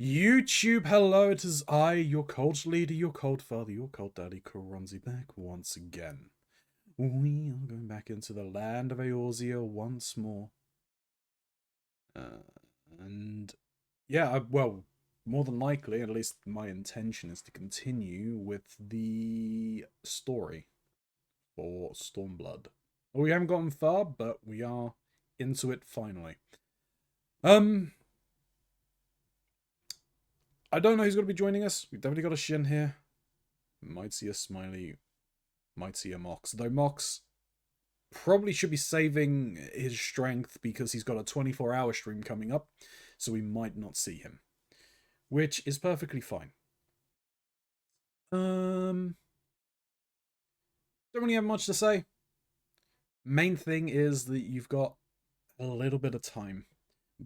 YouTube, hello, it is I, your cult leader, your cult father, your cult daddy, Koronzi, back once again. We are going back into the land of Eorzea once more. And yeah, well, more than likely, at least my intention is to continue with the story for Stormblood. Well, we haven't gotten far, but we are into it finally. I don't know who's going to be joining us. We've definitely got a Shin here. Might see a Smiley. Might see a Mox. Though Mox probably should be saving his strength because he's got a 24-hour stream coming up. So we might not see him. Which is perfectly fine. Don't really have much to say. Main thing is that you've got a little bit of time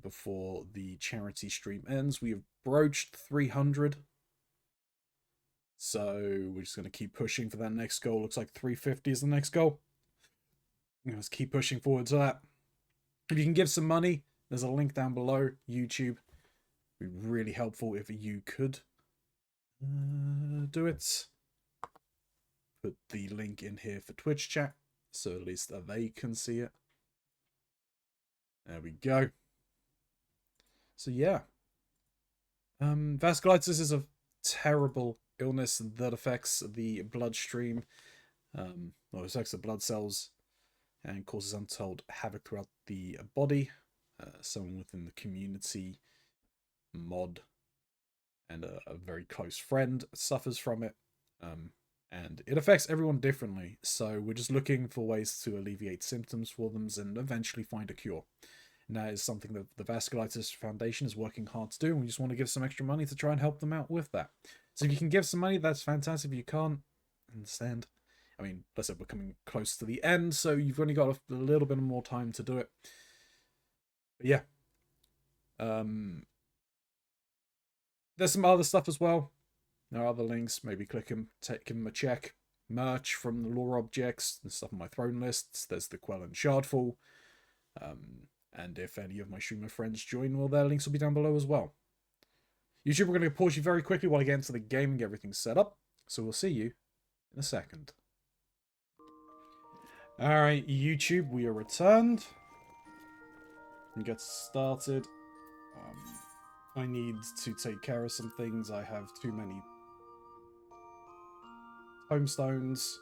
before the charity stream ends. We have broached 300. So we're just going to keep pushing for that next goal. Looks like 350 is the next goal. Let's keep pushing forward to that. If you can give some money, there's a link down below. YouTube. It'd be really helpful if you could do it. Put the link in here for Twitch chat, so at least they can see it. There we go. So yeah. Vasculitis is a terrible illness that affects the bloodstream, or affects the blood cells, and causes untold havoc throughout the body. Someone within the community, mod, and a very close friend suffers from it. And it affects everyone differently, so we're just looking for ways to alleviate symptoms for them and eventually find a cure. And that is something that the Vasculitis Foundation is working hard to do, and we just want to give some extra money to try and help them out with that. So if you can give some money, that's fantastic. If you can't, understand. I mean, like I said, we're coming close to the end, so you've only got a little bit more time to do it. But yeah. There's some other stuff as well. There are other links. Maybe click them, give them a check. Merch from the lore objects, the stuff on my throne lists. There's the Quell and Shardfall. And if any of my streamer friends join, well, their links will be down below as well. YouTube, we're going to pause you very quickly while I get into the game and get everything set up. So we'll see you in a second. Alright, YouTube, we are returned. And get started. I need to take care of some things. I have too many tomestones.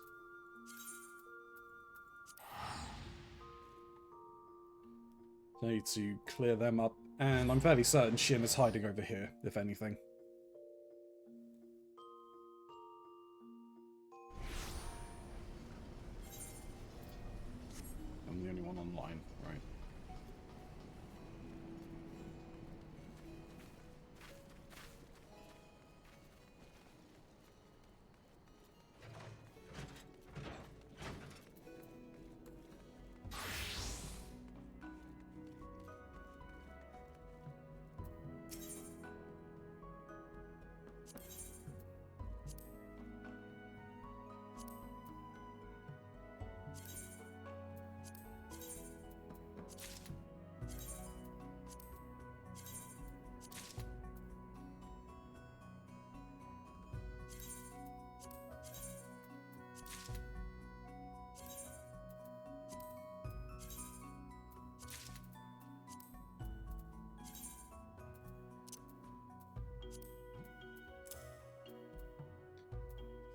I need to clear them up. And I'm fairly certain Shin is hiding over here, if anything. I'm the only one online, right?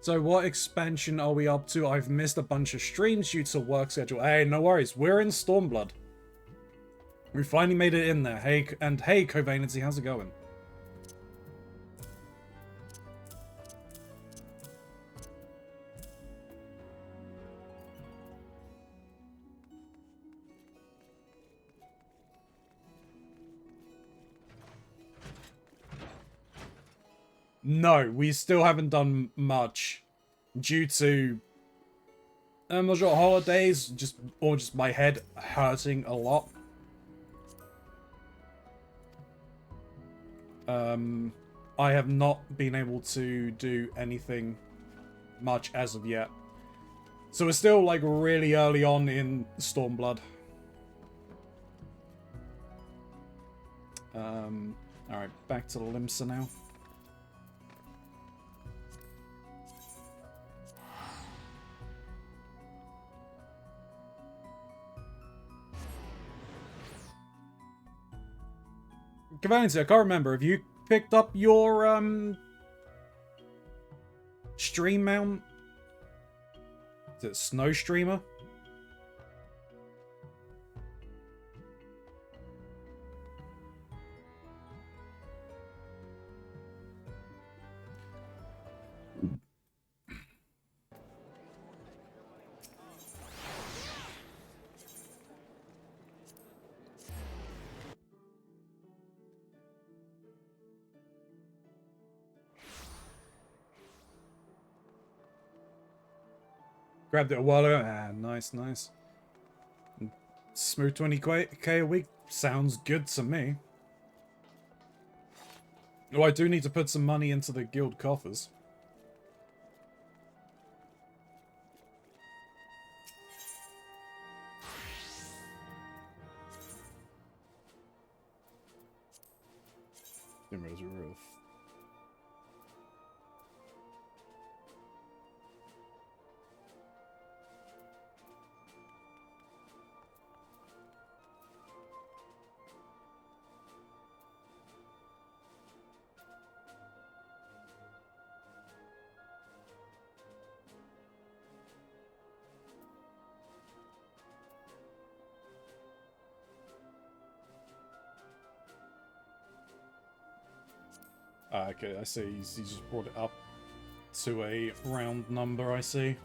So what expansion are we up to? I've missed a bunch of streams due to work schedule. Hey, no worries. We're in Stormblood. We finally made it in there. Hey, and hey, Covenancy, how's it going? No, we still haven't done much due to I'm not sure, holidays, or just my head hurting a lot. I have not been able to do anything much as of yet. So we're still like really early on in Stormblood. Alright, back to the Limsa now. Cavanity, I can't remember. Have you picked up your, stream mount? Is it Snow Streamer? Grabbed it a while ago. Ah, nice, nice. Smooth 20k a week. Sounds good to me. Oh, I do need to put some money into the guild coffers. Rose roof. Okay, I see. He's just brought it up to a round number, I see.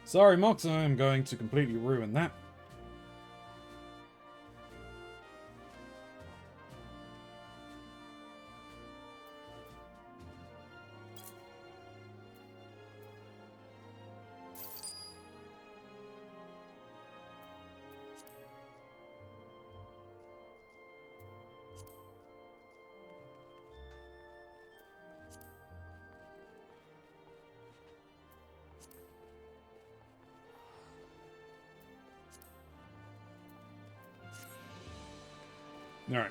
Sorry, Mox, I'm going to completely ruin that. Alright.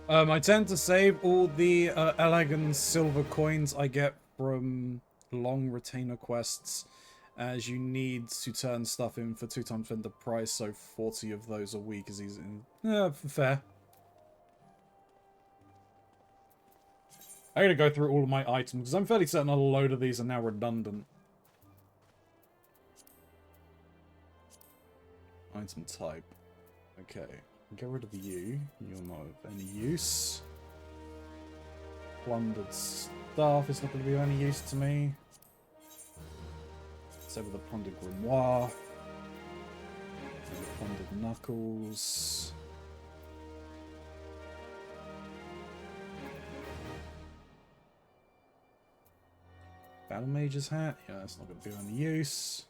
I tend to save all the Elegant silver coins I get from long retainer quests, as you need to turn stuff in for 2 times vendor price, so 40 of those a week is easy. Yeah, fair. I gotta go through all of my items, because I'm fairly certain a load of these are now redundant. Item type. Okay. Get rid of you. You're not of any use. Plundered staff is not going to be of any use to me. Except for the plundered grimoire. And the plundered knuckles. Battle mage's hat. Yeah, that's not going to be of any use.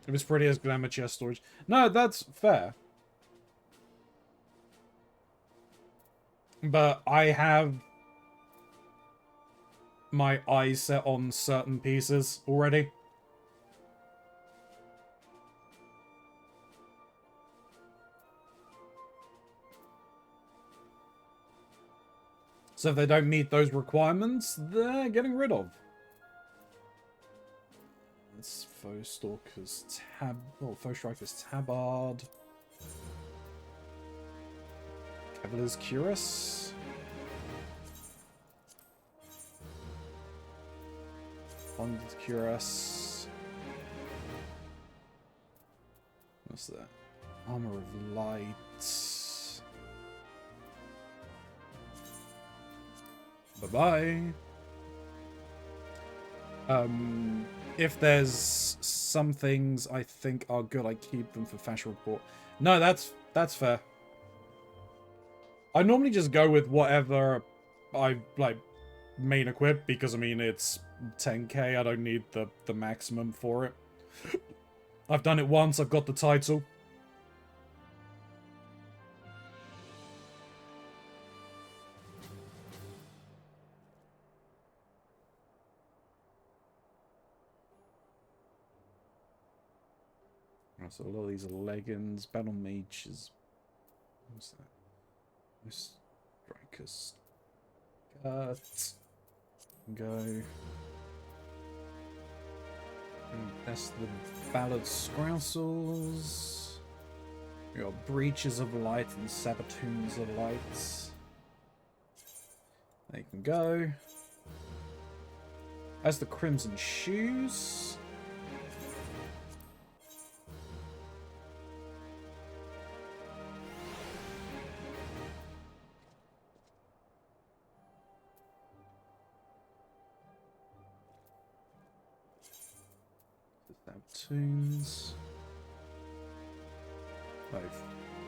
If it's pretty as glamour chest storage. No, that's fair. But I have my eyes set on certain pieces already. So if they don't meet those requirements, they're getting rid of. It's Foe Stalker's Foe Striker's Tabard. Cavalier's Cuirass. Funded Cuirass. What's that? Armor of Light. Bye-bye. if there's some things I think are good, I keep them for fashion report. No, that's fair. I normally just go with whatever I like main equip because I mean it's 10k. I don't need the maximum for it. I've done it once. I've got the title. So a lot of these are leggings. Battle Mage is... What's that? Strikers. Go. That's the Ballad Scrousels. We got Breaches of Light and Sabbatoons of Light. They can go. That's the Crimson Shoes. Sabbatoons. Both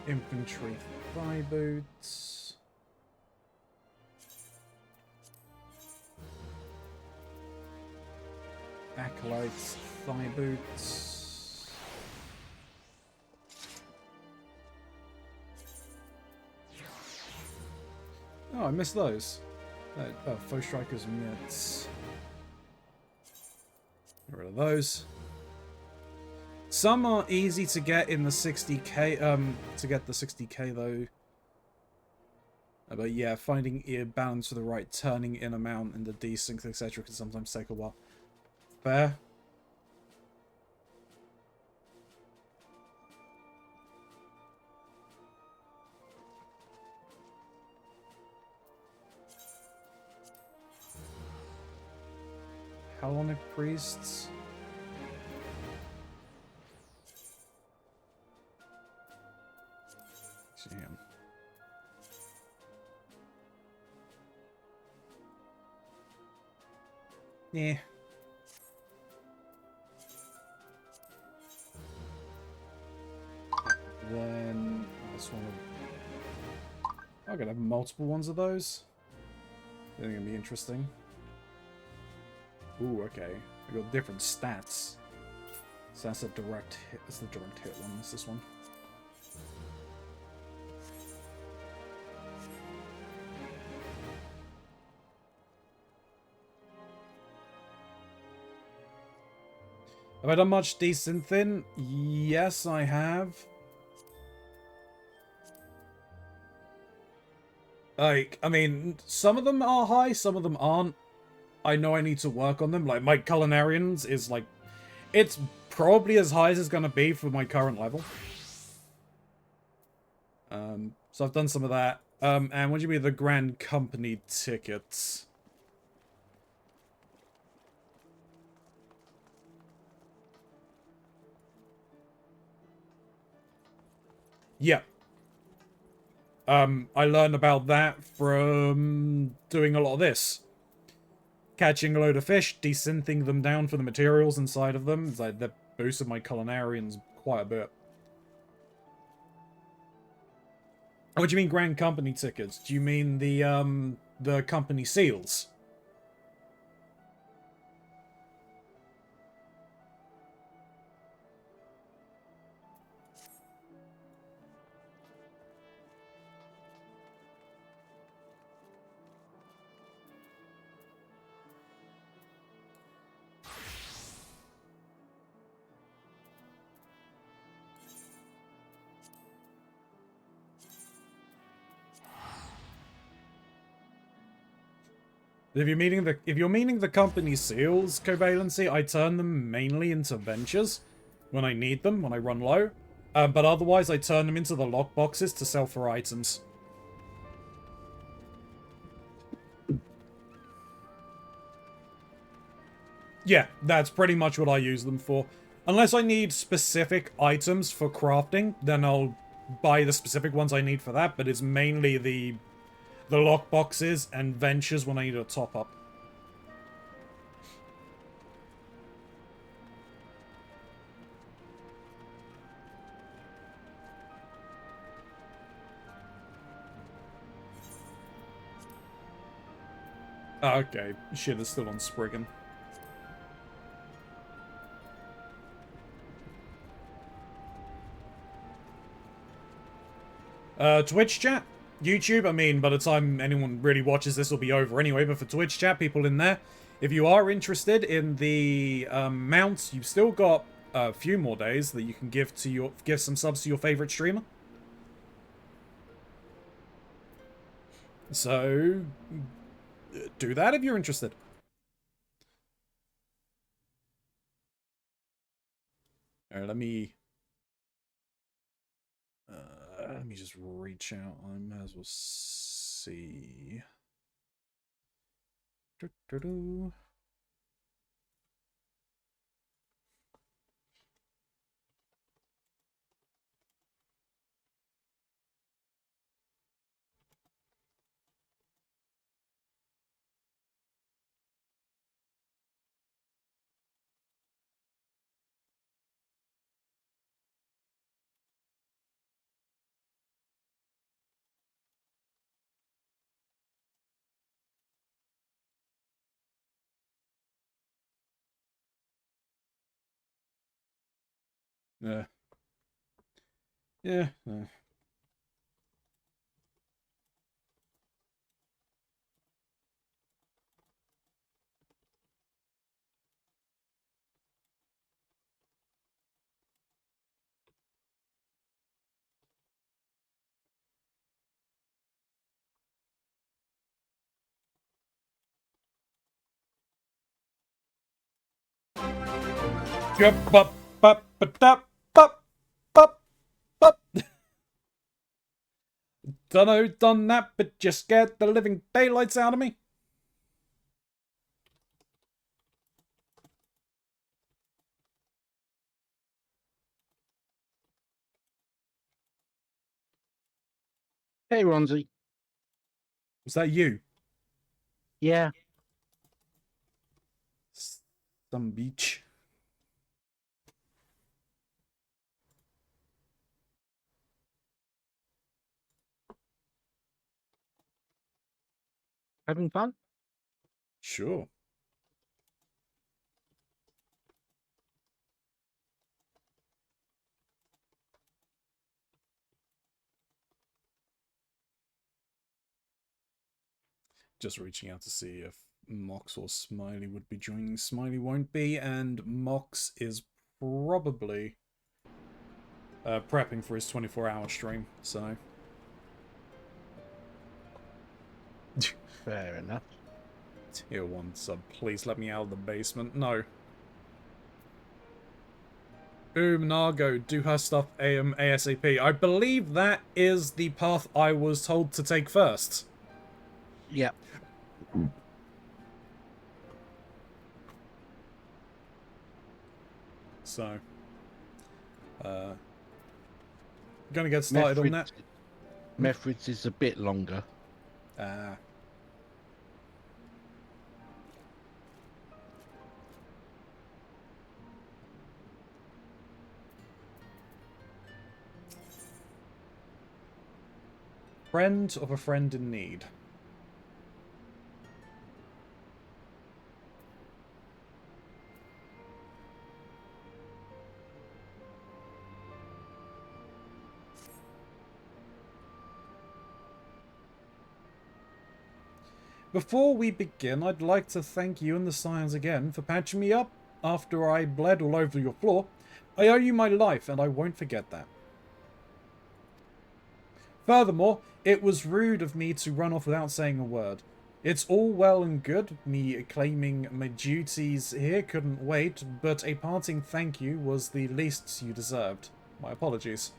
infantry thigh boots. Acolytes thigh boots. Oh, I missed those. Foe strikers mitts. Get rid of those. Some are easy to get in the 60k, to get the 60k though. But yeah, finding ear balance for the right turning in amount and the desyncs, etc. can sometimes take a while. Fair. Hellonic priests. See him. Yeah. Then this one. I'm gonna have multiple ones of those. I think it'll be interesting. Ooh, okay. I got different stats. So that's a direct hit. That's the direct hit one. It's this one. Have I done much desynthing? Yes, I have. Like, I mean, some of them are high, some of them aren't. I know I need to work on them. Like, my Culinarians is, like... It's probably as high as it's gonna be for my current level. So I've done some of that. And what do you mean the Grand Company tickets? Yeah. I learned about that from doing a lot of this. Catching a load of fish, desynthing them down for the materials inside of them. It's like that boosted my Culinarians quite a bit. What do you mean Grand Company tickets? Do you mean the company seals? If you're meaning the company seals covalency, I turn them mainly into ventures when I need them, when I run low. But otherwise, I turn them into the lockboxes to sell for items. Yeah, that's pretty much what I use them for. Unless I need specific items for crafting, then I'll buy the specific ones I need for that, but it's mainly the lockboxes and ventures when I need a top-up. Oh, okay. Shit is still on Spriggan. Twitch chat? YouTube? I mean, by the time anyone really watches this will be over anyway, but for Twitch chat, people in there, if you are interested in the mounts, you've still got a few more days that you can give some subs to your favorite streamer. So, do that if you're interested. Alright, let me just reach out. I might as well see. Doo-doo-doo. Yeah. Yeah. Yep, bup, bup, bup, bup, bup, bup, bup. Dunno, done that, but just scared the living daylights out of me. Hey, Ronzi. Was that you? Yeah. Some beach. Having fun? Sure. Just reaching out to see if Mox or Smiley would be joining. Smiley won't be, and Mox is probably prepping for his 24-hour stream, so... Fair enough. Tier 1 sub, please let me out of the basement. No. Boom, Nargo, do her stuff ASAP. I believe that is the path I was told to take first. Yep. So, gonna get started on that. Mefrid's is a bit longer. Friend of a friend in need. Before we begin, I'd like to thank you and the Scions again for patching me up after I bled all over your floor. I owe you my life, and I won't forget that. Furthermore, it was rude of me to run off without saying a word. It's all well and good, me claiming my duties here couldn't wait, but a parting thank you was the least you deserved. My apologies.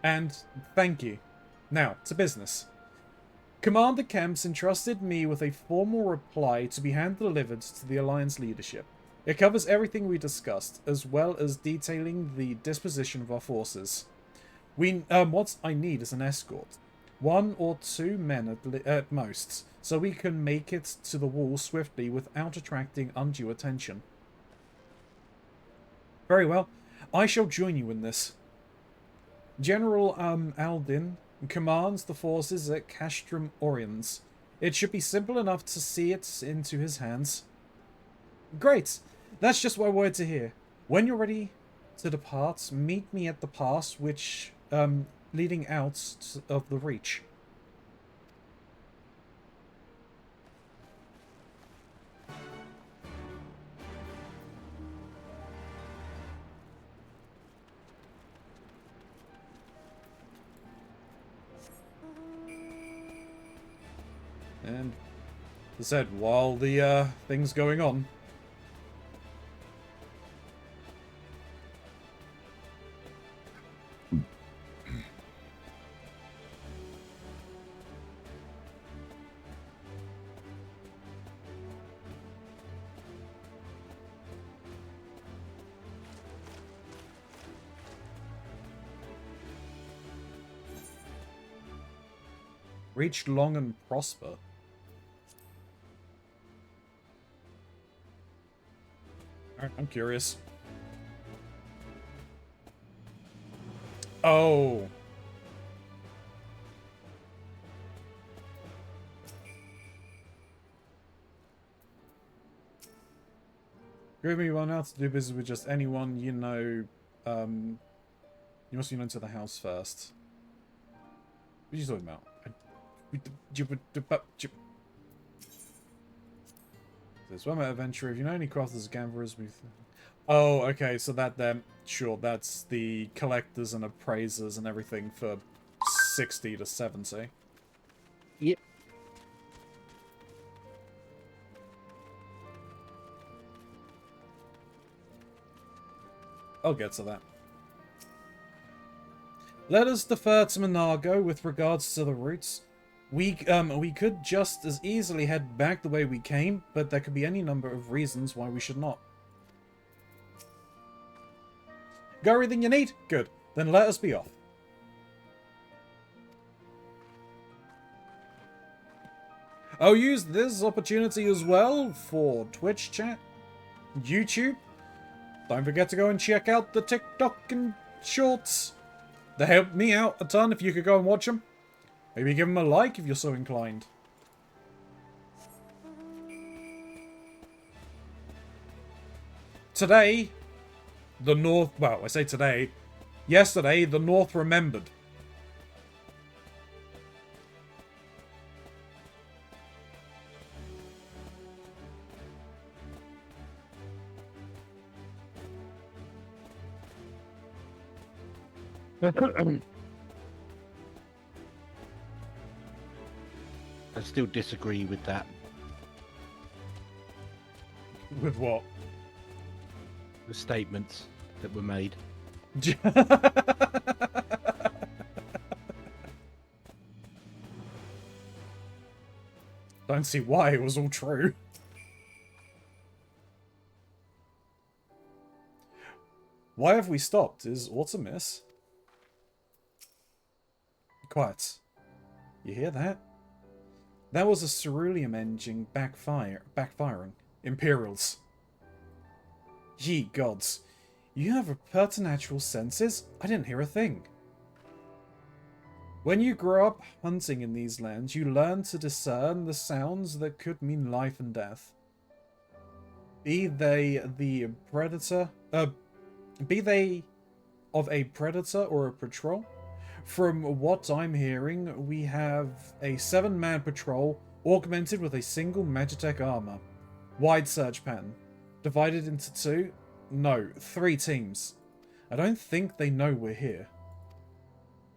And thank you. Now, to business. Commander Kemps entrusted me with a formal reply to be hand-delivered to the Alliance leadership. It covers everything we discussed, as well as detailing the disposition of our forces. What I need is an escort. 1 or 2 men at most, so we can make it to the wall swiftly without attracting undue attention. Very well. I shall join you in this. General Aldin commands the forces at Castrum Oriens. It should be simple enough to see it into his hands. Great! That's just what I wanted to hear. When you're ready to depart, meet me at the pass which, leading out of the Reach. And as I said, while the thing's going on, reach long and prosper. Alright, I'm curious. Oh. Give me one out to do business with just anyone you know. You must be known to the house first. What are you talking about? This one adventure. If you know any crafters, gamblers, we've. Oh, okay. So that then, sure, that's the collectors and appraisers and everything for 60 to 70. Yep. I'll get to that. Let us defer to Monargo with regards to the routes. We could just as easily head back the way we came, but there could be any number of reasons why we should not. Got everything you need? Good. Then let us be off. I'll use this opportunity as well for Twitch chat, YouTube. Don't forget to go and check out the TikTok and shorts. They help me out a ton if you could go and watch them. Maybe give them a like if you're so inclined. Today, the North... Well, I say today. Yesterday, the North remembered. I still disagree with that. With what? The statements that were made. Don't see why, it was all true. Why have we stopped? Is Autumnus? Quiet. You hear that? That was a ceruleum engine backfiring. Imperials. Ye gods. You have a preternatural senses? I didn't hear a thing. When you grow up hunting in these lands, you learn to discern the sounds that could mean life and death. Be they the predator, be they of a predator or a patrol. From what I'm hearing, we have a 7-man patrol augmented with a single Magitech armor. Wide search pattern. Divided into 2? No, 3 teams. I don't think they know we're here.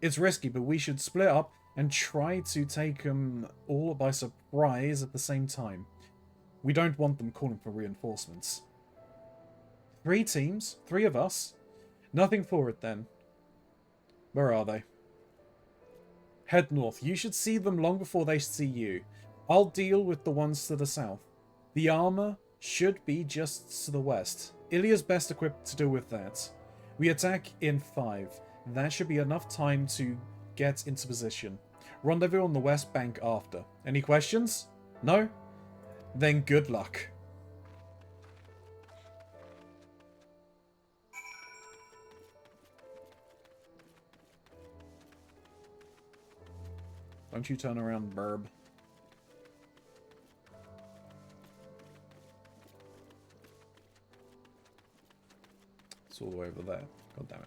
It's risky, but we should split up and try to take them all by surprise at the same time. We don't want them calling for reinforcements. 3 teams? 3 of us? Nothing for it then. Where are they? Head north. You should see them long before they see you. I'll deal with the ones to the south. The armor should be just to the west. Ilya's best equipped to deal with that. We attack in 5. That should be enough time to get into position. Rendezvous on the west bank after. Any questions? No? Then good luck. Don't you turn around, burb. It's all the way over there. God damn it.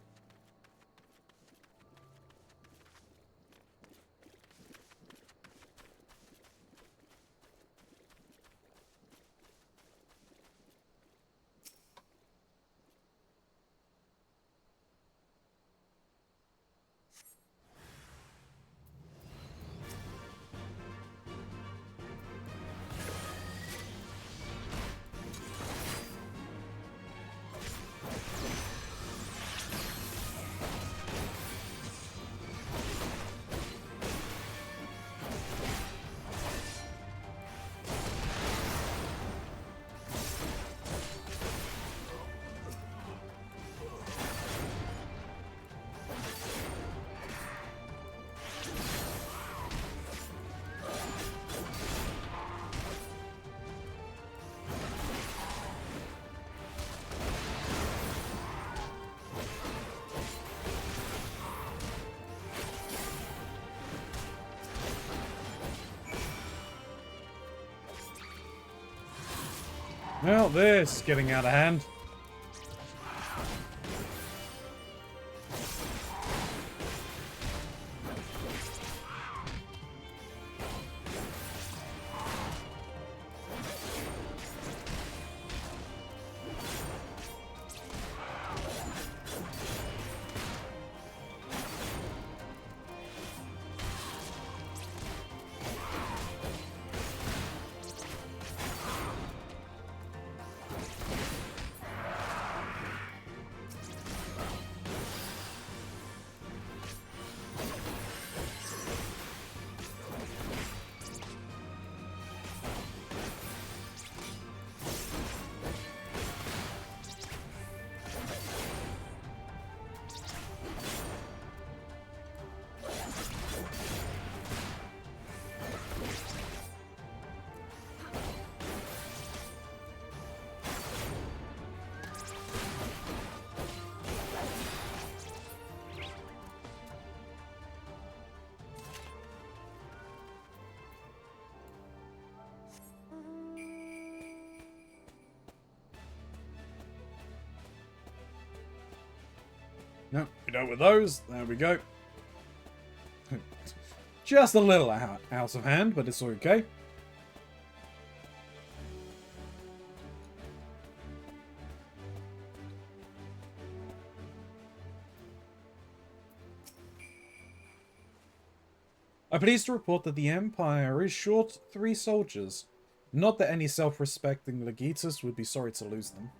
Well, this is getting out of hand. No, we don't with those. There we go. Just a little out of hand, but it's okay. I'm pleased to report that the Empire is short 3 soldiers. Not that any self-respecting Legitus would be sorry to lose them.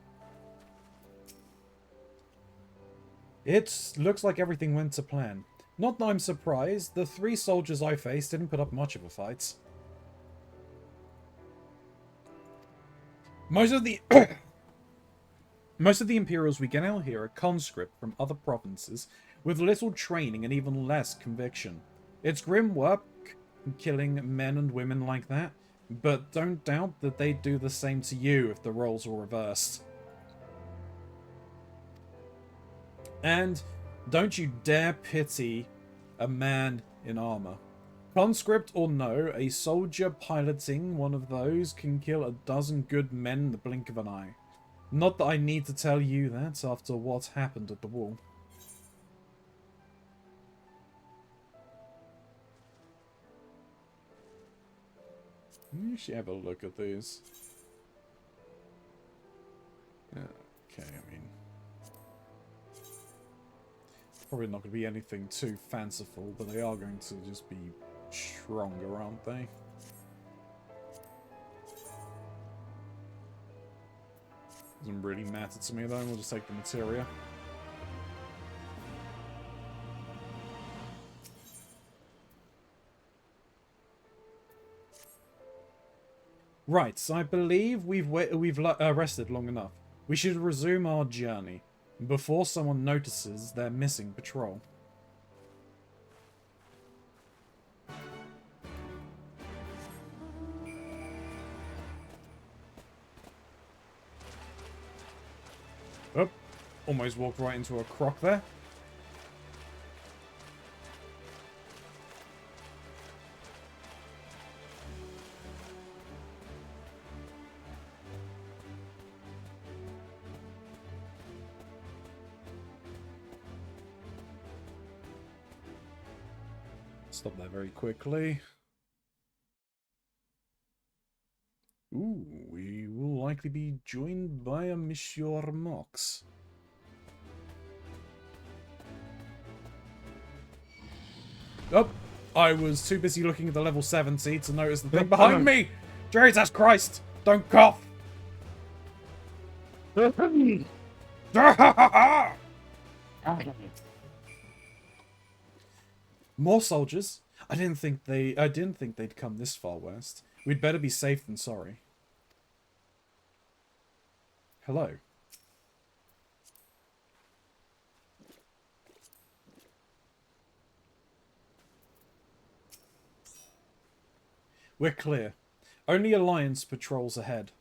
It looks like everything went to plan. Not that I'm surprised, the 3 soldiers I faced didn't put up much of a fight. Most of the Imperials we get out here are conscript from other provinces with little training and even less conviction. It's grim work killing men and women like that, but don't doubt that they'd do the same to you if the roles were reversed. And don't you dare pity a man in armor. Conscript or no, a soldier piloting one of those can kill a dozen good men in the blink of an eye. Not that I need to tell you that after what happened at the wall. You should have a look at these. Okay, I mean... probably not going to be anything too fanciful, but they are going to just be stronger, aren't they? Doesn't really matter to me though, we'll just take the materia. Right, so I believe we've rested long enough. We should resume our journey before someone notices their missing patrol. Oh, almost walked right into a croc there. Stop that very quickly. Ooh, we will likely be joined by a Monsieur Mox. Oh, I was too busy looking at the level 70 to notice the thing behind me! Jesus Christ! Don't cough! More soldiers? I didn't think they'd come this far west. We'd better be safe than sorry. Hello. We're clear. Only Alliance patrols ahead.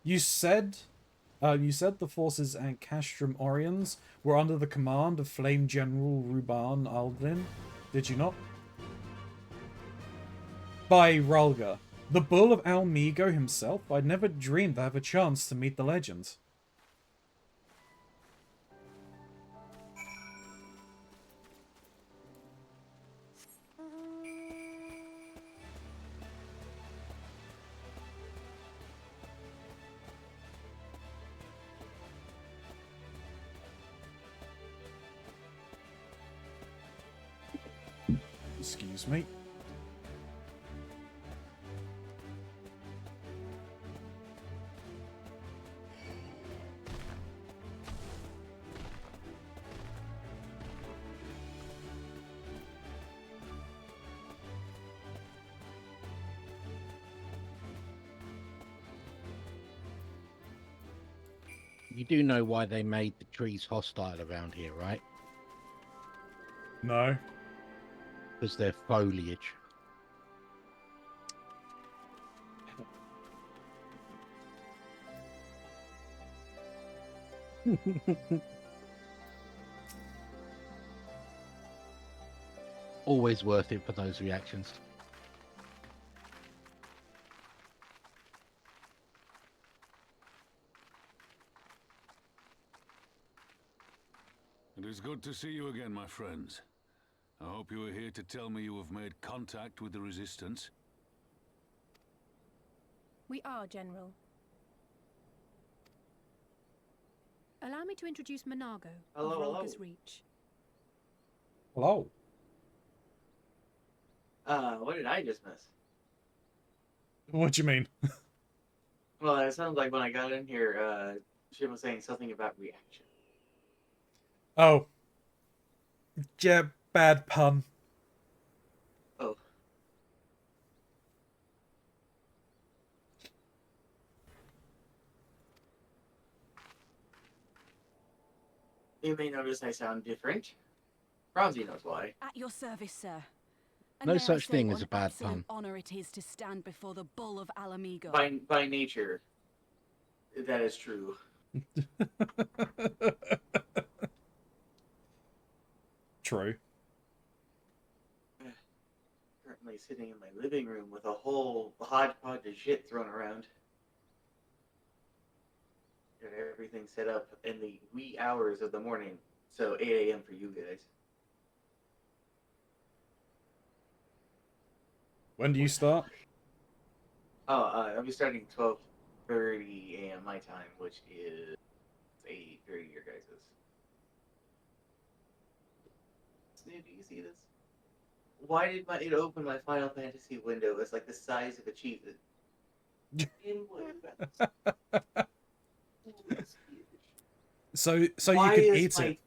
You said the forces and Castrum Orions were under the command of Flame General Ruban Aldrin, did you not? By Ralga, the bull of Almigo himself? I'd never dreamed I'd have a chance to meet the legend. Excuse me. You do know why they made the trees hostile around here, right? No. Because they're foliage. Always worth it for those reactions. It is good to see you again, my friends. I hope you are here to tell me you have made contact with the Resistance. We are, General. Allow me to introduce Monago of Ralga's Reach. Hello. What did I just miss? What do you mean? Well, it sounds like when I got in here, she was saying something about reaction. Oh. Yeah, bad pun. Oh. You may notice I sound different. Bronzy knows why. At your service, sir. And No may I such say thing what as a an bad absolute pun. honor it is to stand before the bull of Alamigo. By nature, that is true. True. Currently sitting in my living room with a whole hodgepodge of shit thrown around. Got everything set up in the wee hours of the morning. So 8 a.m. for you guys. When do you start? Oh, I'll be starting 12:30 a.m. my time, which is 8:30 your guys's. Do you see this? Why did it open my Final Fantasy window? It's like the size of a cheese. So you Why could is eat it.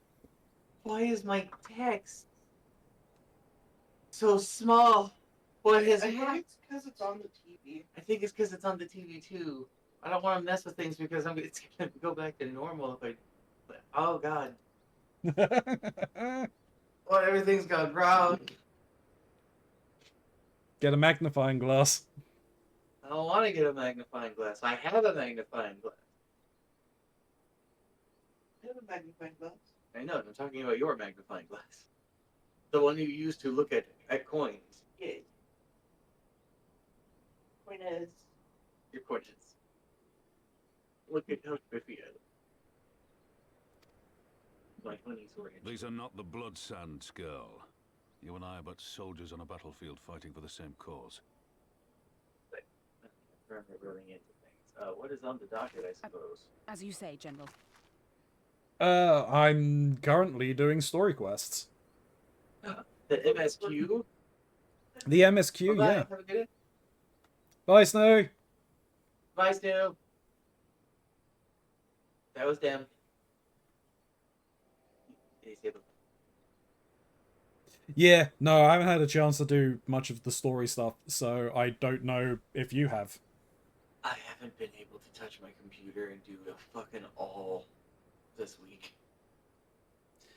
Why is my text so small? What has I think happened? it's because it's on the TV. I think it's because it's on the TV too. I don't want to mess with things because it's gonna go back to normal if I. Oh God! Well, everything's gone brown. Get a magnifying glass. I don't want to get a magnifying glass. I have a magnifying glass. I have a magnifying glass. I know. I'm talking about your magnifying glass, the one you use to look at coins. Yeah. Point is, Your coins. Look at how spiffy I my 20s were These are not the Blood Sands, girl. You and I are but soldiers on a battlefield fighting for the same cause. I remember really into things. What is on the docket, I suppose? As you say, General. I'm currently doing story quests. The MSQ? The MSQ, Bye-bye, yeah. Have a good day. Bye, Snow. Bye, Stu. That was them. Did he say bye? Yeah, no, I haven't had a chance to do much of the story stuff, so I don't know if you have. I haven't been able to touch my computer and do a fucking all this week.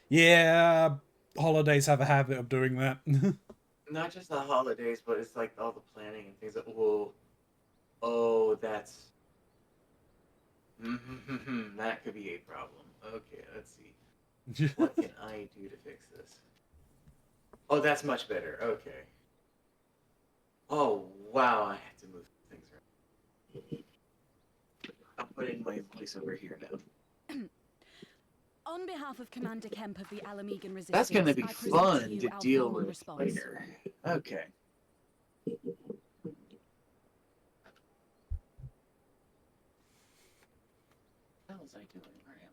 Yeah, holidays have a habit of doing that. Not just the holidays, but it's like all the planning and things like, whoa, oh, that's, that could be a problem. Okay, let's see. What can I do to fix this? Oh, that's much better. Okay. Oh, wow, I have to move things around. I'm putting my voice over here now. On behalf of Commander Kemp of the Alamegan Resistance, That's gonna be I present fun you to our deal formal with response. later. Okay. What else was I doing? Where am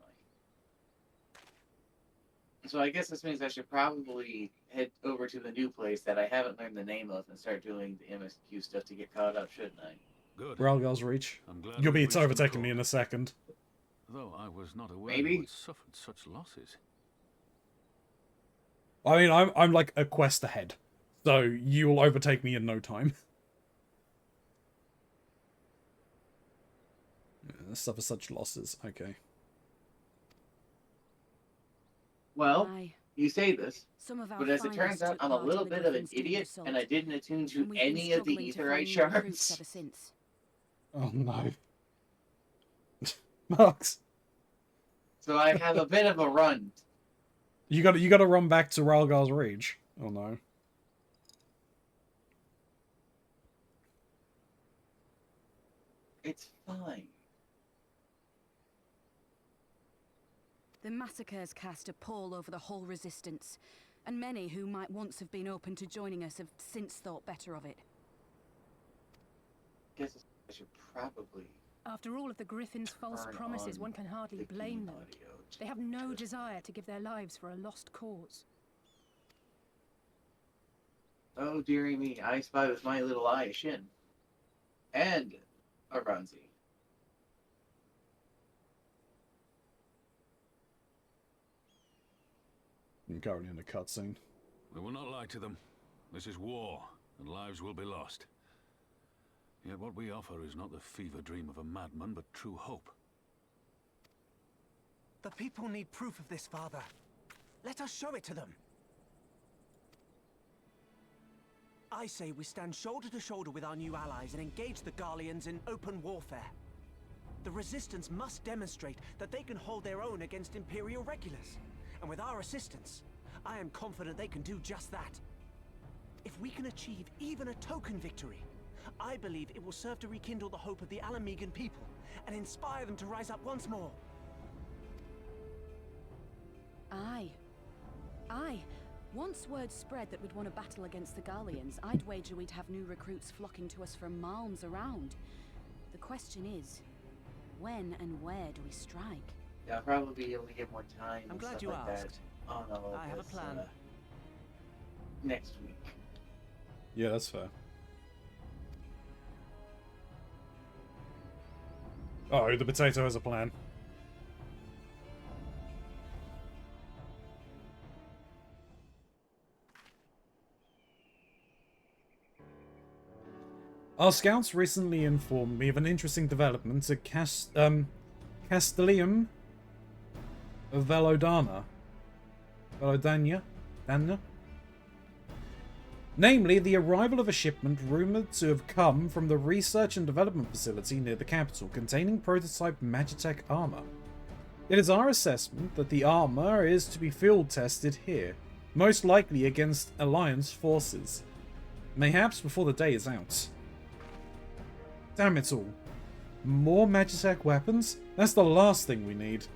I? So I guess this means I should probably head over to the new place that I haven't learned the name of and start doing the MSQ stuff to get caught up, shouldn't I? Good. Ralgar's Reach. I'm glad You'll we be reached the overtaking me core. in a second. Though I was not aware Maybe. you had suffered such losses. I mean, I'm like a quest ahead, so you'll overtake me in no time. Suffer such losses. Okay. Well, Aye. you say this, Some of our but as it finest turns out, took I'm a part in little the bit of an Griffin's doomed idiot, assault, and I didn't attune to and we've been any of the struggling to find etherite new recruits ever shards. since. Oh no. Marks, So I have a bit of a run. you gotta run back to Ralgar's Reach. Oh no. It's fine. The massacres cast a pall over the whole resistance, and many who might once have been open to joining us have since thought better of it. Guess I should probably After all of the Griffin's false turn promises, on one can hardly the blame game them. audio They have no just- desire to give their lives for a lost cause. Oh, dearie me, I spy with my little eye a Shin. And a Runzi. I'm currently in a cutscene. We will not lie to them. This is war, and lives will be lost. Yet what we offer is not the fever dream of a madman, but true hope. The people need proof of this, Father. Let us show it to them. I say we stand shoulder to shoulder with our new allies and engage the Garleans in open warfare. The Resistance must demonstrate that they can hold their own against Imperial regulars. And with our assistance, I am confident they can do just that. If we can achieve even a token victory, I believe it will serve to rekindle the hope of the Alamegan people and inspire them to rise up once more. Aye. Aye. Once word spread that we'd won a battle against the Garleans, I'd wager we'd have new recruits flocking to us from malms around. The question is, when and where do we strike? Yeah, I'll probably be able to get more time. I'm and glad stuff you like asked. That on all of I have a this, plan. Next week. Yeah, that's fair. Oh, the potato has a plan. Our scouts recently informed me of an interesting development at Castellium Velodana. Danna? Namely, the arrival of a shipment rumoured to have come from the research and development facility near the capital, containing prototype Magitech armour. It is our assessment that the armour is to be field tested here, most likely against Alliance forces. Mayhaps before the day is out. Damn it all. More Magitech weapons? That's the last thing we need.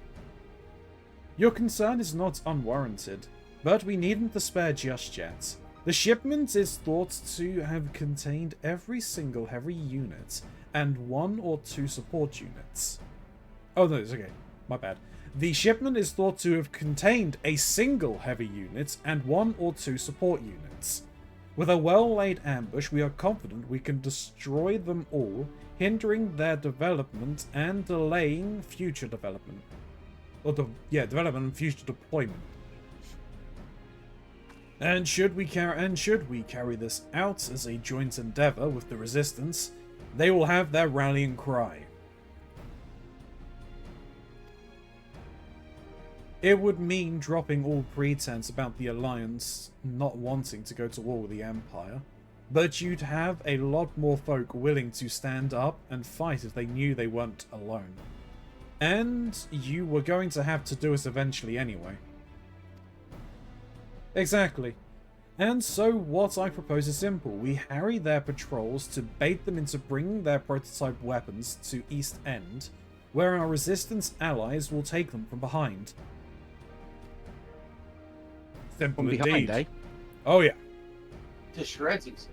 Your concern is not unwarranted, but we needn't despair just yet. The shipment is thought to have contained every single heavy unit and 1 or 2 support units. Oh no, it's okay. My bad. The shipment is thought to have contained a single heavy unit and 1 or 2 support units. With a well-laid ambush, we are confident we can destroy them all, hindering their development and delaying future development. Development and future deployment. And should we carry this out as a joint endeavor with the Resistance, they will have their rallying cry. It would mean dropping all pretense about the Alliance not wanting to go to war with the Empire, but you'd have a lot more folk willing to stand up and fight if they knew they weren't alone. And you were going to have to do it eventually anyway. Exactly. And so what I propose is simple. We harry their patrols to bait them into bringing their prototype weapons to East End, where our Resistance allies will take them from behind. Simple From indeed. behind, eh? Oh yeah. To shreds, you say?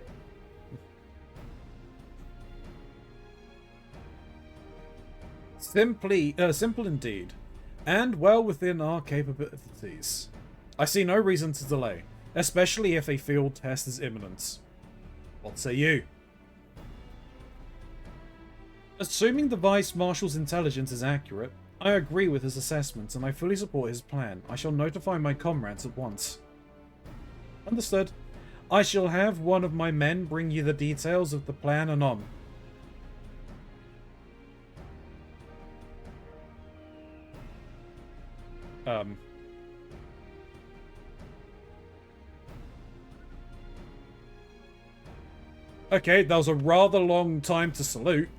Simple indeed, and well within our capabilities. I see no reason to delay, especially if a field test is imminent. What say you? Assuming the Vice Marshal's intelligence is accurate, I agree with his assessment and I fully support his plan. I shall notify my comrades at once. Understood. I shall have one of my men bring you the details of the plan anon. Okay, that was a rather long time to salute.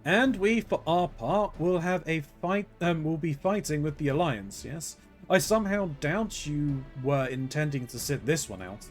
And we, for our part, will have a fight. Will be fighting with the Alliance. Yes, I somehow doubt you were intending to sit this one out.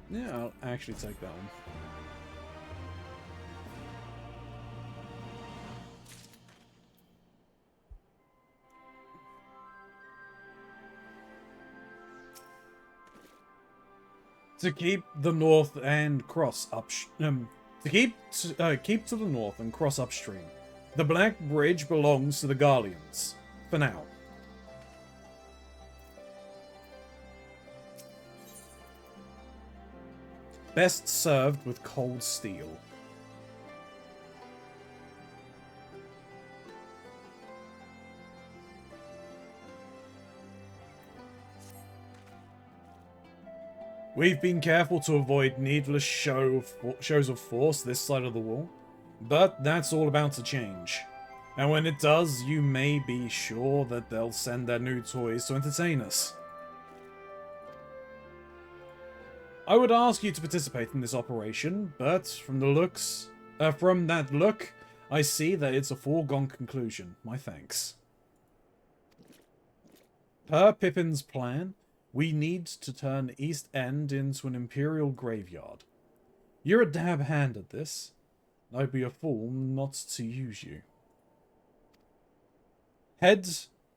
Yeah, I'll actually take that one. To keep the north and cross up, keep to the north and cross upstream. The Black Bridge belongs to the Garleans, for now. Best served with cold steel. We've been careful to avoid needless shows of force this side of the wall, but that's all about to change. And when it does, you may be sure that they'll send their new toys to entertain us. I would ask you to participate in this operation, but from that look, I see that it's a foregone conclusion. My thanks. Per Pippin's plan, we need to turn East End into an Imperial graveyard. You're a dab hand at this. I'd be a fool not to use you. Head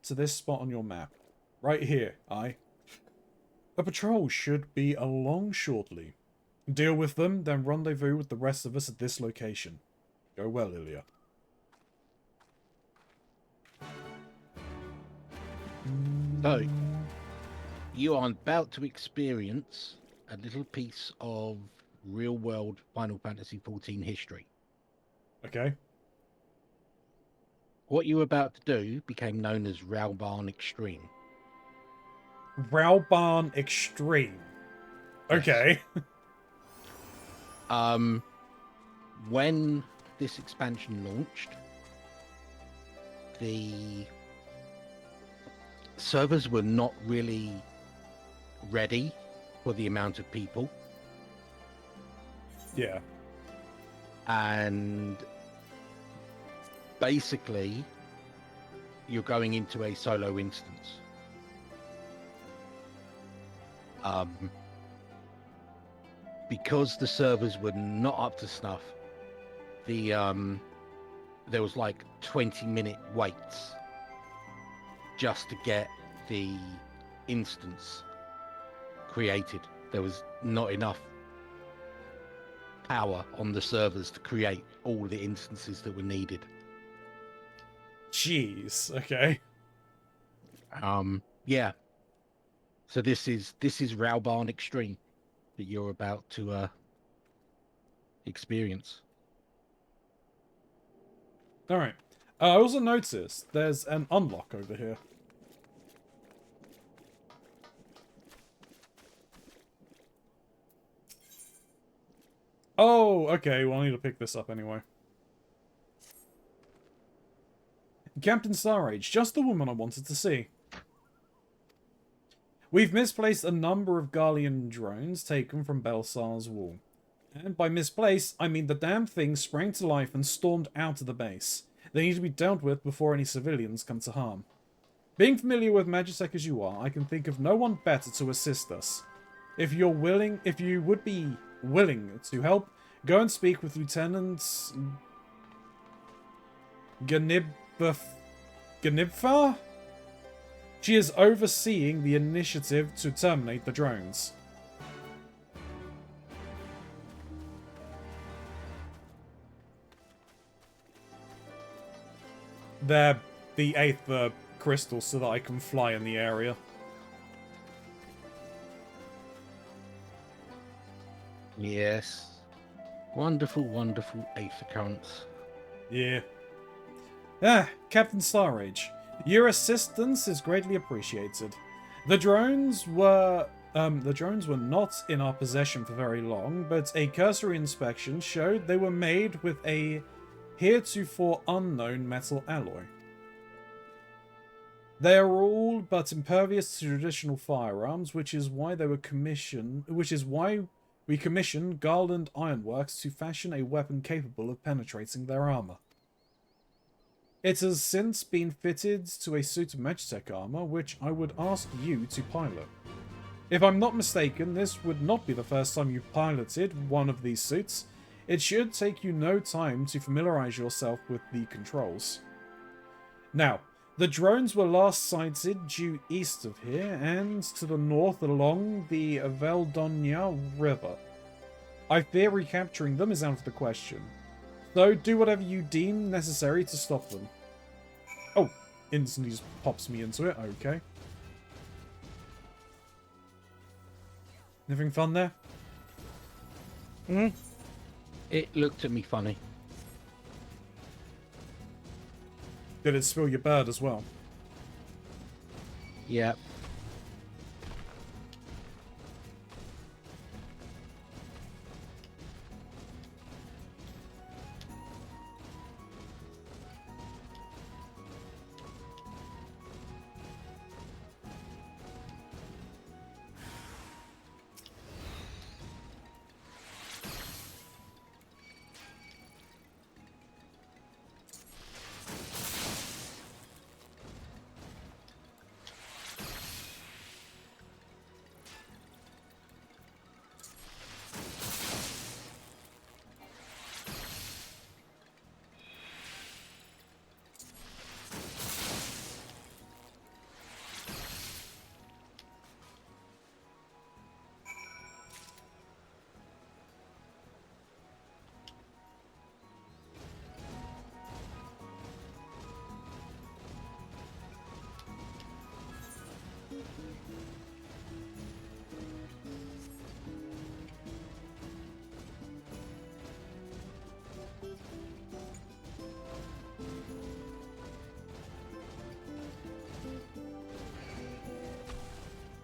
to this spot on your map. Right here, aye. A patrol should be along shortly. Deal with them, then rendezvous with the rest of us at this location. Go well, Ilya. So, you are about to experience a little piece of real-world Final Fantasy XIV history. Okay. What you were about to do became known as Rauban Extreme. Rauban Extreme. Okay. When this expansion launched, the servers were not really ready for the amount of people, Yeah. and basically you're going into a solo instance. Because the servers were not up to snuff, there was like 20-minute waits just to get the instance created. There was not enough power on the servers to create all the instances that were needed. Jeez. Okay. Yeah. So this is Raubarn Extreme that you're about to experience. All right. I also noticed there's an unlock over here. Oh, okay. Well, I need to pick this up anyway. Captain Starage, just the woman I wanted to see. We've misplaced a number of Garlean drones taken from Belsar's wall. And by misplaced, I mean the damn thing sprang to life and stormed out of the base. They need to be dealt with before any civilians come to harm. Being familiar with Magitech as you are, I can think of no one better to assist us. If you would be willing to help, go and speak with Lieutenant Ganibfar? She is overseeing the initiative to terminate the drones. They're the Aether crystals so that I can fly in the area. Yes. Wonderful, wonderful Aether currents. Yeah. Captain Starage. Your assistance is greatly appreciated. The drones were not in our possession for very long, but a cursory inspection showed they were made with a heretofore unknown metal alloy. They are all but impervious to traditional firearms, which is why we commissioned Garland Ironworks to fashion a weapon capable of penetrating their armor. It has since been fitted to a suit of Magitech armor, which I would ask you to pilot. If I'm not mistaken, this would not be the first time you've piloted one of these suits. It should take you no time to familiarize yourself with the controls. Now, the drones were last sighted due east of here and to the north along the Veldonia River. I fear recapturing them is out of the question. So do whatever you deem necessary to stop them. Oh, instantly just pops me into it. Okay. Anything fun there? It looked at me funny. Did it spill your bird as well? Yeah.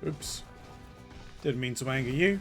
Oops. Didn't mean to anger you.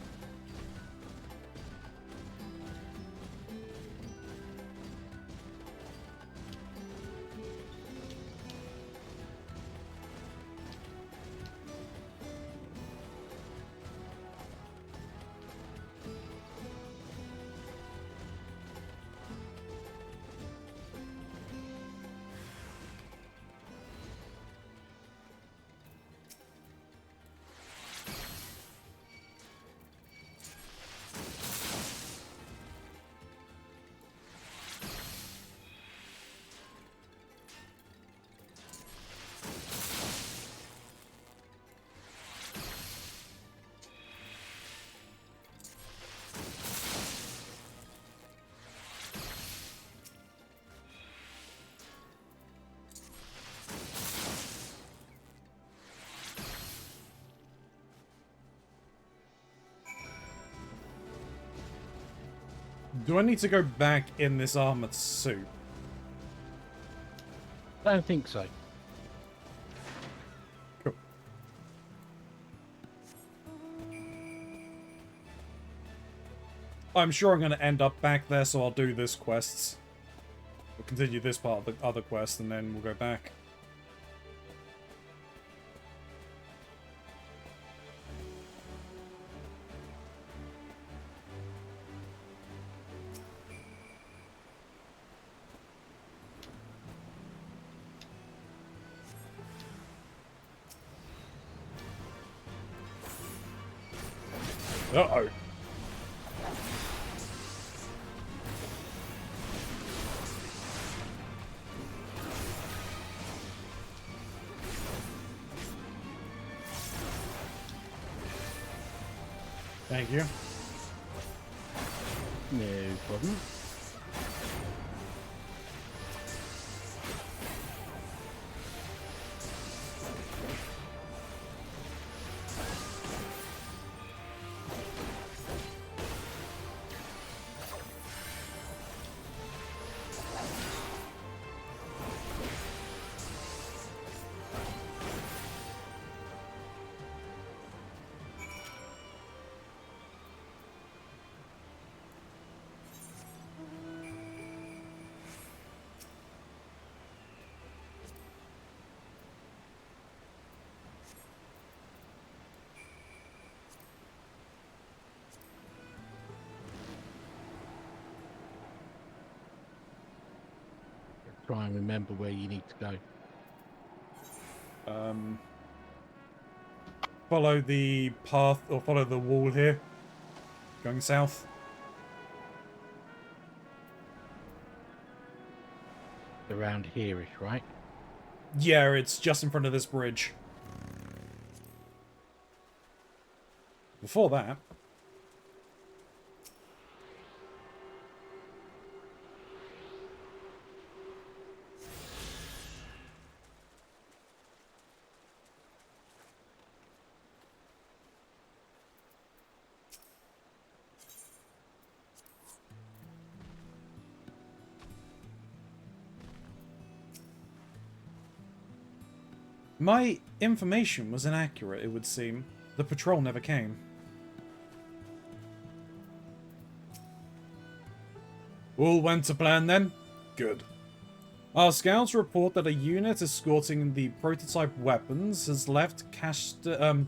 Do I need to go back in this armored suit? I don't think so. Cool. I'm sure I'm going to end up back there, so I'll do this quest. We'll continue this part of the other quest, and then we'll go back. Uh-oh. Thank you. No problem. Try and remember where you need to go. Follow the path, or follow the wall here. Going south. Around here-ish, right? Yeah, it's just in front of this bridge. Before that... My information was inaccurate, it would seem. The patrol never came. All went to plan then? Good. Our scouts report that a unit escorting the prototype weapons has left Castellium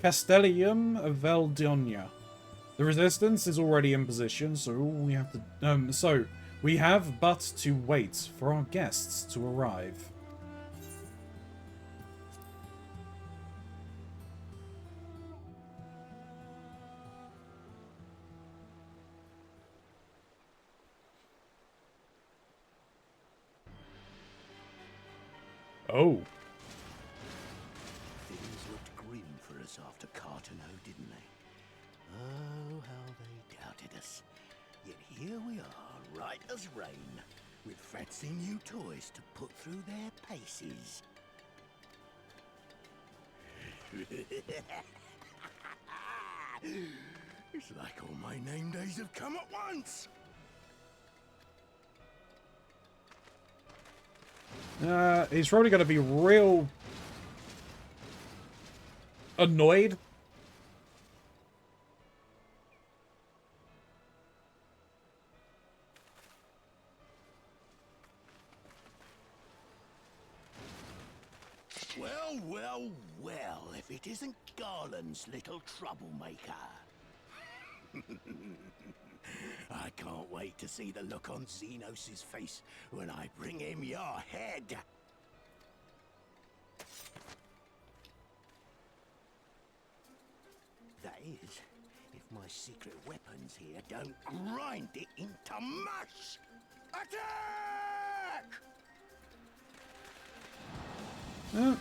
Veldonia. The resistance is already in position, so we have to we have but to wait for our guests to arrive. Oh. Things looked grim for us after Cartano, didn't they? Oh, how they doubted us. Yet here we are, right as rain, with fancy new toys to put through their paces. It's like all my name days have come at once. He's probably going to be real annoyed. Well, well, well, if it isn't Garland's little troublemaker. I can't wait to see the look on Xenos' face when I bring him your head. That is, if my secret weapons here don't grind it into mush. Attack!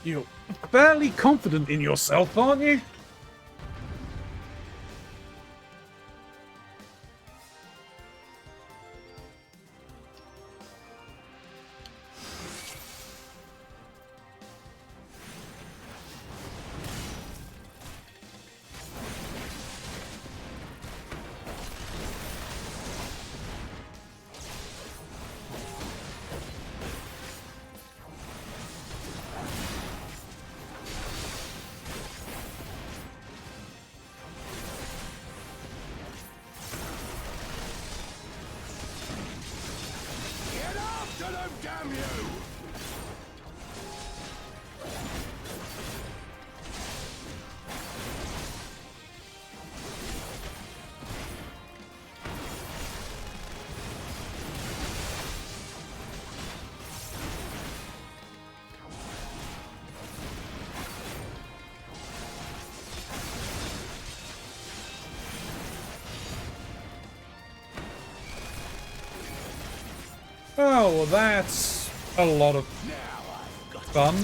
You're fairly confident in yourself, aren't you? Damn you! Oh, well, that's a lot of fun.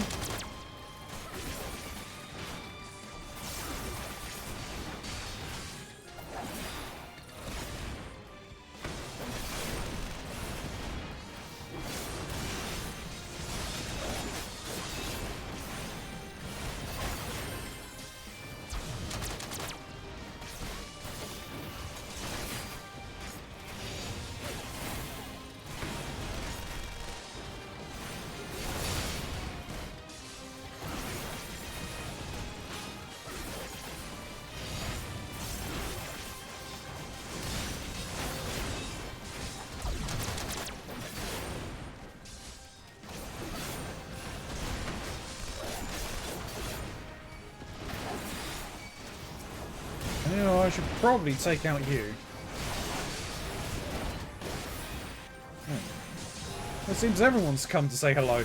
You know, I should probably take out you. It seems everyone's come to say hello.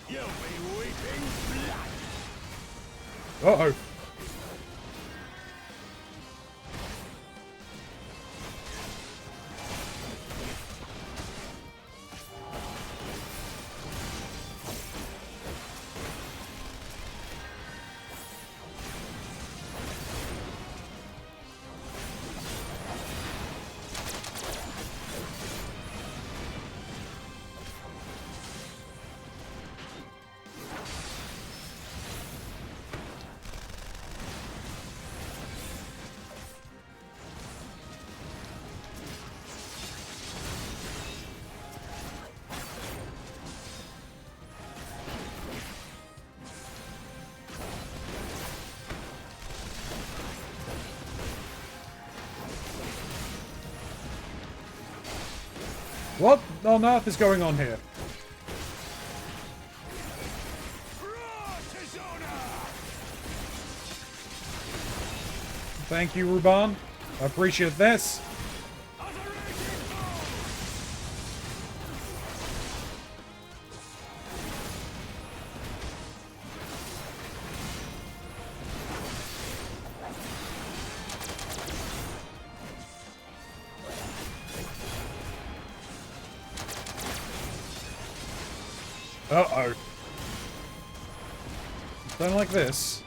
You'll be weeping blood. Uh-oh. What on earth is going on here? Thank you, Ruban. I appreciate this. Uh-oh. Don't like this.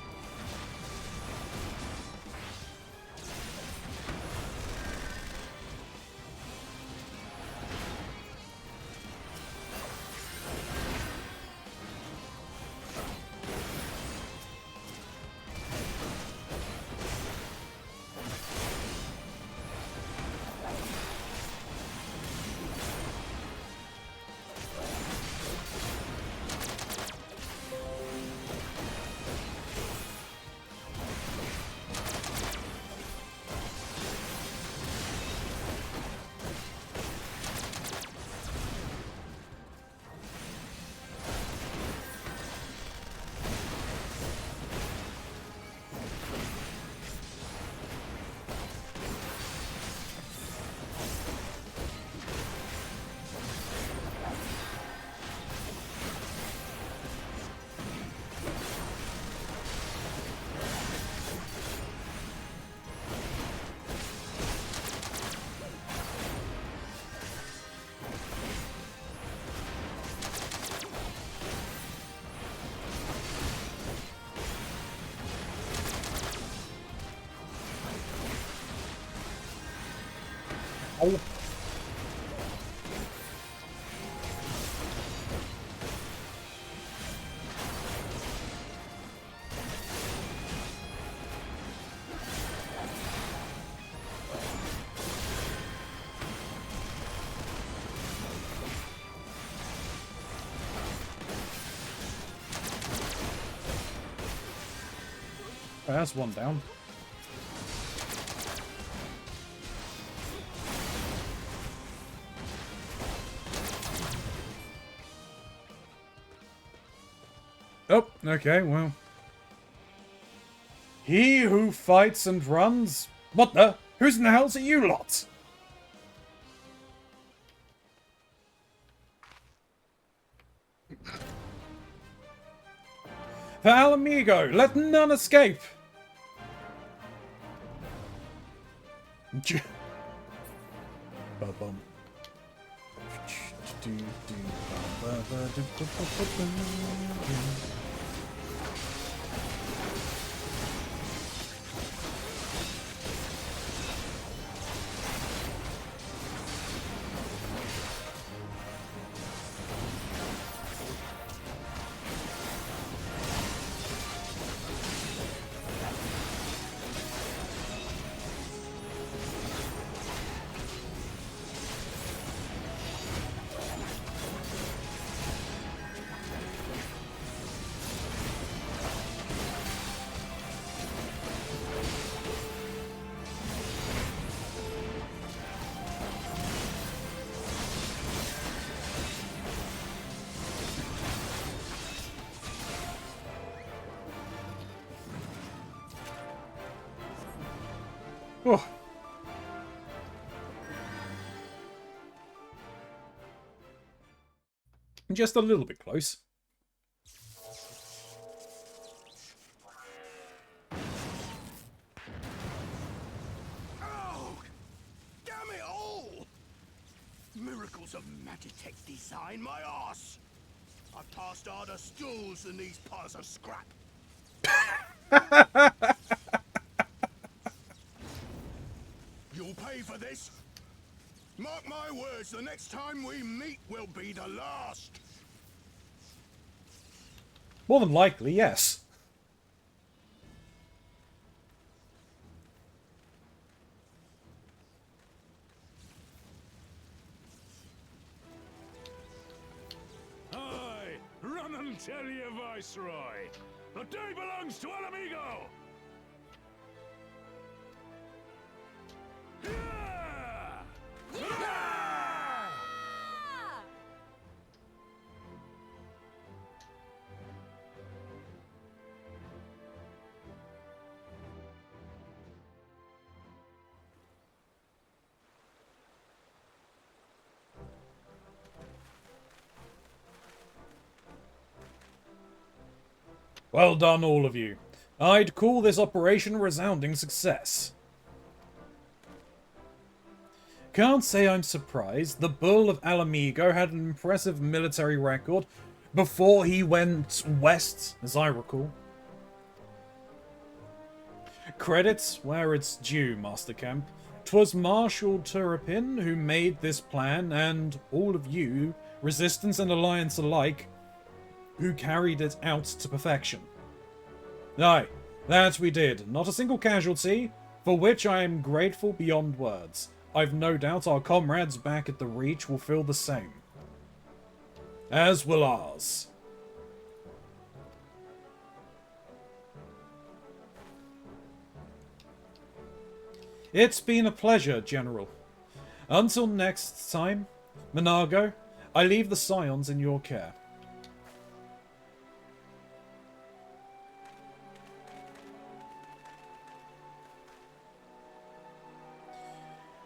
Oh. Oh, that's one down. Oh, okay, well. He who fights and runs? What the? Who's in the hell's are you lot? For Alamigo, let none escape! Ba-bum. Oh. Just a little bit close. Oh, damn it all! Miracles of Magitech design, my arse! I passed harder stools than these piles of scrap. You'll pay for this. Mark my words, the next time we meet will be the last. More than likely, yes. Aye, run and tell your viceroy. The day belongs to Alamigo. Well done, all of you. I'd call this operation a resounding success. Can't say I'm surprised. The Bull of Alamigo had an impressive military record before he went west, as I recall. Credits where it's due, Master Camp. 'Twas Marshal Turpin who made this plan, and all of you, Resistance and Alliance alike, who carried it out to perfection. Aye, that we did. Not a single casualty, for which I am grateful beyond words. I've no doubt our comrades back at the Reach will feel the same. As will ours. It's been a pleasure, General. Until next time, Menago, I leave the Scions in your care.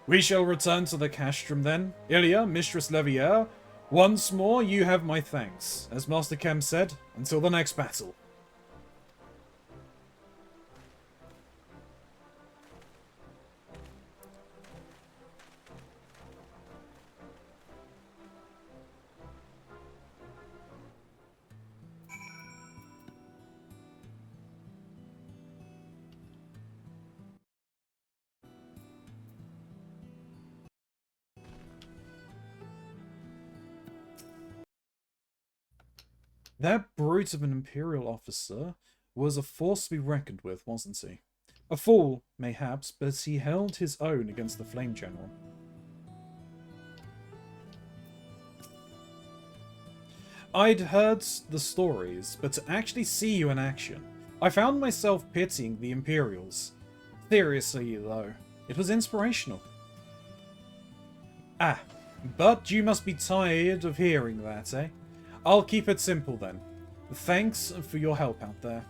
We shall return to the castrum then. Ilya, Mistress Levier, once more you have my thanks. As Master Kem said, until the next battle. That brute of an Imperial officer was a force to be reckoned with, wasn't he? A fool, mayhaps, but he held his own against the Flame General. I'd heard the stories, but to actually see you in action, I found myself pitying the Imperials. Seriously, though, it was inspirational. Ah, but you must be tired of hearing that, eh? I'll keep it simple then. Thanks for your help out there.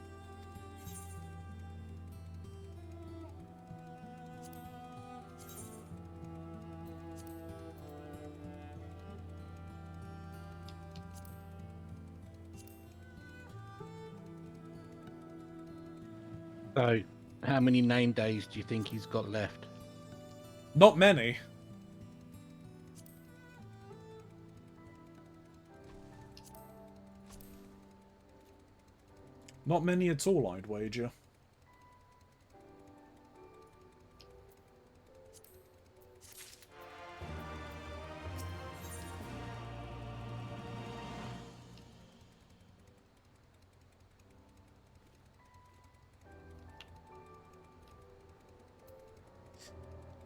So, how many name days do you think he's got left? Not many. Not many at all, I'd wager.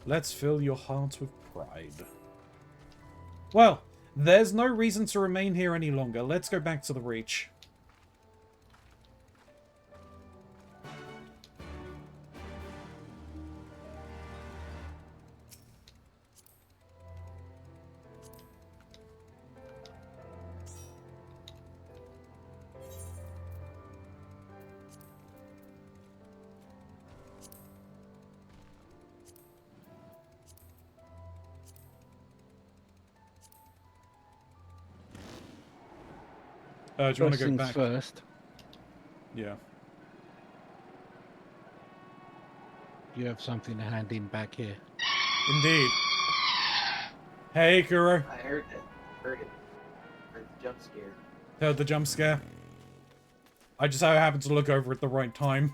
Let's fill your heart with pride. Well, there's no reason to remain here any longer. Let's go back to the Reach. Do you want to go back first? Yeah. You have something to hand in back here. Indeed. Hey, Kuro. I heard it. Heard the jump scare. Heard the jump scare. I just so happened to look over at the right time.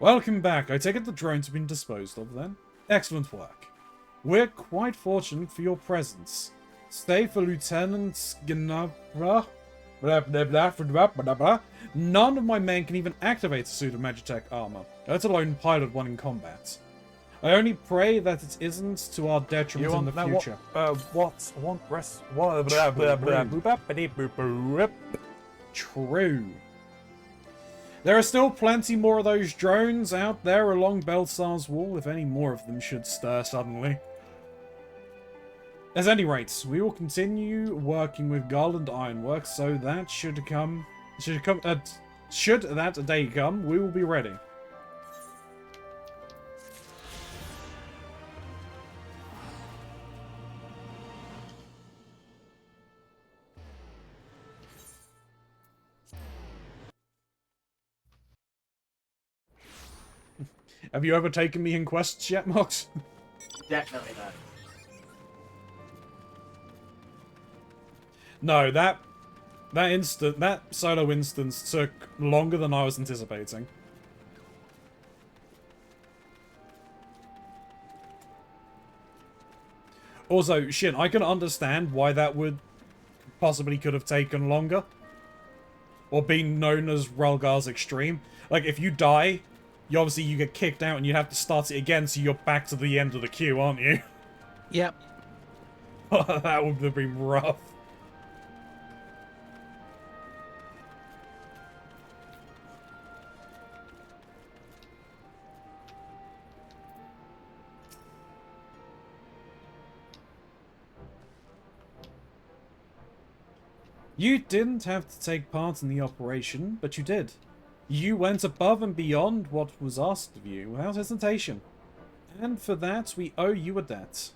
Welcome back. I take it the drones have been disposed of then? Excellent work. We're quite fortunate for your presence. Stay for Lieutenant Gnabra. None of my men can even activate a suit of Magitech armor, let alone pilot one in combat. I only pray that it isn't to our detriment in the future. True. There are still plenty more of those drones out there along Belsar's wall, if any more of them should stir suddenly. At any rate, we will continue working with Garland Ironworks, so that should that day come, we will be ready. Have you ever taken me in quests yet, Mox? Definitely not. No, that solo instance took longer than I was anticipating. Also, shit, I can understand why that would possibly could have taken longer. Or been known as Rulgar's Extreme. Like, if you die, you get kicked out and you have to start it again, so you're back to the end of the queue, aren't you? Yep. That would have been rough. You didn't have to take part in the operation, but you did. You went above and beyond what was asked of you without hesitation. And for that, we owe you a debt.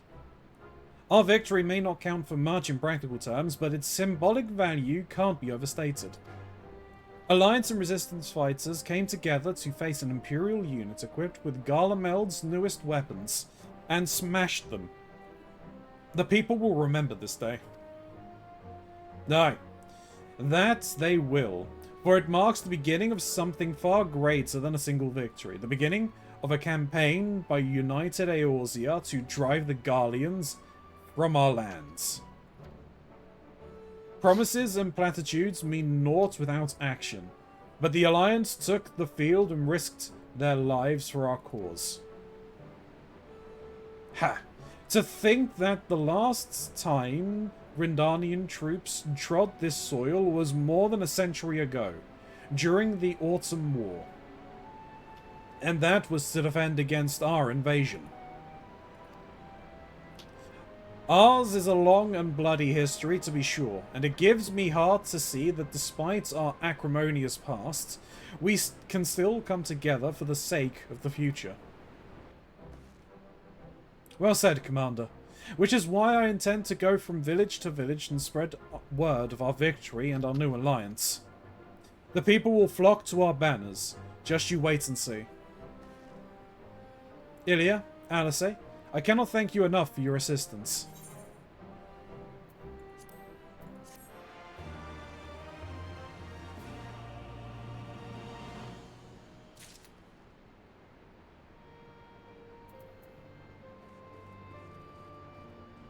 Our victory may not count for much in practical terms, but its symbolic value can't be overstated. Alliance and Resistance fighters came together to face an Imperial unit equipped with Garlemeld's newest weapons, and smashed them. The people will remember this day. Aye. That they will, for it marks the beginning of something far greater than a single victory. The beginning of a campaign by united Eorzea to drive the Garleans from our lands. Promises and platitudes mean naught without action, but the Alliance took the field and risked their lives for our cause. Ha! To think that the last time Rindanian troops trod this soil was more than a century ago, during the Autumn War. And that was to defend against our invasion. Ours is a long and bloody history, to be sure, and it gives me heart to see that despite our acrimonious past, we can still come together for the sake of the future. Well said, Commander. Which is why I intend to go from village to village and spread word of our victory and our new alliance. The people will flock to our banners. Just you wait and see. Ilya, Alice, I cannot thank you enough for your assistance.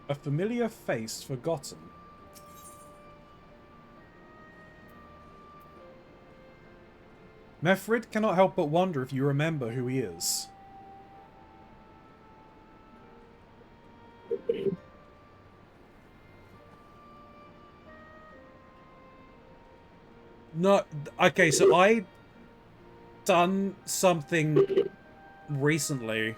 A familiar face forgotten. Mefrid cannot help but wonder if you remember who he is. No, okay, so I done something recently,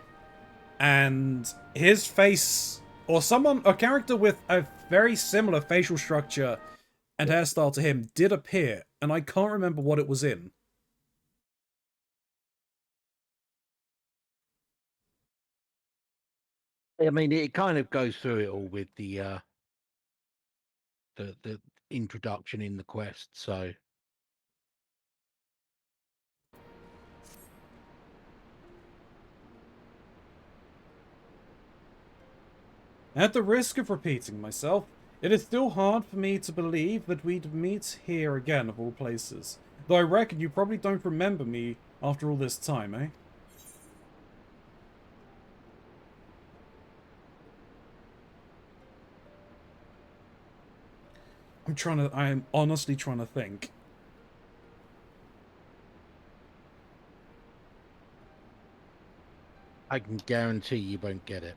and his face, or a character with a very similar facial structure and hairstyle to him did appear, and I can't remember what it was in. I mean, it kind of goes through it all with the introduction in the quest, so. At the risk of repeating myself, it is still hard for me to believe that we'd meet here again of all places. Though I reckon you probably don't remember me after all this time, eh? I am honestly trying to think. I can guarantee you won't get it.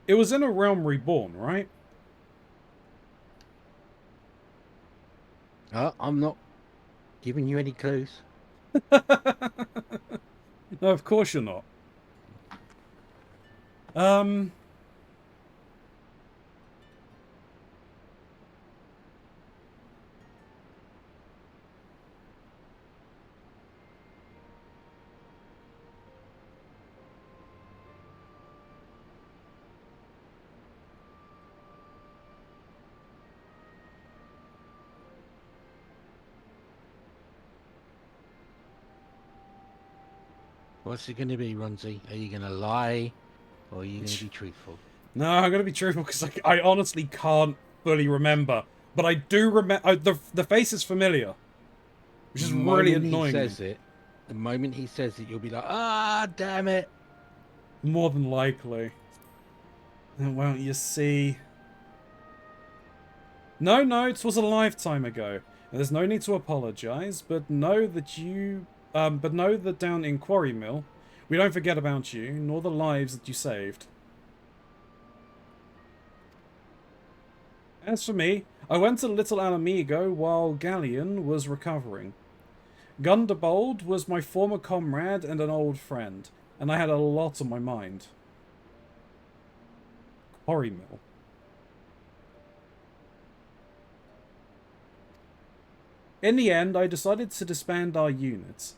It was in A Realm Reborn, right? I'm not giving you any clues. No, of course you're not. What's it going to be, Runzi? Are you going to lie, or are you going to be truthful? No, I'm going to be truthful because I honestly can't fully remember. But I do remember... the face is familiar. Which is really annoying. The moment he says it, you'll be like, ah, damn it. More than likely. And won't you see? No, it was a lifetime ago. There's no need to apologize, but know that down in Quarry Mill, we don't forget about you, nor the lives that you saved. As for me, I went to Little Alamigo while Galleon was recovering. Gunderbold was my former comrade and an old friend, and I had a lot on my mind. Quarry Mill. In the end, I decided to disband our unit.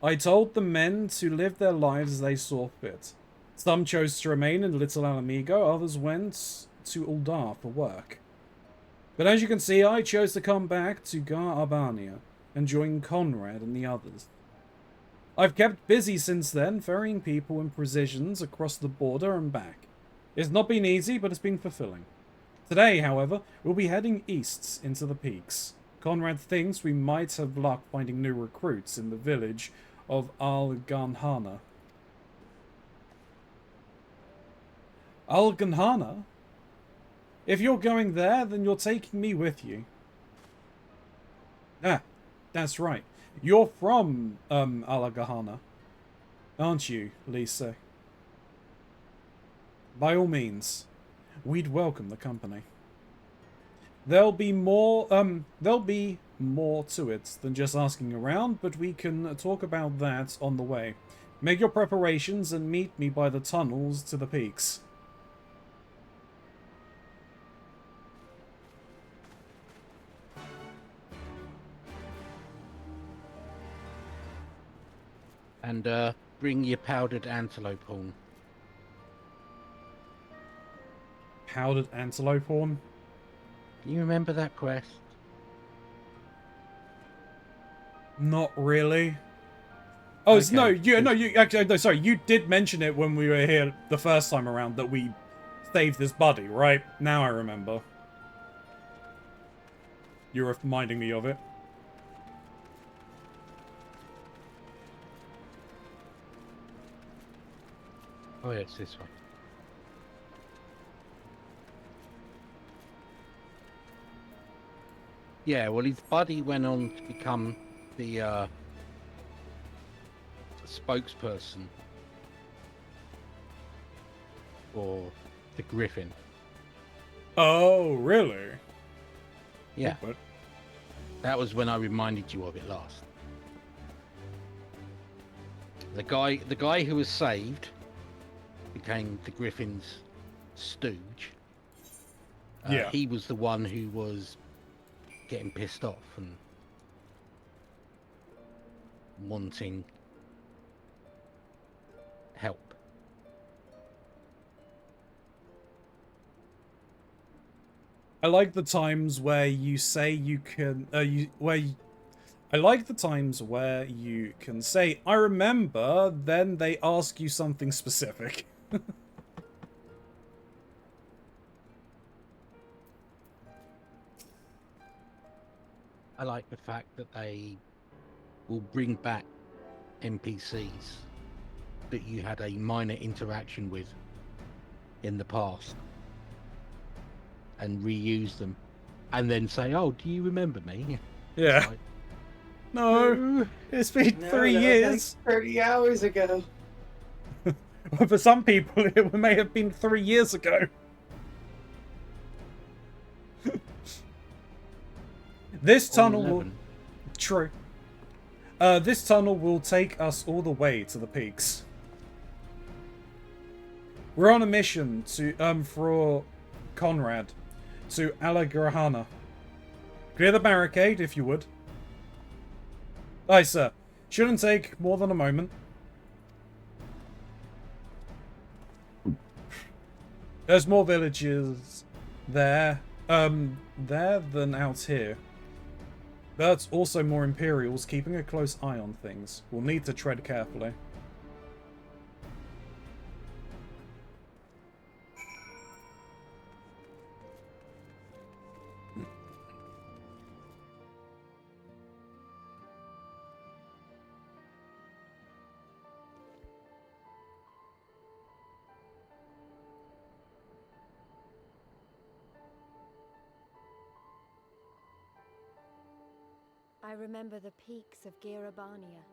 I told the men to live their lives as they saw fit. Some chose to remain in Little Alamigo, others went to Uldar for work. But as you can see, I chose to come back to Gar Arbania and join Conrad and the others. I've kept busy since then, ferrying people and precisions across the border and back. It's not been easy, but it's been fulfilling. Today, however, we'll be heading east into the peaks. Conrad thinks we might have luck finding new recruits in the village of Al-Ganhana. Al-Ganhana? If you're going there, then you're taking me with you. Ah, that's right. You're from, Al-Ganhana, aren't you, Lisa? By all means, we'd welcome the company. There'll be more to it than just asking around, but we can talk about that on the way. Make your preparations and meet me by the tunnels to the peaks. And bring your powdered antelope horn. Powdered antelope horn? Do you remember that quest? Not really. Oh, Okay. no, you actually, no, sorry, you did mention it when we were here the first time around that we saved this buddy, right? Now I remember. You're reminding me of it. Oh, yeah, it's this one. Yeah, well, his buddy went on to become the spokesperson for the Griffin. Oh, really? Yeah, But that was when I reminded you of it last. The guy who was saved became the Griffin's stooge. Yeah. He was the one who was getting pissed off and wanting help. I like the times where you say you can, I like the times where you can say, I remember, then they ask you something specific. I like the fact that they will bring back NPCs that you had a minor interaction with in the past and reuse them and then say, oh, do you remember me? Yeah. Like, No, it's been No, 3 that was years. like 30 hours ago. For some people, it may have been 3 years ago. This or tunnel will... 11. True. This tunnel will take us all the way to the peaks. We're on a mission to for Conrad to Alagrahana. Clear the barricade, if you would. Aye, sir. Shouldn't take more than a moment. There's more villages there than out here. But also more Imperials keeping a close eye on things. We'll need to tread carefully. I remember the peaks of Girabania,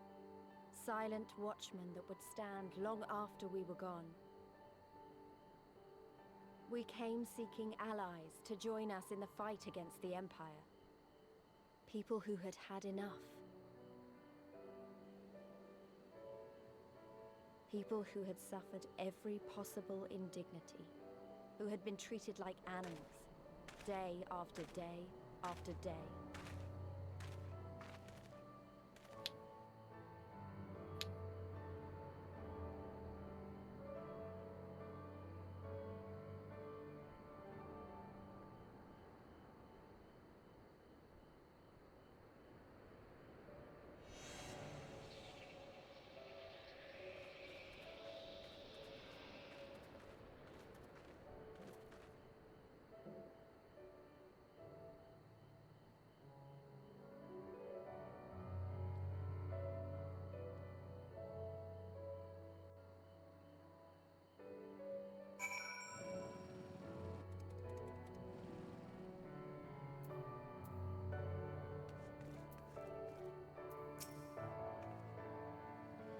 silent watchmen that would stand long after we were gone. We came seeking allies to join us in the fight against the Empire. People who had had enough. People who had suffered every possible indignity. Who had been treated like animals, day after day after day.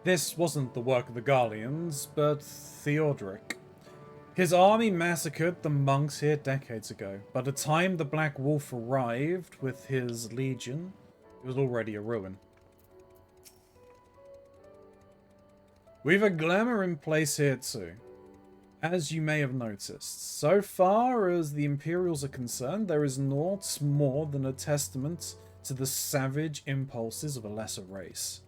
This wasn't the work of the Garleans, but Theodoric. His army massacred the monks here decades ago. By the time the Black Wolf arrived with his legion, it was already a ruin. We've a glamour in place here too. As you may have noticed, so far as the Imperials are concerned, there is naught more than a testament to the savage impulses of a lesser race.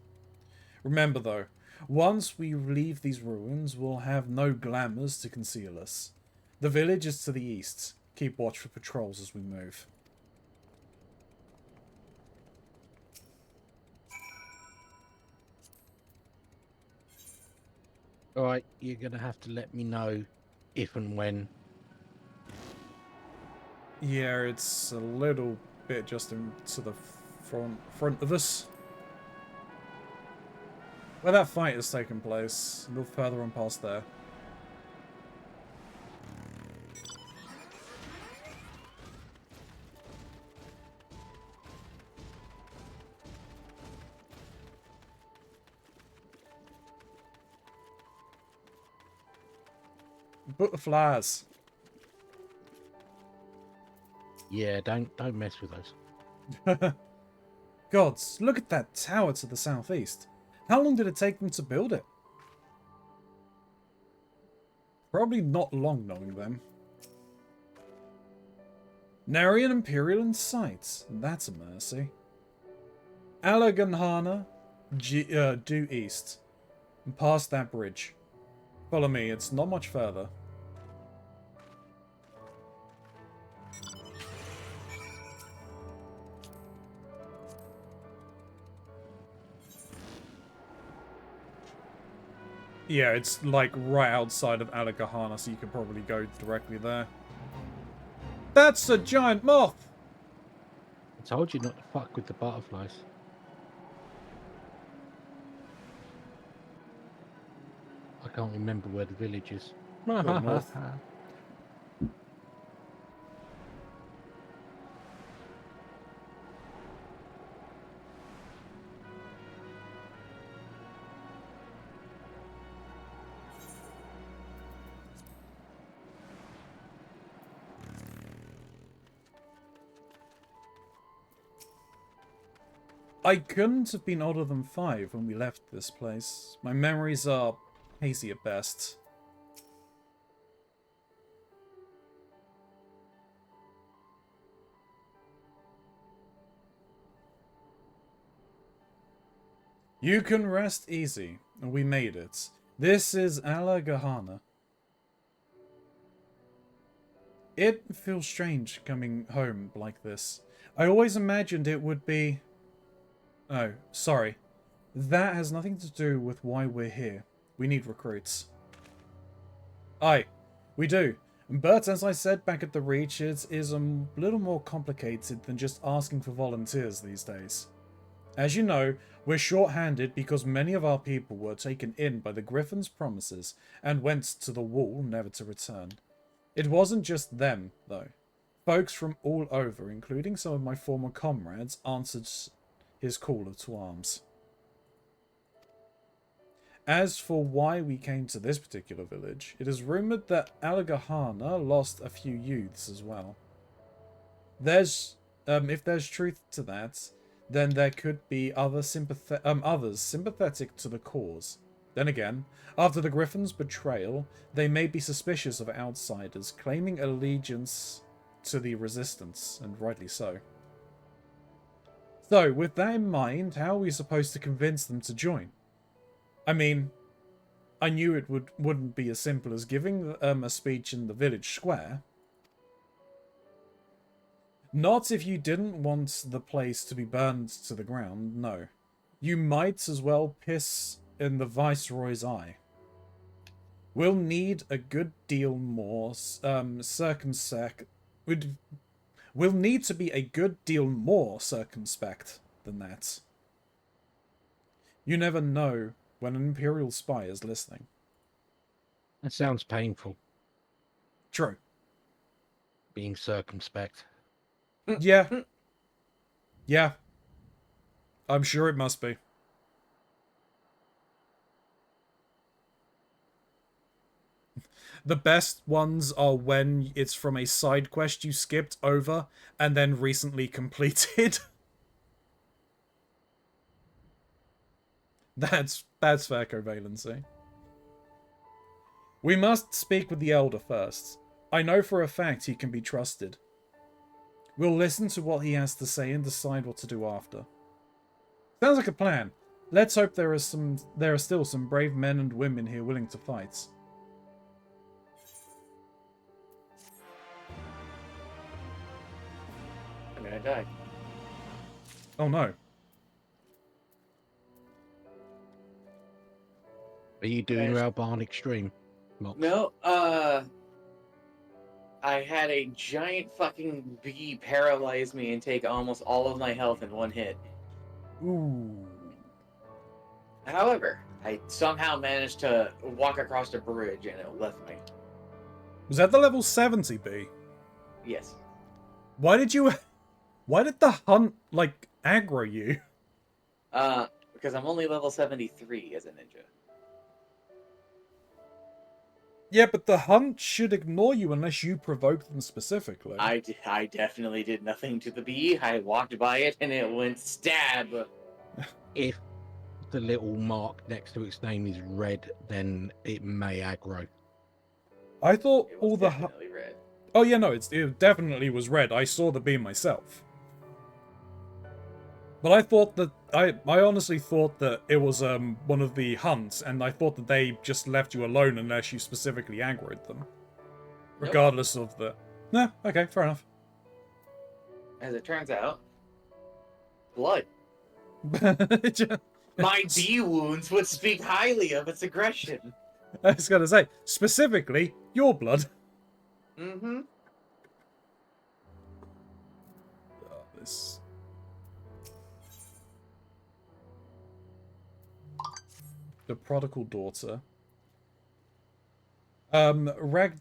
Remember though, once we leave these ruins, we'll have no glamours to conceal us. The village is to the east. Keep watch for patrols as we move. Alright, you're going to have to let me know if and when. Yeah, it's a little bit just to the front of us. Where that fight has taken place, a little further on past there. Butterflies. Yeah, don't mess with those. Gods, look at that tower to the southeast. How long did it take them to build it? Probably not long, knowing them. Narian Imperial in sight. That's a mercy. Alaganhana, due east. And past that bridge. Follow me, it's not much further. Yeah, it's like right outside of Alagahana, so you could probably go directly there. That's a giant moth! I told you not to fuck with the butterflies. I can't remember where the village is. North. I couldn't have been older than 5 when we left this place. My memories are hazy at best. You can rest easy. We made it. This is Alagahana. It feels strange coming home like this. I always imagined it would be... Oh, sorry. That has nothing to do with why we're here. We need recruits. Aye, we do. But as I said back at the Reach, it is a little more complicated than just asking for volunteers these days. As you know, we're short-handed because many of our people were taken in by the Griffin's promises and went to the wall never to return. It wasn't just them, though. Folks from all over, including some of my former comrades, answered his call to arms. As for why we came to this particular village, it is rumoured that Alagahana lost a few youths as well. If there's truth to that, then there could be others sympathetic to the cause. Then again, after the Griffin's betrayal, they may be suspicious of outsiders claiming allegiance to the Resistance, and rightly so. So, with that in mind, how are we supposed to convince them to join? I mean, I knew it wouldn't be as simple as giving a speech in the village square. Not if you didn't want the place to be burned to the ground, no. You might as well piss in the Viceroy's eye. We'll need a good deal more We'll need to be a good deal more circumspect than that. You never know when an Imperial spy is listening. That sounds painful. True. Being circumspect. Yeah. Yeah. I'm sure it must be. The best ones are when it's from a side quest you skipped over and then recently completed. That's fair covalency. We must speak with the Elder first. I know for a fact he can be trusted. We'll listen to what he has to say and decide what to do after. Sounds like a plan. Let's hope there are still some brave men and women here willing to fight. I'm gonna die. Oh no. Are you doing Railbarn Extreme? Mox? No, I had a giant fucking bee paralyze me and take almost all of my health in one hit. Ooh. However, I somehow managed to walk across the bridge and it left me. Was that the level 70 bee? Yes. Why did the hunt, like, aggro you? Because I'm only level 73 as a ninja. Yeah, but the hunt should ignore you unless you provoke them specifically. I definitely did nothing to the bee. I walked by it and it went stab. If the little mark next to its name is red, then it may aggro. I thought It all was the definitely red. Oh yeah, no, it definitely was red. I saw the bee myself. But I thought that I honestly thought that it was one of the hunts, and I thought that they just left you alone unless you specifically aggroed them. Regardless of the... Nah, okay, fair enough. As it turns out, blood. My bee wounds would speak highly of its aggression. I was gonna say, specifically, your blood. Mm-hmm. Oh, this... The prodigal daughter. Ragenfred?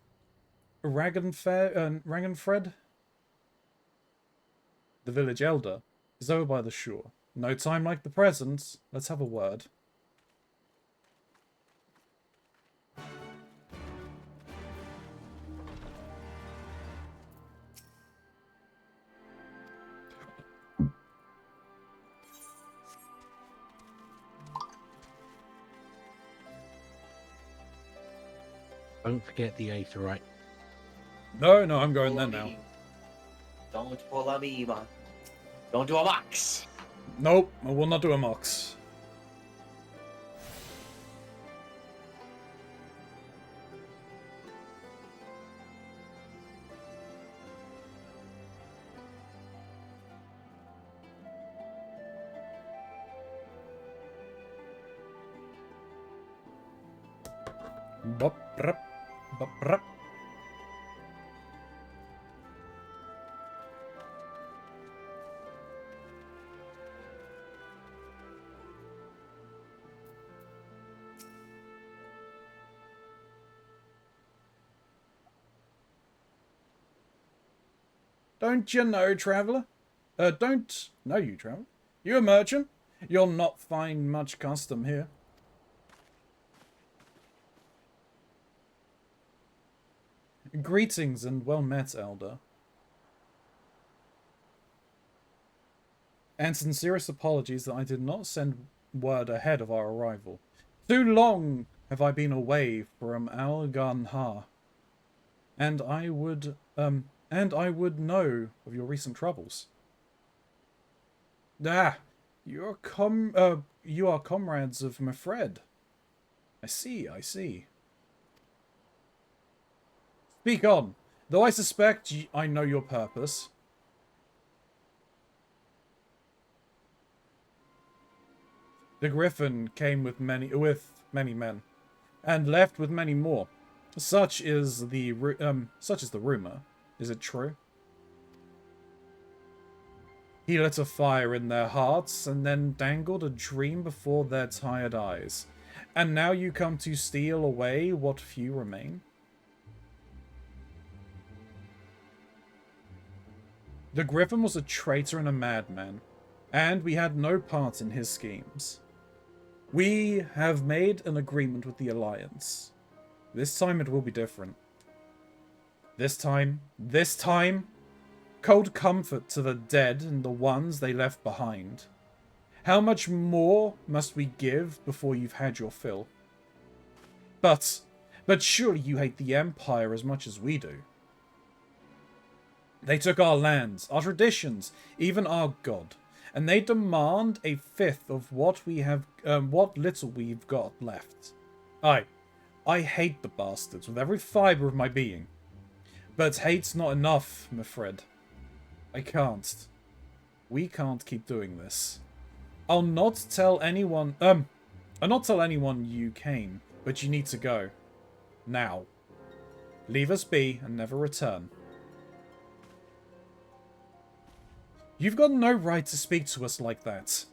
The village elder is over by the shore. No time like the present. Let's have a word. Don't forget the Aetherite. No, I'm going there now. Don't pull a me, man. Don't do a max. Nope, I will not do a mox. Bop, rap, bop, rap. Don't you know, traveller? Don't know you, traveller. You a merchant? You'll not find much custom here. Greetings and well met, Elder. And sincerest apologies that I did not send word ahead of our arrival. Too long have I been away from Al-Ganha, and I would know of your recent troubles. Ah, you are comrades of Mifred. I see. Speak on, though I suspect I know your purpose. The Griffin came with many men, and left with many more. Such is the rumor. Is it true? He lit a fire in their hearts, and then dangled a dream before their tired eyes. And now you come to steal away what few remain? The Griffin was a traitor and a madman, and we had no part in his schemes. We have made an agreement with the Alliance. This time it will be different. This time, cold comfort to the dead and the ones they left behind. How much more must we give before you've had your fill? But surely you hate the Empire as much as we do. They took our lands, our traditions, even our god, and they demand a fifth of what we have, what little we've got left. I hate the bastards with every fibre of my being. But hate's not enough, Mifred. I can't. We can't keep doing this. I'll not tell anyone you came, but you need to go. Now. Leave us be and never return. You've got no right to speak to us like that.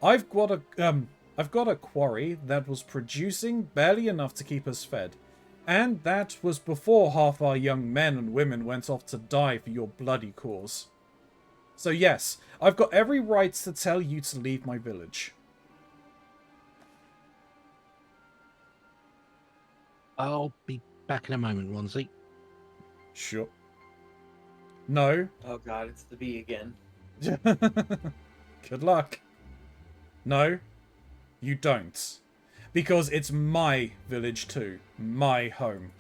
I've got a quarry that was producing barely enough to keep us fed. And that was before half our young men and women went off to die for your bloody cause. So yes, I've got every right to tell you to leave my village. I'll be back in a moment, Ronzi. Sure. No. Oh god, it's the bee again. Good luck. No, you don't. Because it's my village too. My home.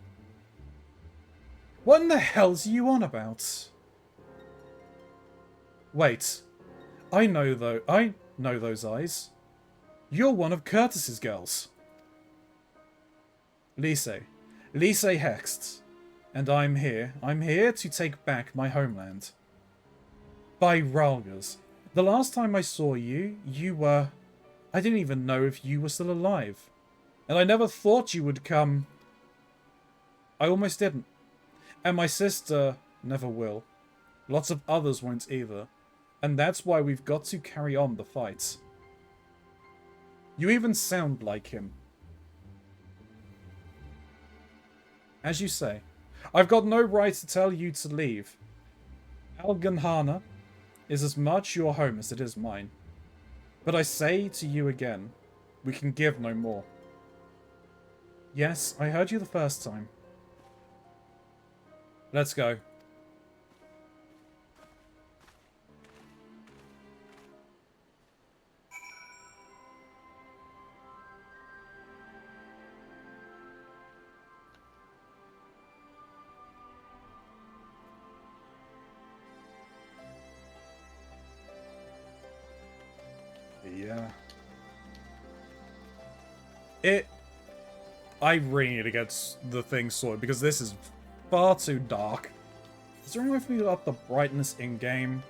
What in the hell's you on about? Wait. I know those eyes. You're one of Curtis's girls. Lise Hext. And I'm here to take back my homeland. By Rhalgers. The last time I saw you, you were... I didn't even know if you were still alive. And I never thought you would come. I almost didn't. And my sister never will. Lots of others won't either. And that's why we've got to carry on the fight. You even sound like him. As you say, I've got no right to tell you to leave. Alganhana is as much your home as it is mine. But I say to you again, we can give no more. Yes, I heard you the first time. Let's go. Yeah. I really need to get the thing sorted because this is far too dark. Is there any way for me to up the brightness in-game?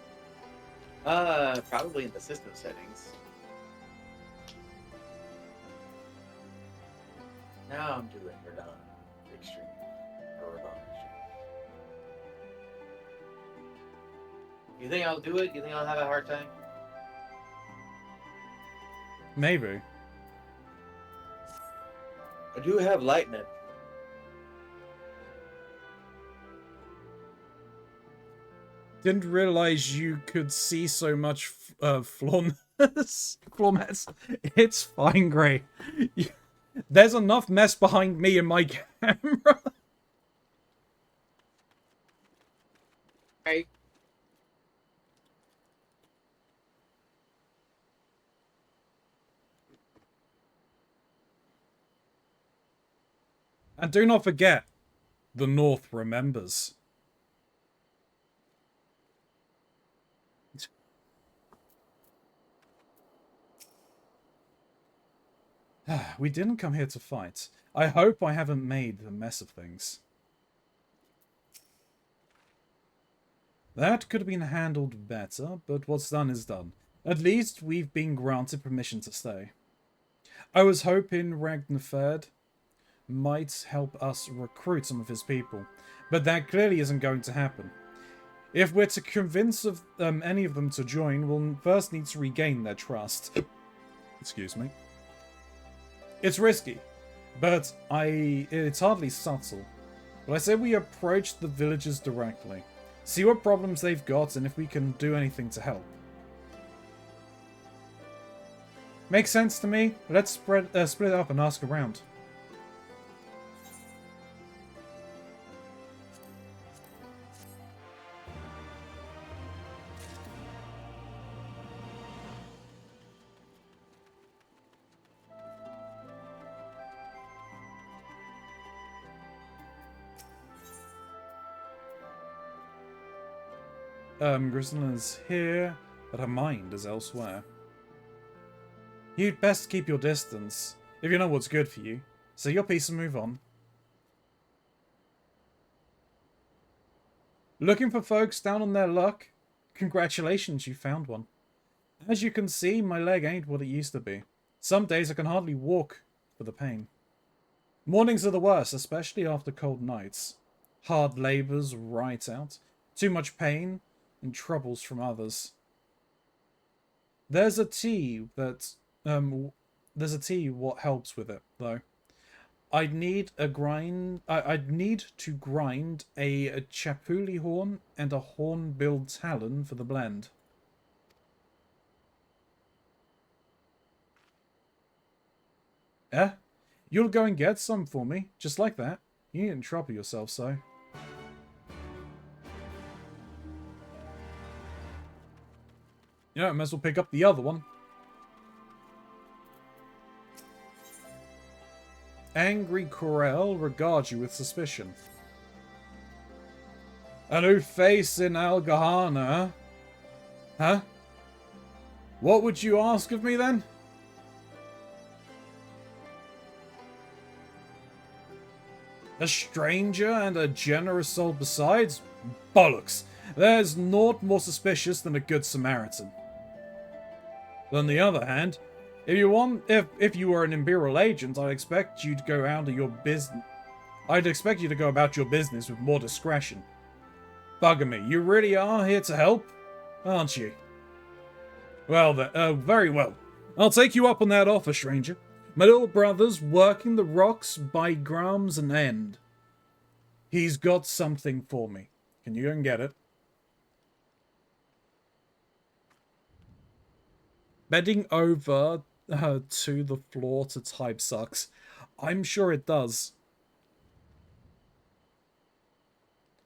Probably in the system settings. Now I'm doing Radon Extreme. Or Radon Extreme. You think I'll do it? You think I'll have a hard time? Maybe. I do have lightning. Didn't realize you could see so much Flormets. It's fine, Grey. There's enough mess behind me and my camera. Right. And do not forget, the North remembers. We didn't come here to fight. I hope I haven't made a mess of things. That could have been handled better, but what's done is done. At least we've been granted permission to stay. I was hoping Ragnarferd might help us recruit some of his people, but that clearly isn't going to happen. If we're to convince any of them to join, we'll first need to regain their trust. Excuse me. It's risky, but it's hardly subtle. But I say we approach the villagers directly, see what problems they've got, and if we can do anything to help. Makes sense to me. Let's split it up and ask around. Griselda's here, but her mind is elsewhere. You'd best keep your distance, if you know what's good for you. Say your piece and move on. Looking for folks down on their luck? Congratulations, you found one. As you can see, my leg ain't what it used to be. Some days I can hardly walk for the pain. Mornings are the worst, especially after cold nights. Hard labours right out. Too much pain and troubles from others. There's a tea that what helps with it though. I'd need to grind a chapuli horn and a horn-billed talon for the blend. Eh? You'll go and get some for me, just like that. You needn't trouble yourself so. You know, I might as well pick up the other one. Angry Corel regards you with suspicion. A new face in Algahana, huh? What would you ask of me then? A stranger and a generous soul besides? Bollocks! There's naught more suspicious than a good Samaritan. On the other hand, if you were an Imperial agent, I'd expect you to go out of your business. I'd expect you to go about your business with more discretion. Bugger me, you really are here to help, aren't you? Well then, very well. I'll take you up on that offer, stranger. My little brother's working the rocks by grams an end. He's got something for me. Can you go and get it? Bedding over to the floor to type sucks. I'm sure it does.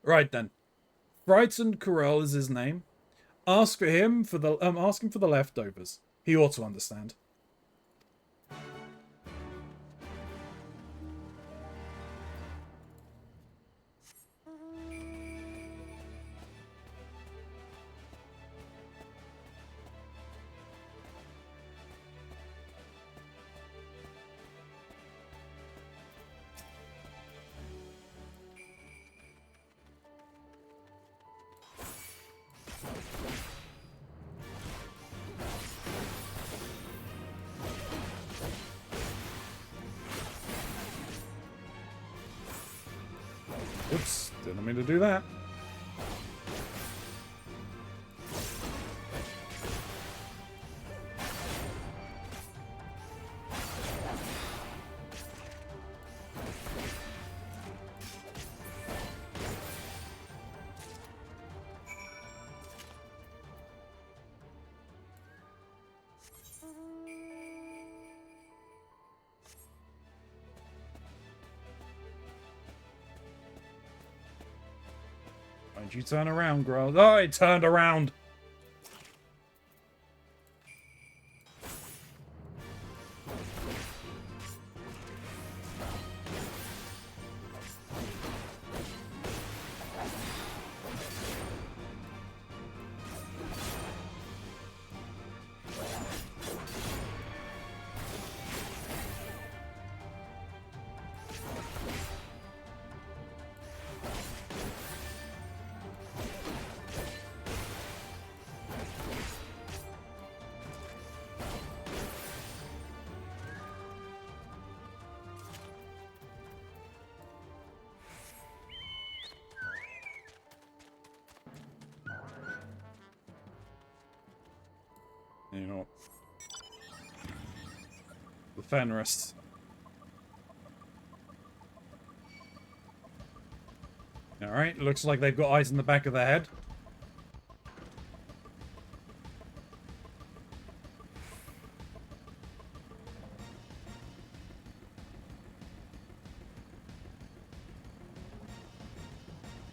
Right then. Frightened Corel is his name. Ask for him for the ask him for the leftovers. He ought to understand. Oops, didn't mean to do that. Why'd you turn around, Growl? Oh, it turned around! You know, the Fenris. Alright, looks like they've got eyes in the back of their head.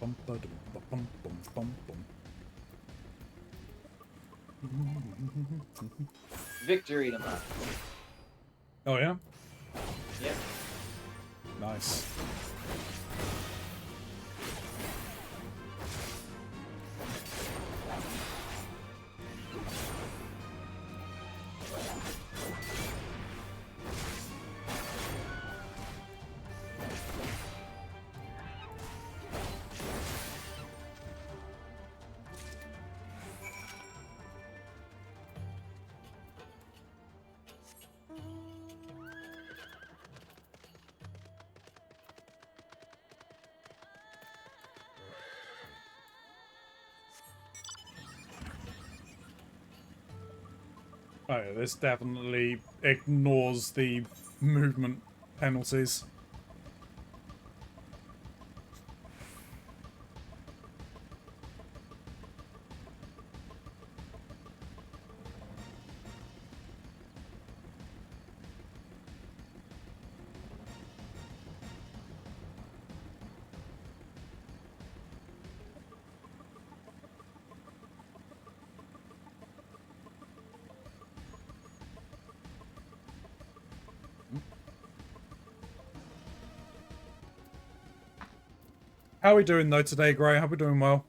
bum, ba-dum, ba-bum, bum, bum, bum. Victory to mine. Oh yeah? Yep. Nice. Oh, yeah, this definitely ignores the movement penalties. How are we doing though today, Gray? How are we doing well?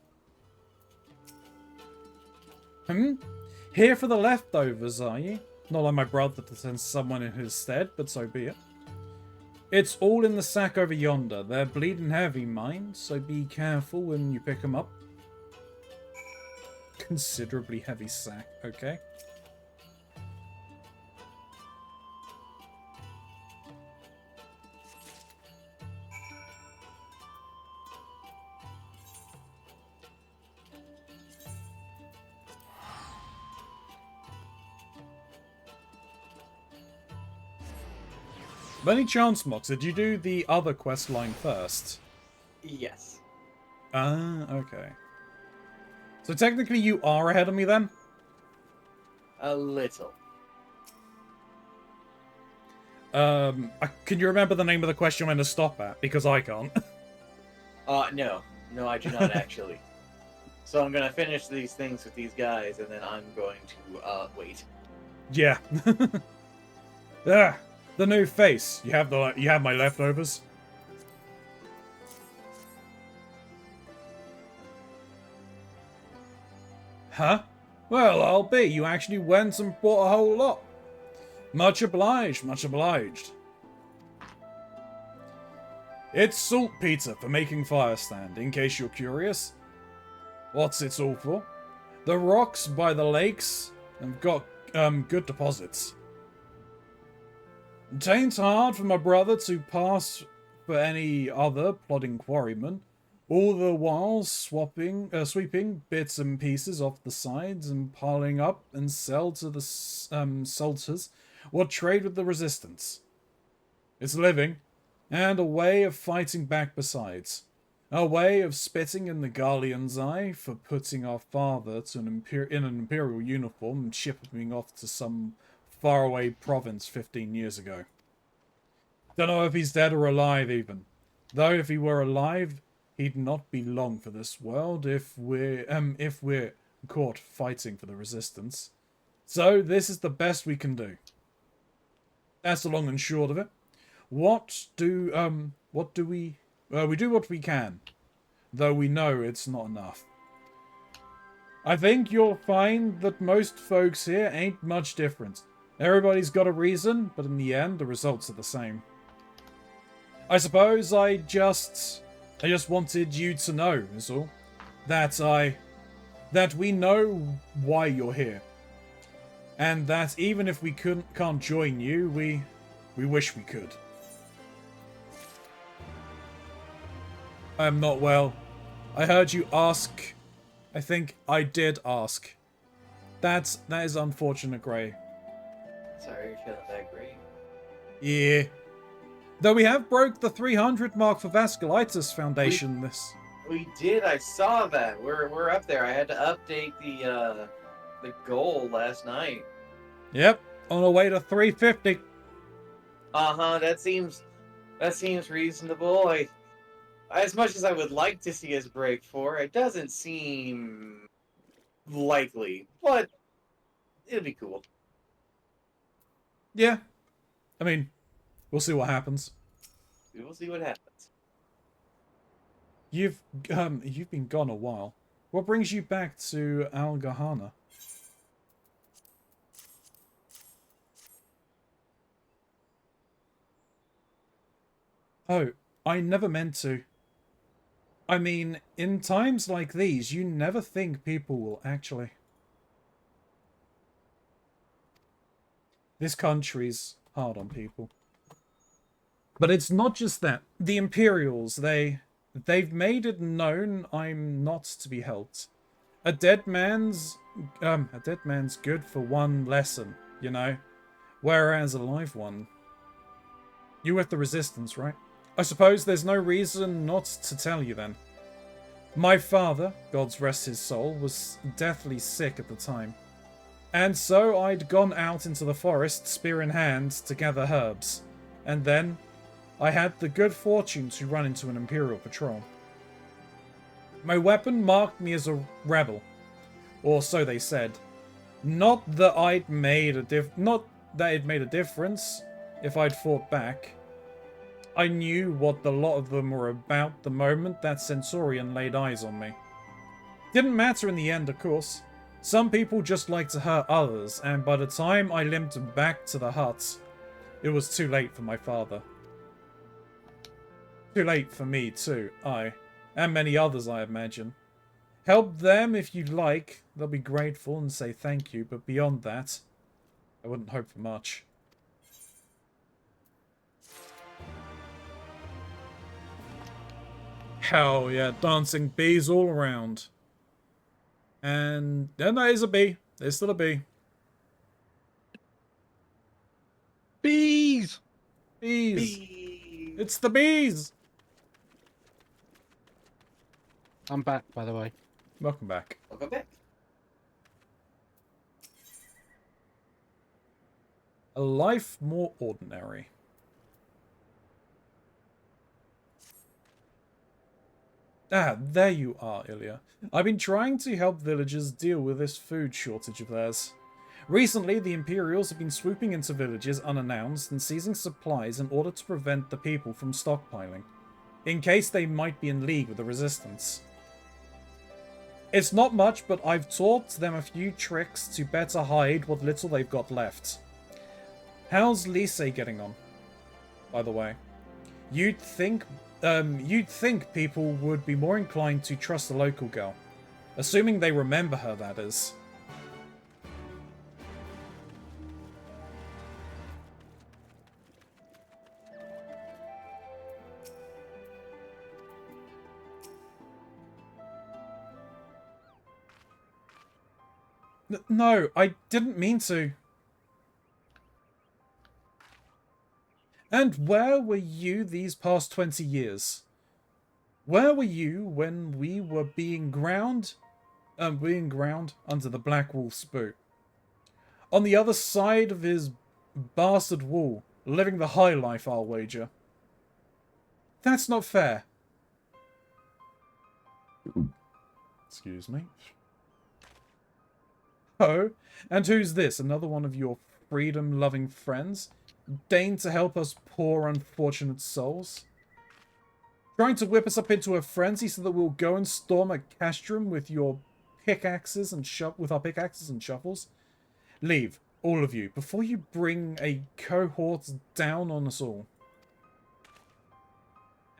Here for the leftovers, are you? Not like my brother to send someone in his stead, but so be it. It's all in the sack over yonder. They're bleeding heavy, mind, so be careful when you pick them up. Considerably heavy sack, okay. By any chance, Mox, did you do the other quest line first? Yes. Ah, okay. So technically you are ahead of me then? A little. Can you remember the name of the question when to stop at? Because I can't. No. No, I do not actually. So I'm gonna finish these things with these guys, and then I'm going to, wait. Yeah. Ah, the new face. You have my leftovers? Huh? Well, I'll be. You actually went and bought a whole lot. Much obliged, much obliged. It's saltpeter for making fire stand, in case you're curious. What's it all for? The rocks by the lakes have got good deposits. It ain't hard for my brother to pass for any other plodding quarryman, all the while sweeping bits and pieces off the sides and piling up and sell to the salters what trade with the resistance. It's a living, and a way of fighting back besides. A way of spitting in the Garlean's eye for putting our father to in an imperial uniform and shipping off to some faraway province 15 years ago. Don't know if he's dead or alive even. Though if he were alive, he'd not be long for this world if we're caught fighting for the resistance. So this is the best we can do. That's the long and short of it. We do what we can, though we know it's not enough. I think you'll find that most folks here ain't much different. Everybody's got a reason, but in the end, the results are the same. I suppose I just wanted you to know, is all. That we know why you're here. And that even if we can't join you, we wish we could. I am not well. I heard you ask. I think I did ask. That is unfortunate, Gray. Sorry you're feeling that great. Yeah. Though we have broke the 300 mark for Vasculitis Foundation We did, I saw that. We're up there. I had to update the goal last night. Yep, on our way to 350. Uh-huh, that seems reasonable. as much as I would like to see us break for, it doesn't seem likely, but it'll be cool. Yeah. I mean, we'll see what happens. We will see what happens. You've been gone a while. What brings you back to Al Ghahana? Oh, I never meant to. I mean, in times like these, you never think people will actually. This country's hard on people. But it's not just that. The Imperials, they've made it known I'm not to be helped. A dead man's good for one lesson, you know? Whereas a live one... You with the Resistance, right? I suppose there's no reason not to tell you then. My father, God's rest his soul, was deathly sick at the time. And so I'd gone out into the forest, spear in hand, to gather herbs. And then, I had the good fortune to run into an Imperial patrol. My weapon marked me as a rebel. Or so they said. Not that it made a difference if I'd fought back. I knew what the lot of them were about the moment that Centaurian laid eyes on me. Didn't matter in the end, of course. Some people just like to hurt others, and by the time I limped back to the hut, it was too late for my father. Too late for me, too, and many others, I imagine. Help them if you'd like. They'll be grateful and say thank you, but beyond that, I wouldn't hope for much. Hell yeah, dancing bees all around. And then that is a bee. There's still a bee. Bees! Bees! Bees. It's the bees! I'm back, by the way. Welcome back. Welcome back. A life more ordinary. Ah, there you are, Ilya. I've been trying to help villagers deal with this food shortage of theirs. Recently, the Imperials have been swooping into villages unannounced and seizing supplies in order to prevent the people from stockpiling, in case they might be in league with the Resistance. It's not much, but I've taught them a few tricks to better hide what little they've got left. How's Lise getting on, by the way? You'd think people would be more inclined to trust the local girl. Assuming they remember her, that is. No, I didn't mean to. And where were you these past 20 years? Where were you when we were being ground under the Black Wolf's boot? On the other side of his bastard wall, living the high life, I'll wager. That's not fair. Excuse me. Oh, and who's this? Another one of your freedom-loving friends? Deign to help us poor unfortunate souls? Trying to whip us up into a frenzy so that we'll go and storm a castrum with your pickaxes and our pickaxes and shovels? Leave, all of you, before you bring a cohort down on us all.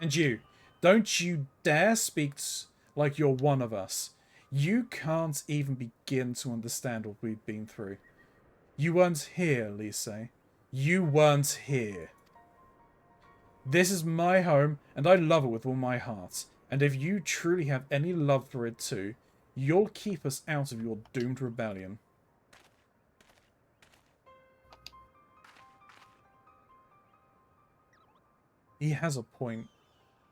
And you, don't you dare speak like you're one of us. You can't even begin to understand what we've been through. You weren't here, Lise. You weren't here. This is my home, and I love it with all my heart. And if you truly have any love for it too, you'll keep us out of your doomed rebellion. He has a point.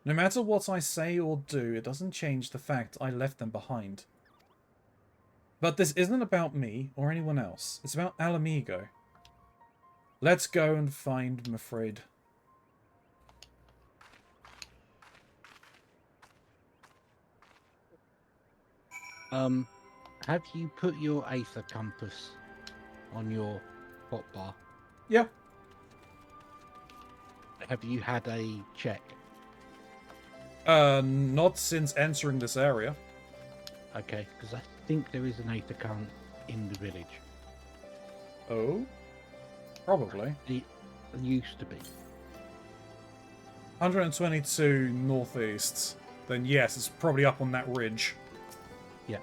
No matter what I say or do, it doesn't change the fact I left them behind. But this isn't about me or anyone else. It's about Ala Mhigo. Let's go and find Mifrid. Have you put your Aether compass on your hotbar? Yeah. Have you had a check? Not since entering this area. Okay, because I think there is an Aether current in the village. Oh? Probably. It used to be. 122 northeast. Then yes, it's probably up on that ridge. Yeah.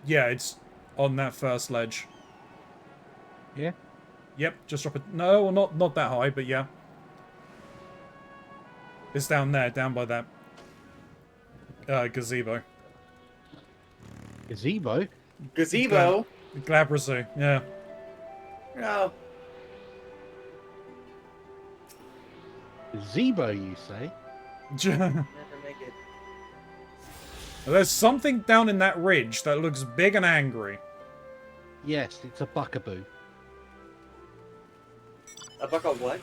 Yeah, it's on that first ledge. Yeah? Yep, just drop it. No, well, not that high, but yeah. It's down there, down by that gazebo. Gazebo? Gazebo? Glabrazu, yeah. No. Gazebo, you say? Never make it. There's something down in that ridge that looks big and angry. Yes, it's a buckaboo. A buck of what?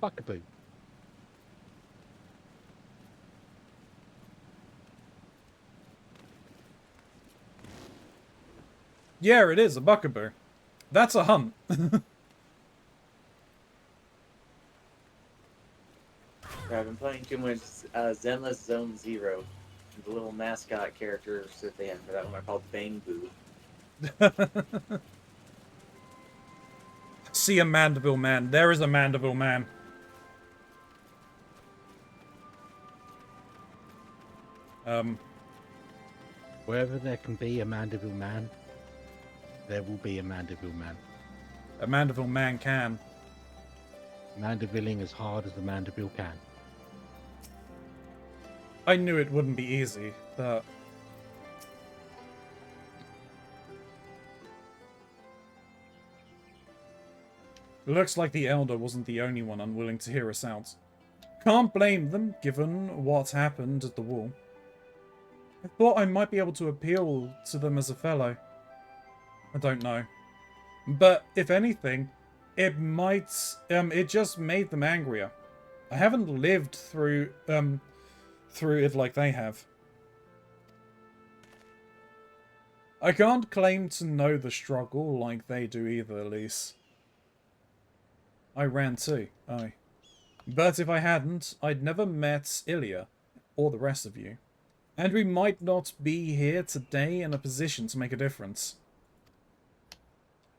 Buckaboo. Yeah, it is, a buckaboo. That's a hunt. I've been playing too much Zenless Zone Zero. The little mascot characters that they have for that one are called Bang Boo. See a Mandeville man. There is a Mandeville man. Wherever there can be a Mandeville man, there will be a Mandeville man. A Mandeville man can. Mandevilling as hard as the Mandeville can. I knew it wouldn't be easy, but... Looks like the Elder wasn't the only one unwilling to hear us out. Can't blame them, given what happened at the wall. I thought I might be able to appeal to them as a fellow. I don't know. But, if anything, it might... it just made them angrier. I haven't lived through it like they have. I can't claim to know the struggle like they do either, Elise. I ran too, aye. But if I hadn't, I'd never met Ilya, or the rest of you. And we might not be here today in a position to make a difference.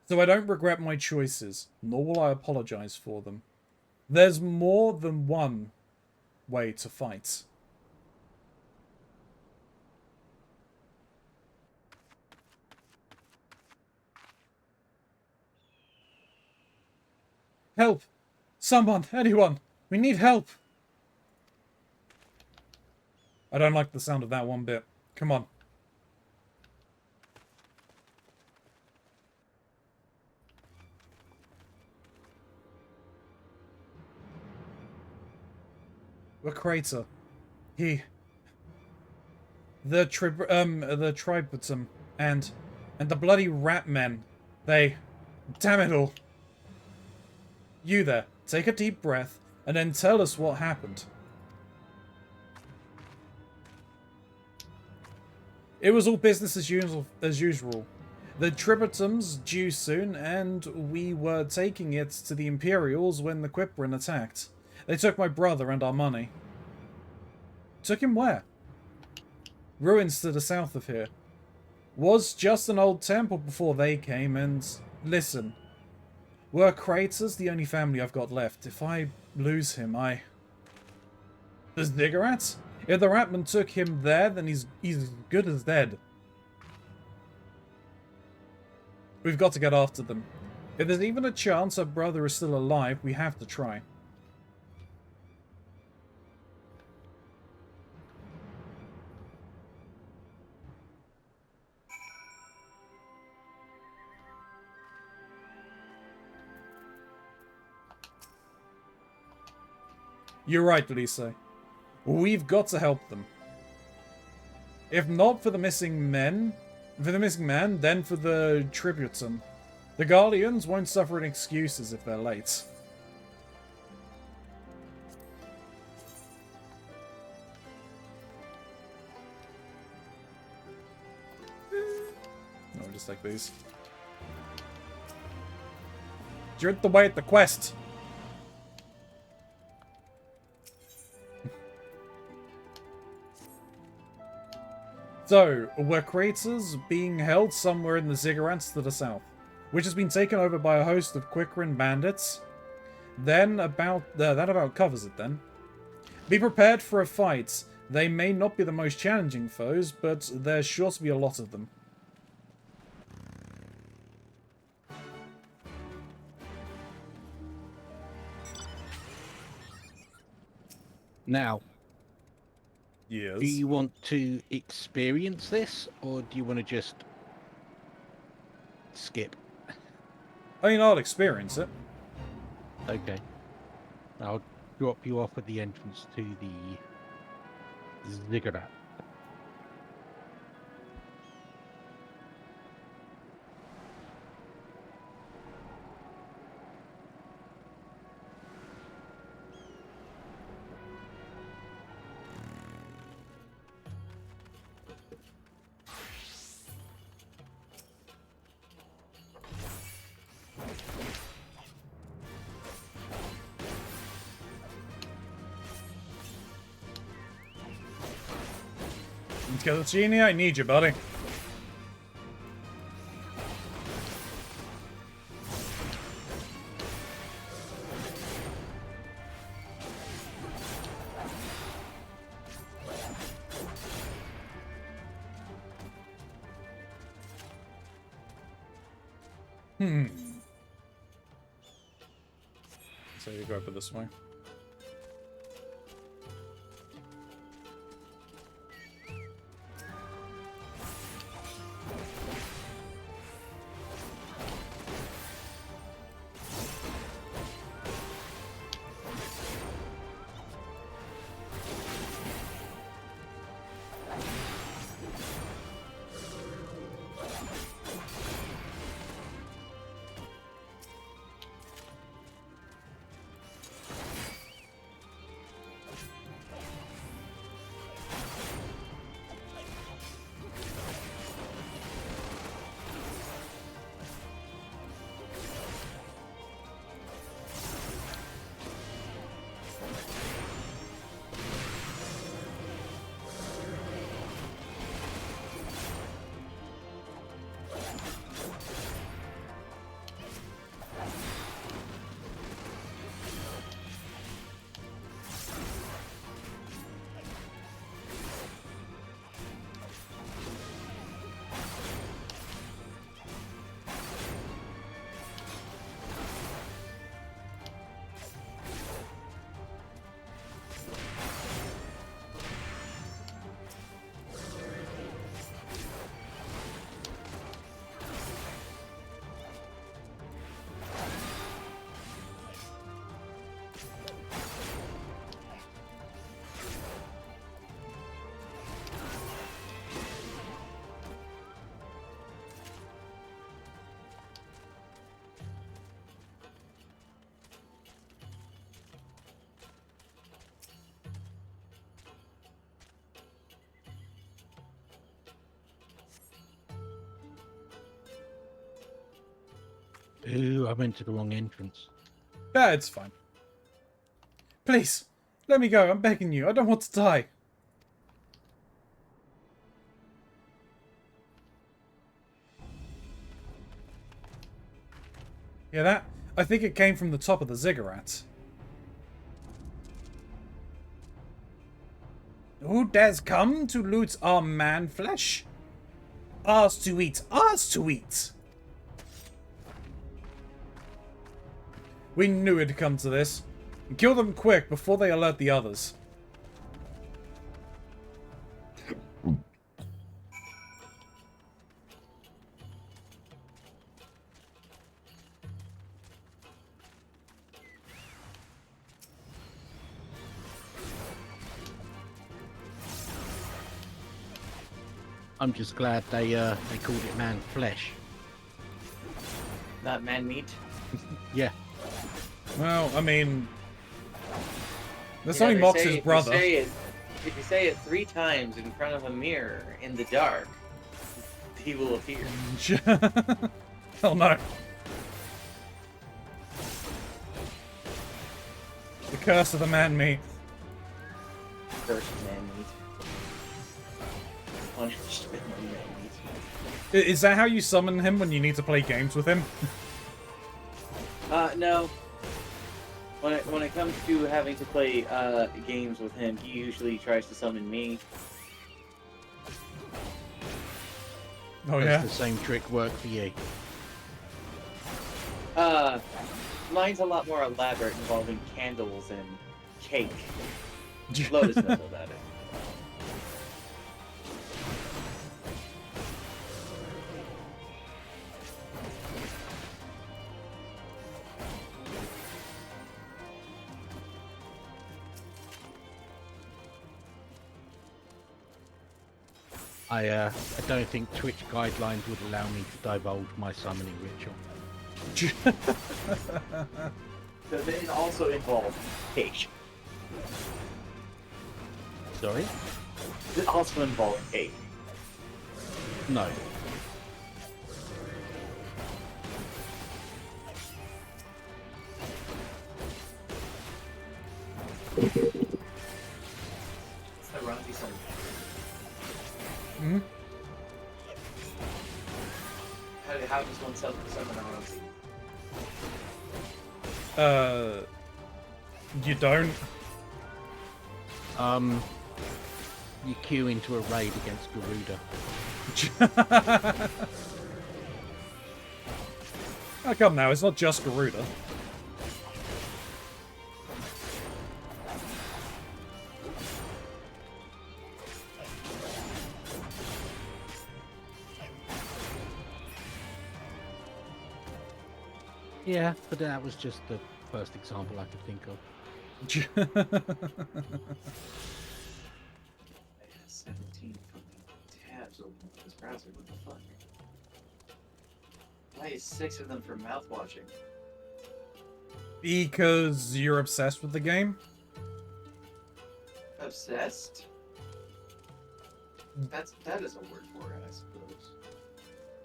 So I don't regret my choices, nor will I apologize for them. There's more than one way to fight. Help! Someone! Anyone! We need help! I don't like the sound of that one bit. Come on. The Crater. The Tributum and the bloody rat men. They... Damn it all. You there, take a deep breath, and then tell us what happened. It was all business as usual. The Tributum's due soon, and we were taking it to the Imperials when the Quiprin attacked. They took my brother and our money. Took him where? Ruins to the south of here. Was just an old temple before they came, and... Listen. Were Kratos the only family I've got left? If I lose him, The Ziggurat? If the Ratman took him there, then he's as good as dead. We've got to get after them. If there's even a chance our brother is still alive, we have to try. You're right, Lisa. We've got to help them. If not for the missing man, then for the Tributum. The Guardians won't suffer any excuses if they're late. No, just like these. You're the way at the quest. So, were creators being held somewhere in the Ziggurats to the south, which has been taken over by a host of Quickerin bandits? Then that about covers it then. Be prepared for a fight. They may not be the most challenging foes, but there's sure to be a lot of them. Now, yes. Do you want to experience this, or do you want to just skip? I mean, I'll experience it. Okay. I'll drop you off at the entrance to the Ziggurat. Genie, I need you, buddy. So you go over this way. Ooh, I went to the wrong entrance. Yeah, it's fine. Please, let me go. I'm begging you. I don't want to die. Hear that? I think it came from the top of the Ziggurat. Who dares come to loot our man flesh? Ours to eat, ours to eat! We knew it'd come to this. Kill them quick before they alert the others. I'm just glad they called it man flesh. not man meat. Yeah. Well, I mean, that's You know, only they Mox's say brother. If you say it 3 times in front of a mirror in the dark, he will appear. Oh no. The curse of the man meat. First man meat. Punished man meat. Is that how you summon him when you need to play games with him? No. When it comes to having to play games with him, he usually tries to summon me. Oh Does yeah. the same trick work for you? Mine's a lot more elaborate, involving candles and cake. Lotus knows about it. I don't think Twitch guidelines would allow me to divulge my summoning ritual. Does it also involve cake? Sorry? Does it also involve cake? No. That runs you some. Hmm? How does one summon a Ronzi? You don't. You queue into a raid against Garuda. Oh, come now, it's not just Garuda. Yeah, but that was just the first example I could think of. I have 17 fucking tabs open on this browser. What the fuck? Why is 6 of them for mouthwashing? Because you're obsessed with the game? Obsessed? That is a word for it, I suppose.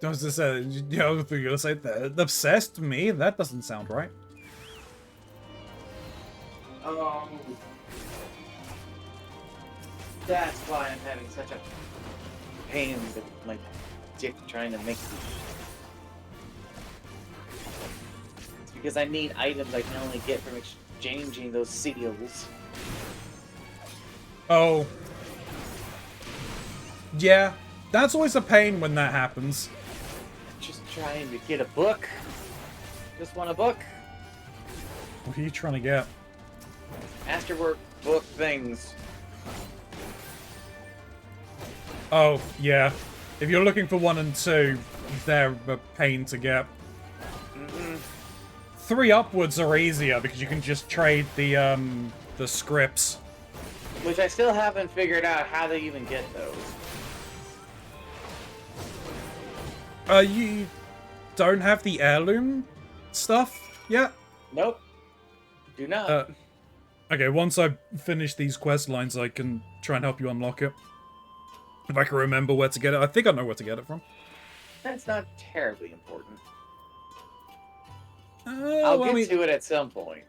I was just saying, you know, if you're gonna say that, obsessed me? That doesn't sound right. That's why I'm having such a pain with my dick trying to make. It's because I need items I can only get from exchanging those seals. Oh. Yeah, that's always a pain when that happens. Just trying to get a book. Just want a book. What are you trying to get? Masterwork book things. Oh, yeah. If you're looking for 1 and 2, they're a pain to get. 3 upwards are easier because you can just trade the scripts. Which I still haven't figured out how to even get those. You don't have the heirloom stuff yet? Nope. Do not. Okay, once I finish these quest lines, I can try and help you unlock it. If I can remember where to get it. I think I know where to get it from. That's not terribly important. I'll get to it at some point.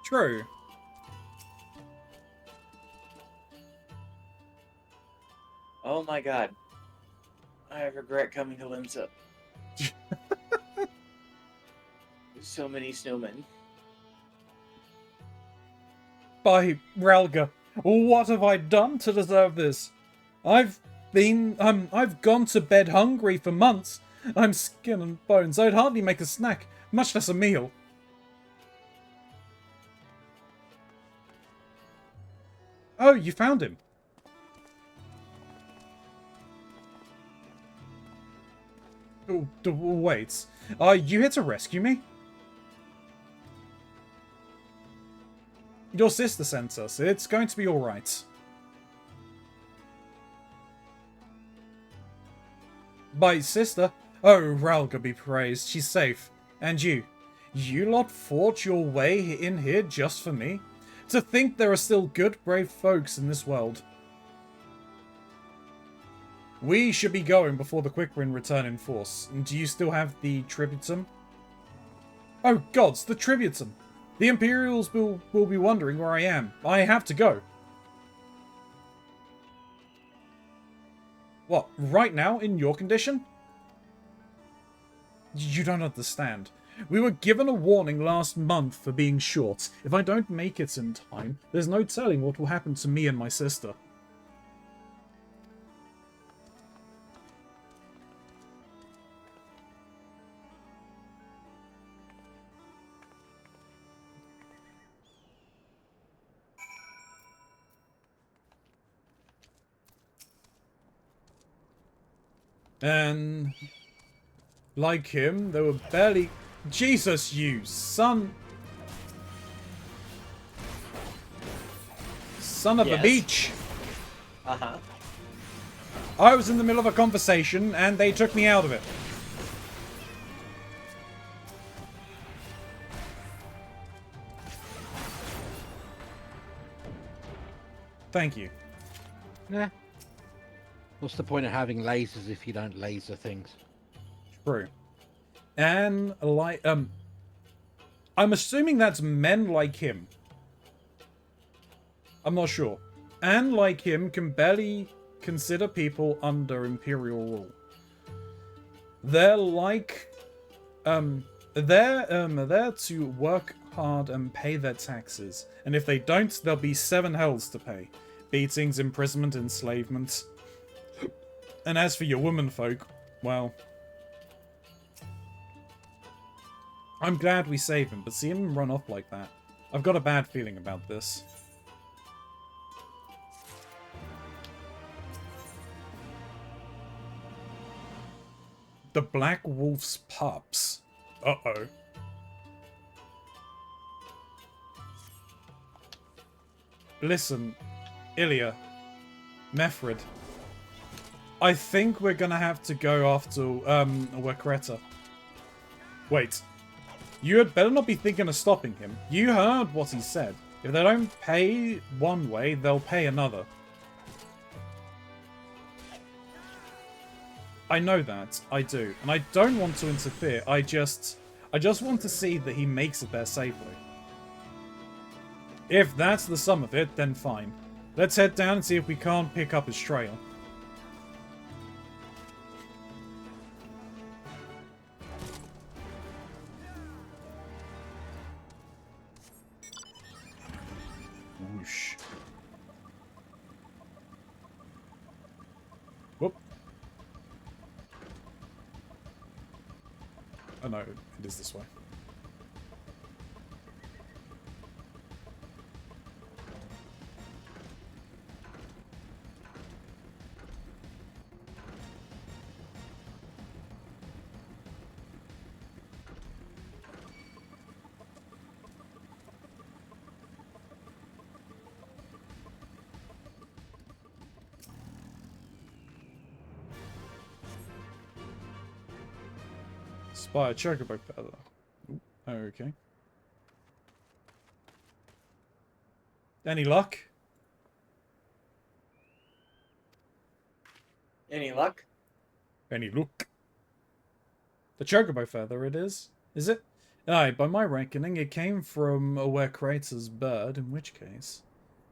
True. Oh my god. I regret coming to Limsa. So many snowmen. By Relga, what have I done to deserve this? I've gone to bed hungry for months. I'm skin and bones. I'd hardly make a snack, much less a meal. Oh, you found him. Oh, wait. Are you here to rescue me? Your sister sent us. It's going to be alright. By sister, Oh, Ralga be praised. She's safe. And you. You lot fought your way in here just for me? To think there are still good, brave folks in this world. We should be going before the Quickrin return in force. Do you still have the Tributum? Oh gods, the Tributum! The Imperials will be wondering where I am. I have to go. What, right now, in your condition? You don't understand. We were given a warning last month for being short. If I don't make it in time, there's no telling what will happen to me and my sister. And like him, there were barely... Jesus, you son... Son of a beach! Uh-huh. I was in the middle of a conversation, and they took me out of it. Thank you. Nah. What's the point of having lasers if you don't laser things? True. And like I'm assuming that's men like him. I'm not sure. And like him can barely consider people under Imperial rule. They're like they're there to work hard and pay their taxes. And if they don't, there'll be 7 hells to pay. Beatings, imprisonment, enslavement. And as for your womenfolk, well, I'm glad we saved him, but see him run off like that. I've got a bad feeling about this. The Black Wolf's pups. Uh-oh. Listen, Ilya, Mefrid. I think we're gonna have to go after, Wakreta. Wait. You had better not be thinking of stopping him. You heard what he said. If they don't pay one way, they'll pay another. I know that. I do. And I don't want to interfere. I just want to see that he makes it there safely. If that's the sum of it, then fine. Let's head down and see if we can't pick up his trail. Whoosh. Whoop. Oh no, it is this way. Spy a chocobo feather. Ooh, okay. Any luck? Any luck? Any luck? The chocobo feather it is it? Aye, by my reckoning, it came from where Kratos' bird, in which case...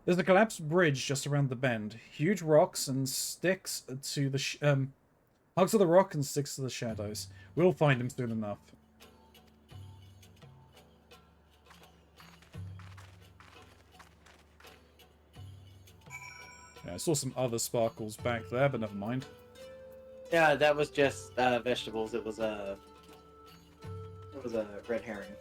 There's a collapsed bridge just around the bend. Huge rocks and sticks to the hugs to the rock and sticks to the shadows. We'll find him soon enough. Yeah, I saw some other sparkles back there, but never mind. Yeah, that was just vegetables. It was a red herring.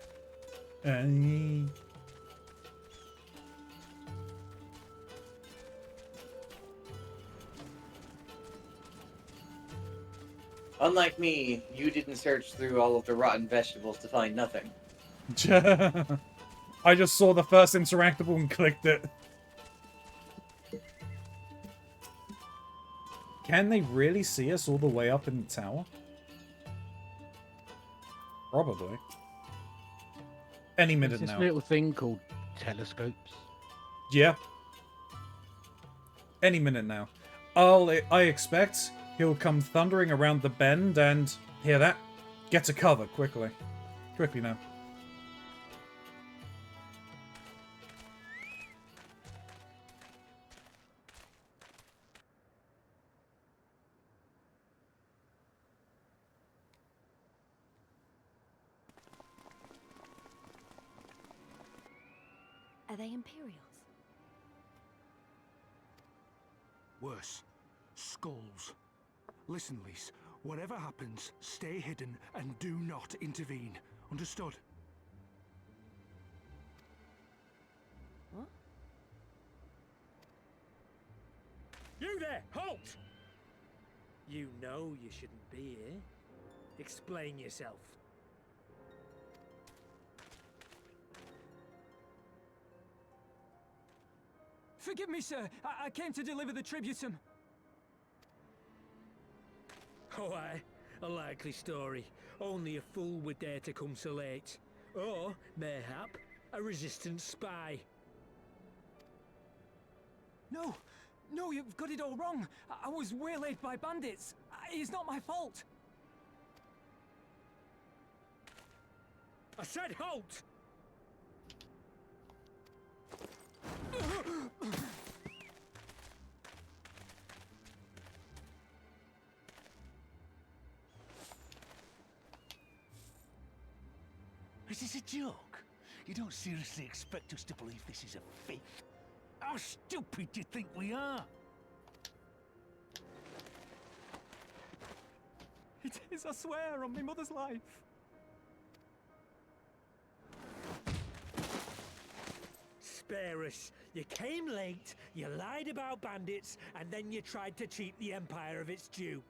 Unlike me, you didn't search through all of the rotten vegetables to find nothing. I just saw the first interactable and clicked it. Can they really see us all the way up in the tower? Probably. Any There's minute this now. little thing called telescopes. Yeah. Any minute now. I expect he'll come thundering around the bend and... Hear that? Get to cover, quickly. Quickly now. Are they Imperials? Worse. Skulls. Listen, Lise. Whatever happens, stay hidden and do not intervene. Understood? What? You there! Halt! You know you shouldn't be here. Explain yourself. Forgive me, sir. I came to deliver the tributum. Oh, aye. A likely story. Only a fool would dare to come so late. Or, mayhap, a resistance spy. No, no, you've got it all wrong. I was waylaid by bandits. It's not my fault. I said halt! Is this a joke? You don't seriously expect us to believe this is a fake? How stupid do you think we are? It is, I swear, on my mother's life. Spare us. You came late, you lied about bandits, and then you tried to cheat the Empire of its due.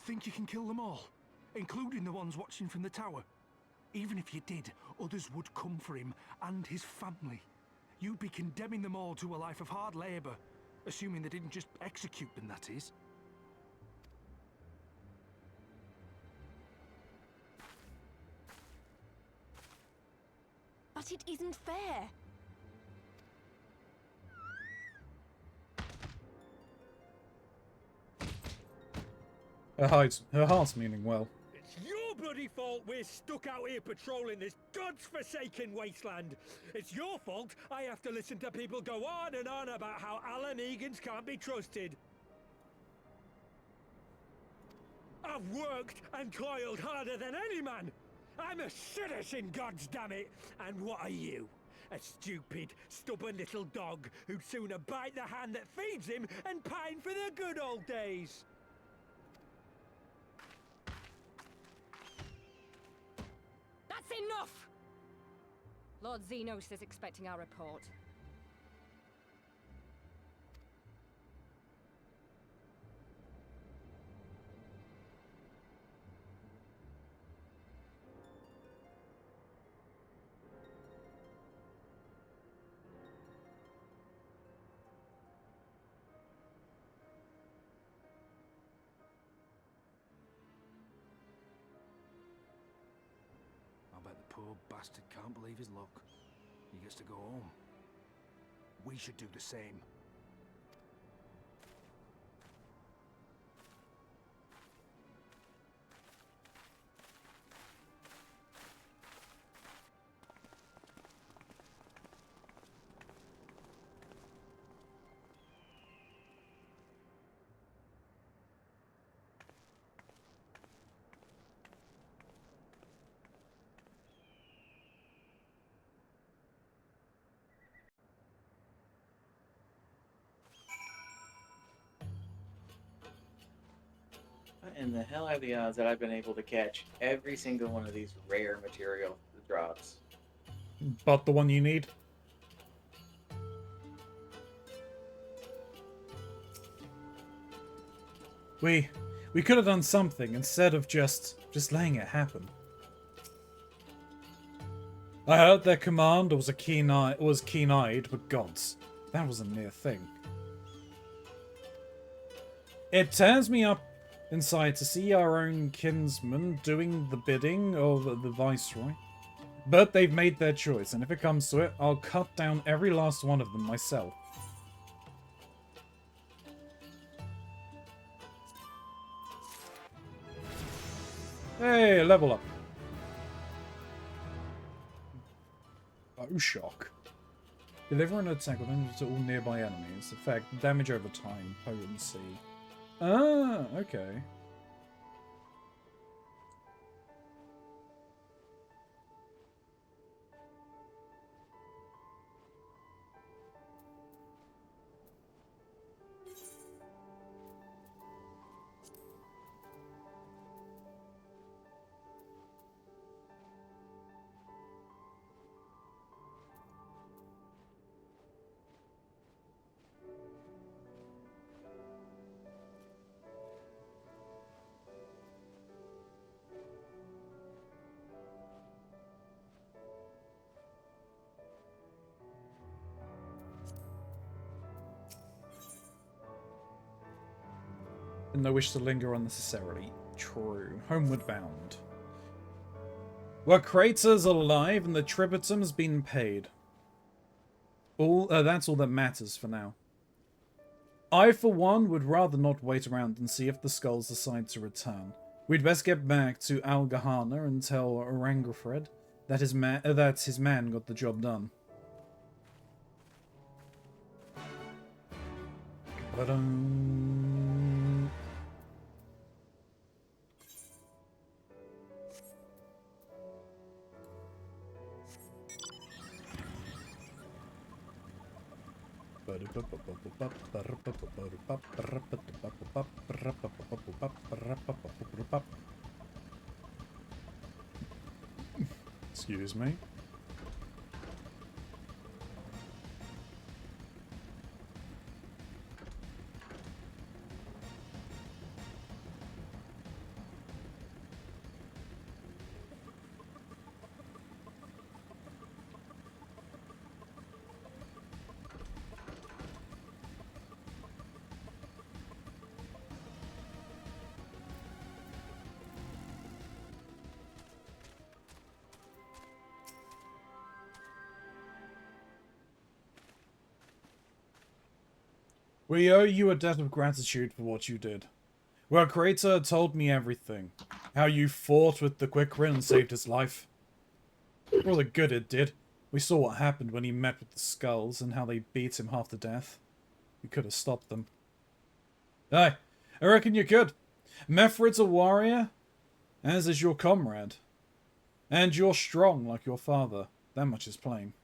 Think you can kill them all? Including the ones watching from the tower? Even if you did, others would come for him and his family. You'd be condemning them all to a life of hard labor, assuming they didn't just execute them, that is. But it isn't fair. Her heart's meaning well. It's your bloody fault we're stuck out here patrolling this god's-forsaken wasteland. It's your fault I have to listen to people go on and on about how Alan Egan's can't be trusted. I've worked and toiled harder than any man. I'm a citizen, goddammit! And what are you? A stupid, stubborn little dog who'd sooner bite the hand that feeds him and pine for the good old days. That's enough! Lord Xenos is expecting our report. I bet the poor bastard can't believe his luck. He gets to go home. We should do the same. What in the hell are the odds that I've been able to catch every single one of these rare material drops? But the one you need? We could have done something instead of just letting it happen. I heard their commander was keen-eyed, but gods, that was a near thing. It tears me up inside to see our own kinsmen doing the bidding of the Viceroy. But they've made their choice, and if it comes to it, I'll cut down every last one of them myself. Hey, level up. Shock. Deliver an attack with damage to all nearby enemies. Effect, damage over time, potency. Ah, okay. And no wish to linger unnecessarily. True. Homeward bound. Well, Kratos alive and the tributum's been paid. That's all that matters for now. I, for one, would rather not wait around and see if the skulls decide to return. We'd best get back to Al Ghahana and tell Orangofred that his man got the job done. Ba-dum. Excuse me. We owe you a debt of gratitude for what you did. Well, Creator told me everything. How you fought with the Quickrin and saved his life. For all the good it did. We saw what happened when he met with the Skulls and how they beat him half to death. We could have stopped them. Aye, I reckon you could. Mefred's a warrior, as is your comrade. And you're strong like your father. That much is plain.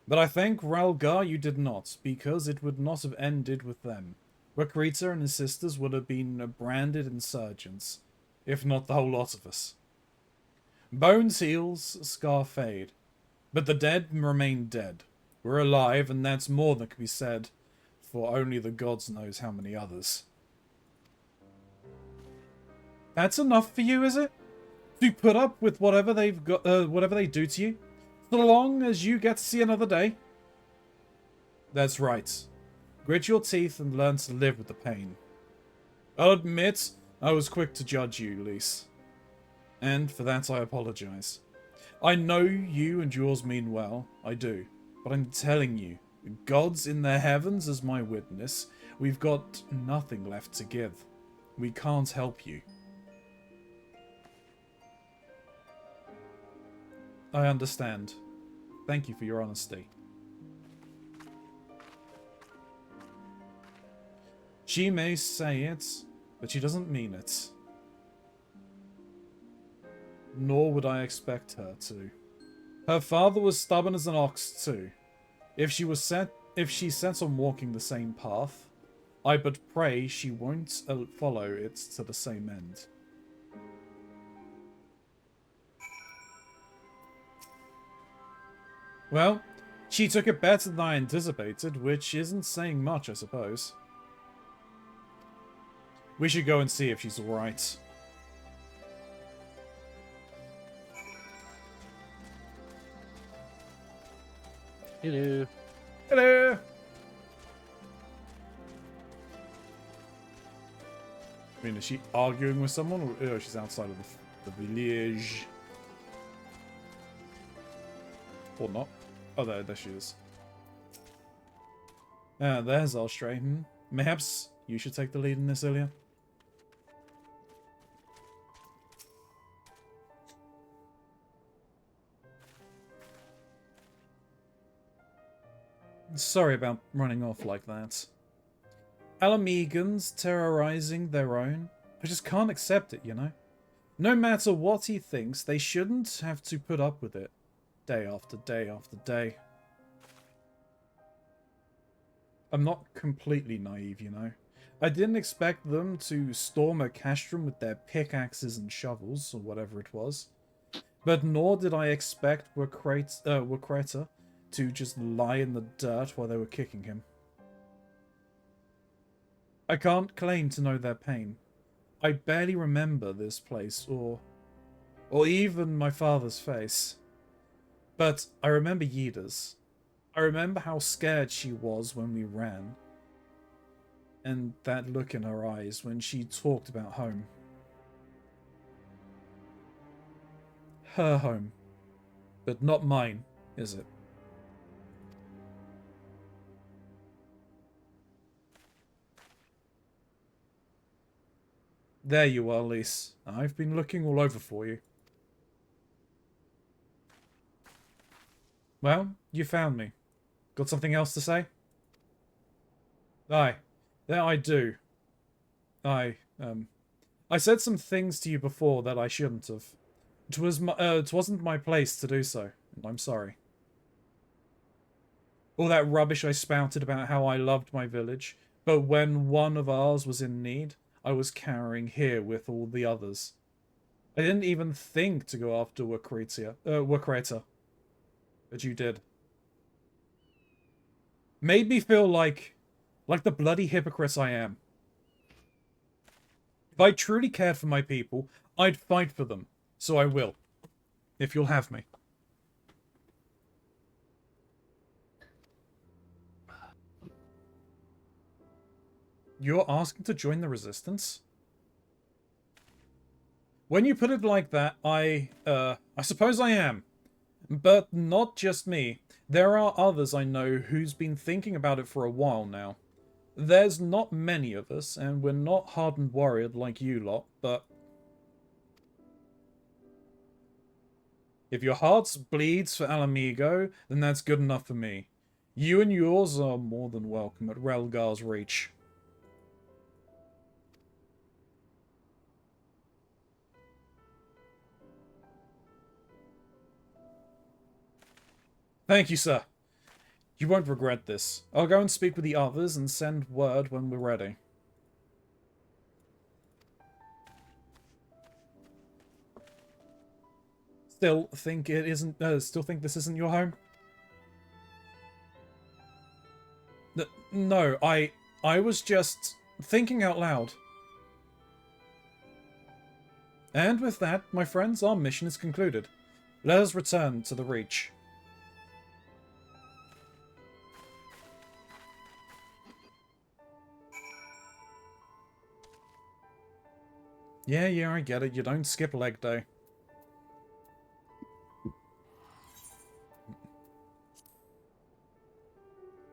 But I thank Ralgar you did not, because it would not have ended with them. Wakrita and his sisters would have been branded insurgents, if not the whole lot of us. Bones heals, scar fade, but the dead remain dead. We're alive, and that's more than can be said for only the gods knows how many others. That's enough for you, is it? To put up with whatever they've got, whatever they do to you? So long as you get to see another day? That's right. Grit your teeth and learn to live with the pain. I'll admit, I was quick to judge you, Lise. And for that I apologize. I know you and yours mean well, I do. But I'm telling you, the gods in their heavens as my witness, we've got nothing left to give. We can't help you. I understand. Thank you for your honesty. She may say it, but she doesn't mean it. Nor would I expect her to. Her father was stubborn as an ox too. If she set on walking the same path, I but pray she won't follow it to the same end. Well, she took it better than I anticipated, which isn't saying much, I suppose. We should go and see if she's alright. Hello. Hello! I mean, is she arguing with someone? Or oh, she's outside of the village. Or not. Oh, there she is. Ah, there's Alstray. Mayhaps you should take the lead in this, Ilya? Sorry about running off like that. Alamegans terrorizing their own. I just can't accept it, you know? No matter what he thinks, they shouldn't have to put up with it. Day after day after day. I'm not completely naive, you know? I didn't expect them to storm a castrum with their pickaxes and shovels, or whatever it was. But nor did I expect Wakreta to just lie in the dirt while they were kicking him. I can't claim to know their pain. I barely remember this place, or even my father's face. But I remember Yida's. I remember how scared she was when we ran. And that look in her eyes when she talked about home. Her home. But not mine, is it? There you are, Lise. I've been looking all over for you. Well, you found me. Got something else to say? Aye, that I do. I said some things to you before that I shouldn't have. It wasn't my place to do so, and I'm sorry. All that rubbish I spouted about how I loved my village, but when one of ours was in need, I was cowering here with all the others. I didn't even think to go after Wakreta. But you did. Made me feel like the bloody hypocrite I am. If I truly cared for my people, I'd fight for them. So I will. If you'll have me. You're asking to join the Resistance? When you put it like that, I suppose I am. But not just me. There are others I know who's been thinking about it for a while now. There's not many of us, and we're not hardened warriors like you lot, but... if your heart bleeds for Alamigo, then that's good enough for me. You and yours are more than welcome at Relgar's Reach. Thank you, sir. You won't regret this. I'll go and speak with the others and send word when we're ready. Still think this isn't your home? No, I was just thinking out loud. And with that, my friends, our mission is concluded. Let us return to the Reach. Yeah, I get it. You don't skip leg day.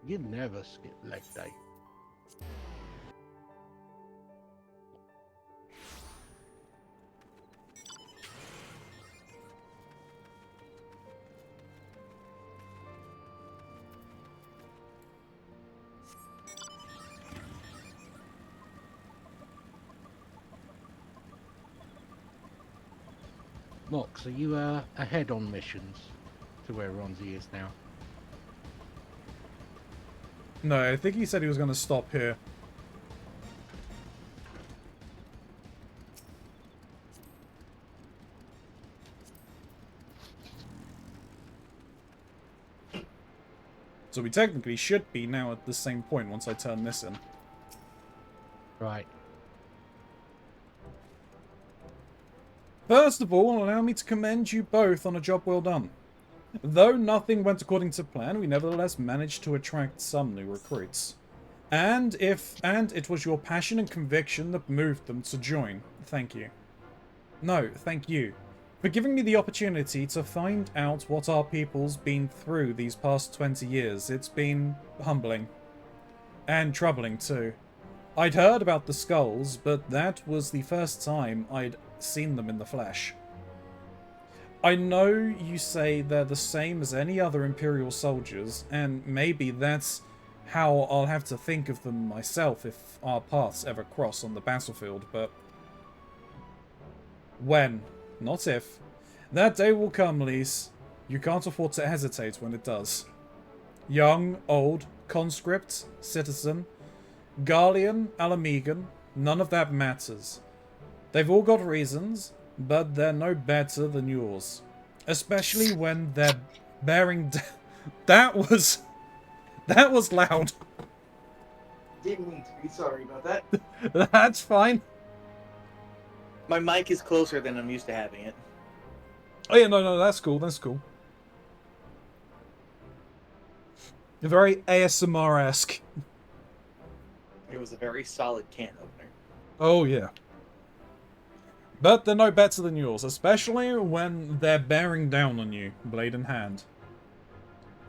You never skip leg day. Mox, are you ahead on missions to where Ronzi is now? No, I think he said he was going to stop here. So we technically should be now at the same point once I turn this in. Right. First of all, allow me to commend you both on a job well done. Though nothing went according to plan, we nevertheless managed to attract some new recruits. And it was your passion and conviction that moved them to join. Thank you. No, thank you. For giving me the opportunity to find out what our people's been through these past 20 years. It's been humbling. And troubling too. I'd heard about the skulls, but that was the first time I'd seen them in the flesh. I know you say they're the same as any other Imperial soldiers, and maybe that's how I'll have to think of them myself if our paths ever cross on the battlefield, but when, not if. That day will come, Lise. You can't afford to hesitate when it does. Young, old, conscript, citizen, Garlean, Alamegan, none of that matters. They've all got reasons, but they're no better than yours. Especially when they're bearing That was loud. Didn't mean to be sorry about that. That's fine. My mic is closer than I'm used to having it. Oh yeah, no, that's cool, that's cool. Very ASMR-esque. It was a very solid can opener. Oh yeah. But they're no better than yours, especially when they're bearing down on you, blade in hand.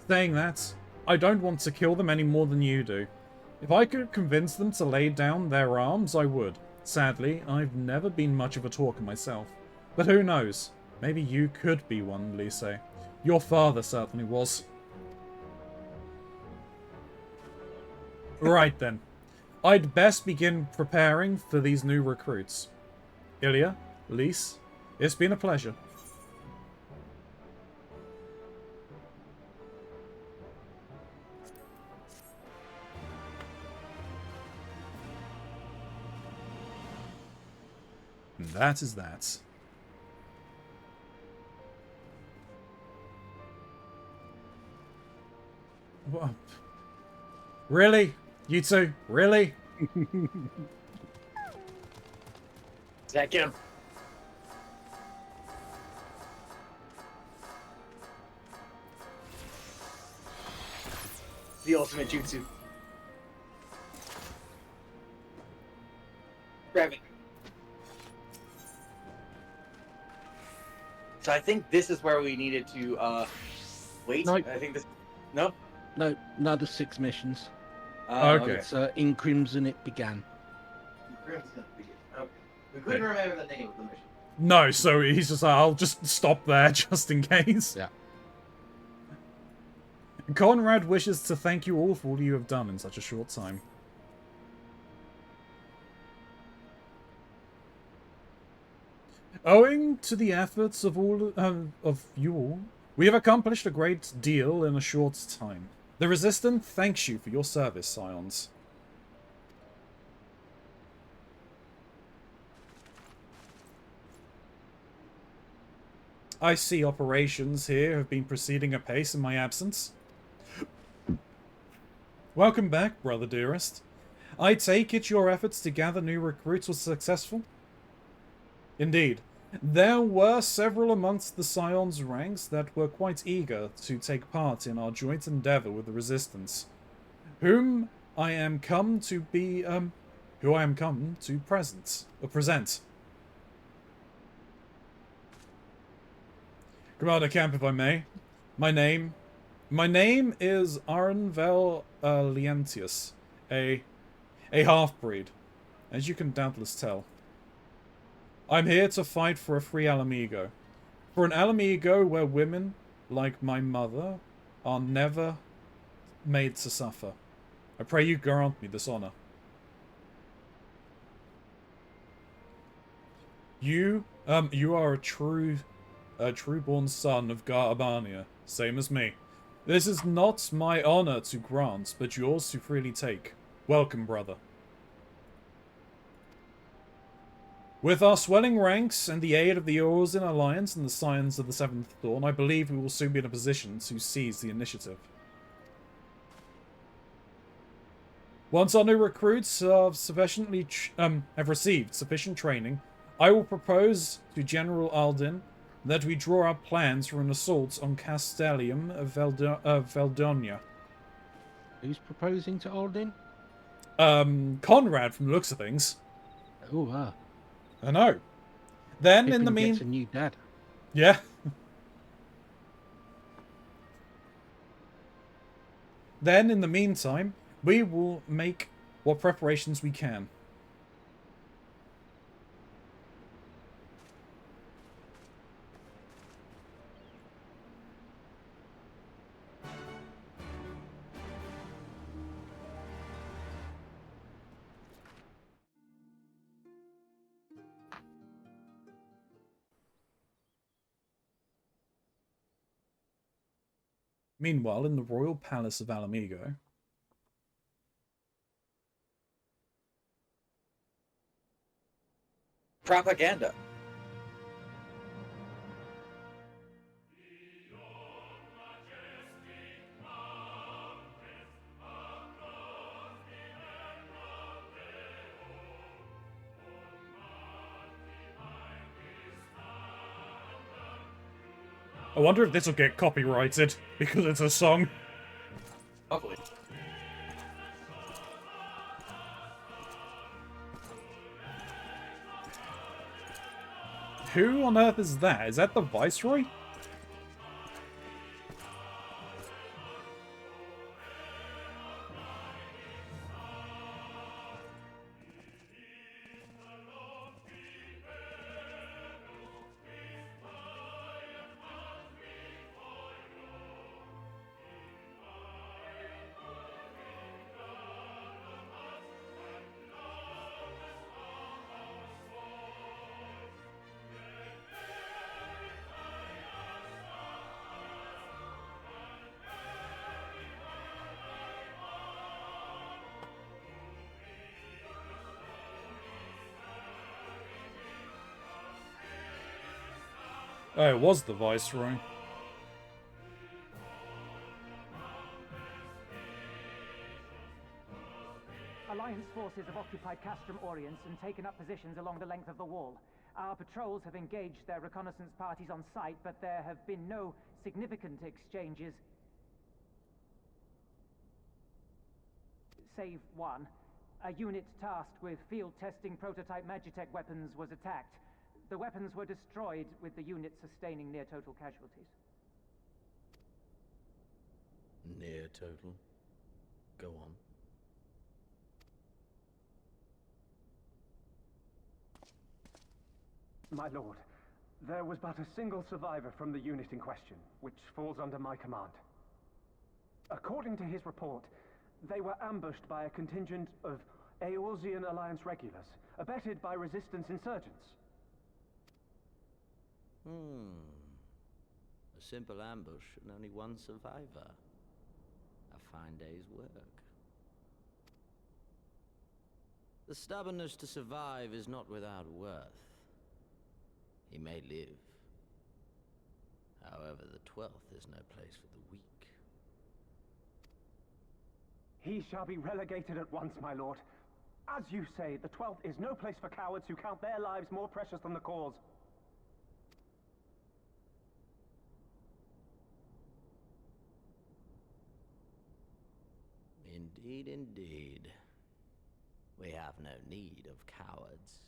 Saying that, I don't want to kill them any more than you do. If I could convince them to lay down their arms, I would. Sadly, I've never been much of a talker myself. But who knows? Maybe you could be one, Lise. Your father certainly was. Right then. I'd best begin preparing for these new recruits. Ilya, Lise, it's been a pleasure. And that is that. What? Really? You two? Really? Zach, get him. The ultimate jutsu. Grab it. So I think this is where we needed to wait. Nope. I think this. No. No, another 6 missions. Okay. It's in Crimson it began. Crimson began. Okay. We couldn't remember the name of the mission. No, so he's just like, I'll just stop there just in case. Yeah. Conrad wishes to thank you all for all you have done in such a short time. Owing to the efforts of all of you all, we have accomplished a great deal in a short time. The Resistance thanks you for your service, Scions. I see operations here have been proceeding apace in my absence. Welcome back, brother dearest. I take it your efforts to gather new recruits were successful? Indeed. There were several amongst the Scions' ranks that were quite eager to take part in our joint endeavor with the Resistance, whom I am come to present. Commander Camp, if I may. My name is Arenvel Leontius, a half-breed, as you can doubtless tell. I'm here to fight for a free Alamigo. For an Alamigo where women, like my mother, are never made to suffer. I pray you grant me this honor. You are a true-born son of Gar Abania, same as me. This is not my honor to grant, but yours to freely take. Welcome, brother. With our swelling ranks and the aid of the Orozin Alliance and the Scions of the Seventh Dawn, I believe we will soon be in a position to seize the initiative. Once our new recruits have received sufficient training, I will propose to General Aldin that we draw up plans for an assault on Castellium of Valdonia. Who's proposing to Aldin? Conrad from the looks of things. Oh, wow. I know. Then in the Pippin mean, gets a new dad. yeah. Then in the meantime, we will make what preparations we can. Meanwhile, in the royal palace of Alamigo, Propaganda. I wonder if this will get copyrighted because it's a song. Lovely. Who on earth is that? Is that the Viceroy? Oh, it was the Viceroy. Alliance forces have occupied Castrum Orients and taken up positions along the length of the wall. Our patrols have engaged their reconnaissance parties on site, but there have been no significant exchanges. Save one. A unit tasked with field testing prototype Magitech weapons was attacked. The weapons were destroyed, with the unit sustaining near-total casualties. Near total? Go on. My lord, there was but a single survivor from the unit in question, which falls under my command. According to his report, they were ambushed by a contingent of Eorzean Alliance regulars, abetted by resistance insurgents. A simple ambush and only one survivor. A fine day's work. The stubbornness to survive is not without worth. He may live. However, the 12th is no place for the weak. He shall be relegated at once, my lord. As you say, the 12th is no place for cowards who count their lives more precious than the cause. Indeed, indeed. We have no need of cowards.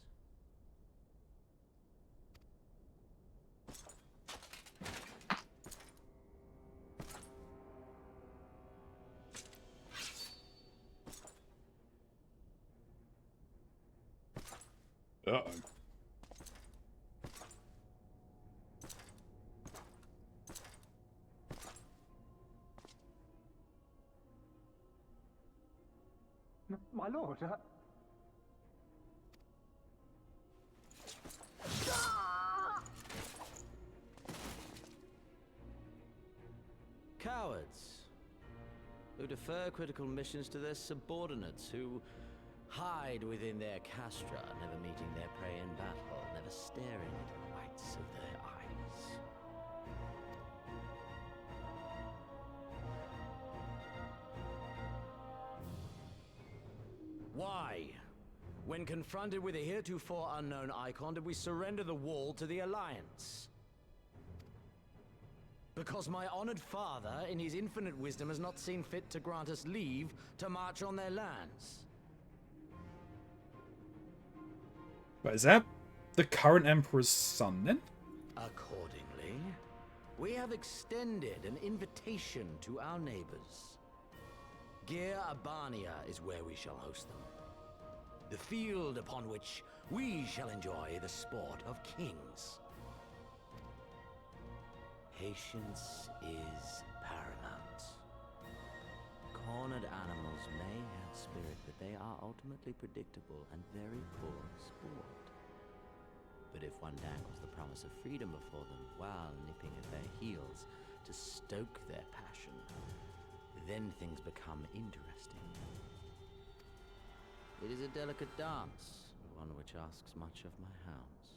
Uh-oh. My lord, Cowards, who defer critical missions to their subordinates, who hide within their castra, never meeting their prey in battle, never staring into the whites of their eyes. Why? When confronted with a heretofore unknown icon, did we surrender the wall to the Alliance? Because my honored father, in his infinite wisdom, has not seen fit to grant us leave to march on their lands. But is that the current Emperor's son, then? Accordingly, we have extended an invitation to our neighbors. Gir Abania is where we shall host them. The field upon which we shall enjoy the sport of kings. Patience is paramount. Cornered animals may have spirit, but they are ultimately predictable and very poor sport. But if one dangles the promise of freedom before them while nipping at their heels to stoke their passion, then things become interesting. It is a delicate dance, one which asks much of my hounds.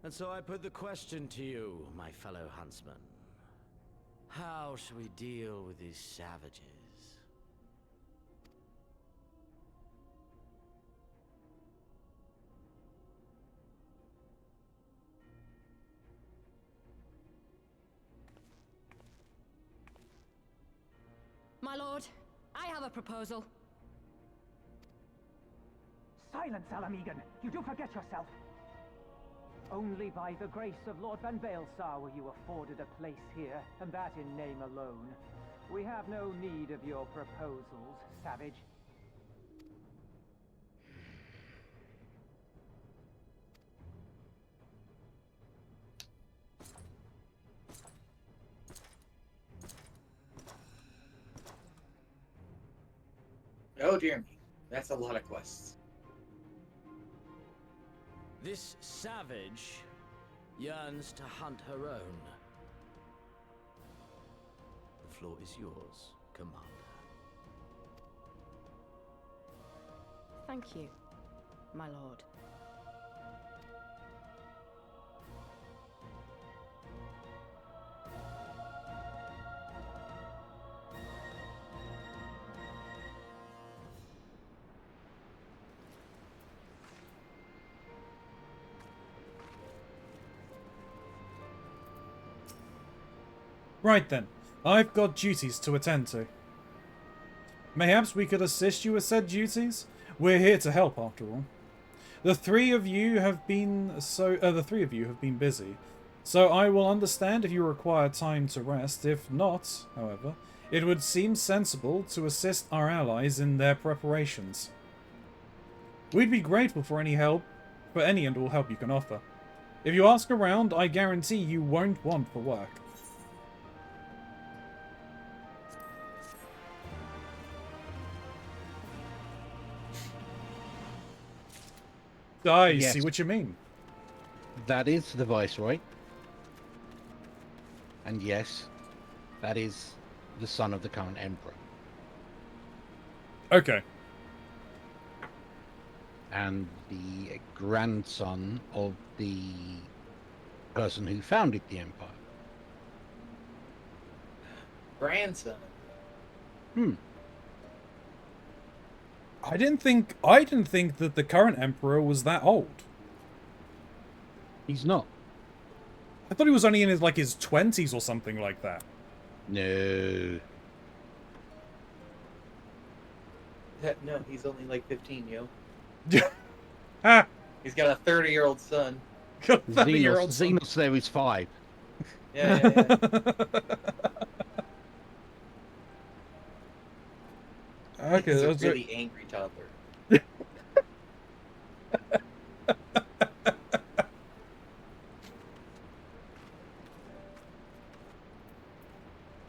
And so I put the question to you, my fellow huntsman. How shall we deal with these savages? My lord, I have a proposal. Silence, Alamegan! You do forget yourself! Only by the grace of Lord Van Baelsar were you afforded a place here, and that in name alone. We have no need of your proposals, savage. Oh, dear me. That's a lot of quests. This savage yearns to hunt her own. The floor is yours, Commander. Thank you, my lord. Right then, I've got duties to attend to. Mayhaps we could assist you with said duties? We're here to help, after all. The three of you have been busy, so I will understand if you require time to rest. If not, however, it would seem sensible to assist our allies in their preparations. We'd be grateful for any and all help you can offer. If you ask around, I guarantee you won't want for work. I Yes. see what you mean. That is the Viceroy. And yes, that is the son of the current Emperor. Okay. And the grandson of the person who founded the Empire. Grandson. I didn't think that the current emperor was that old. He's not. I thought he was only in his 20s or something like that. No. No, he's only like 15, yo. Ah, He's got a 30-year-old son. got a 30-year-old son. Xenos there is 5. Yeah. Okay, He's a that's really angry toddler.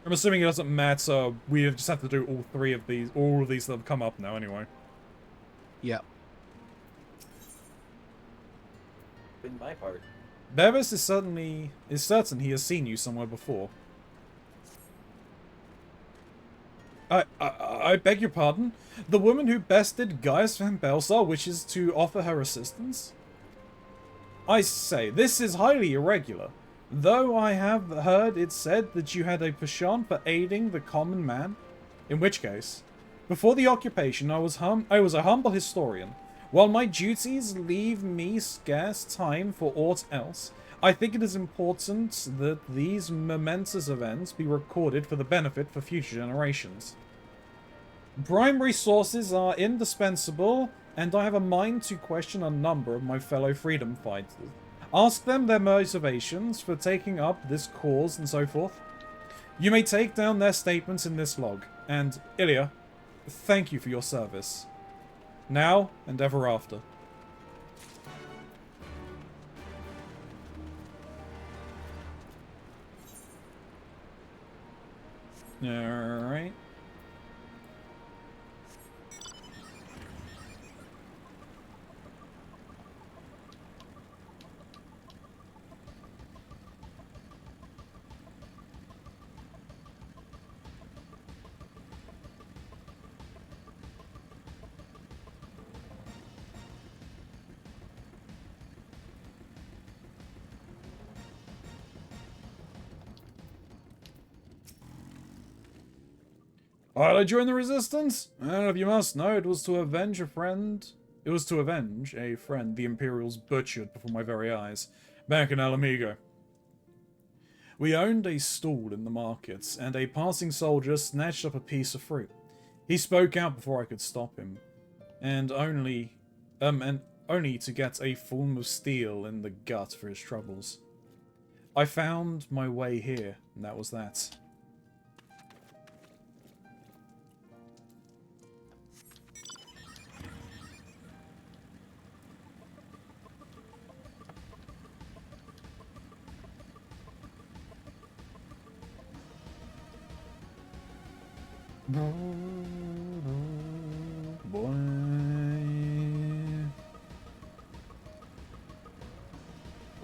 I'm assuming it doesn't matter. We just have to do all of these that have come up now anyway. Yep. Been my part. Bevis is certain he has seen you somewhere before. I beg your pardon? The woman who bested Gaius Van Baelsar wishes to offer her assistance? I say, this is highly irregular. Though I have heard it said that you had a penchant for aiding the common man. In which case, before the occupation I was a humble historian. While my duties leave me scarce time for aught else, I think it is important that these momentous events be recorded for the benefit for future generations. Primary sources are indispensable, and I have a mind to question a number of my fellow freedom fighters. Ask them their motivations for taking up this cause and so forth. You may take down their statements in this log, and, Ilya, thank you for your service. Now and ever after. Alright. Why did I join the Resistance? I don't know if you must know, it was to avenge a friend. It was to avenge a friend the Imperials butchered before my very eyes, back in Alamigo. We owned a stall in the markets, and a passing soldier snatched up a piece of fruit. He spoke out before I could stop him, and only to get a form of steel in the gut for his troubles. I found my way here, and that was that. Boy.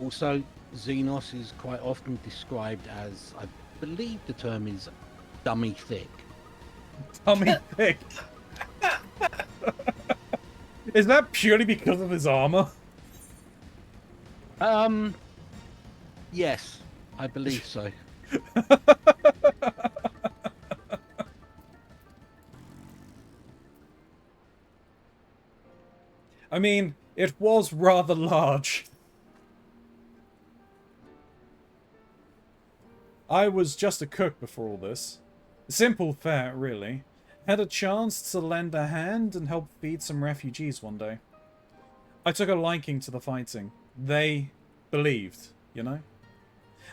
Also, Xenos is quite often described as, I believe the term is, dummy thick. Dummy thick? Is that purely because of his armor? Yes, I believe so. I mean, it was rather large. I was just a cook before all this. Simple fare, really. Had a chance to lend a hand and help feed some refugees one day. I took a liking to the fighting. They believed, you know?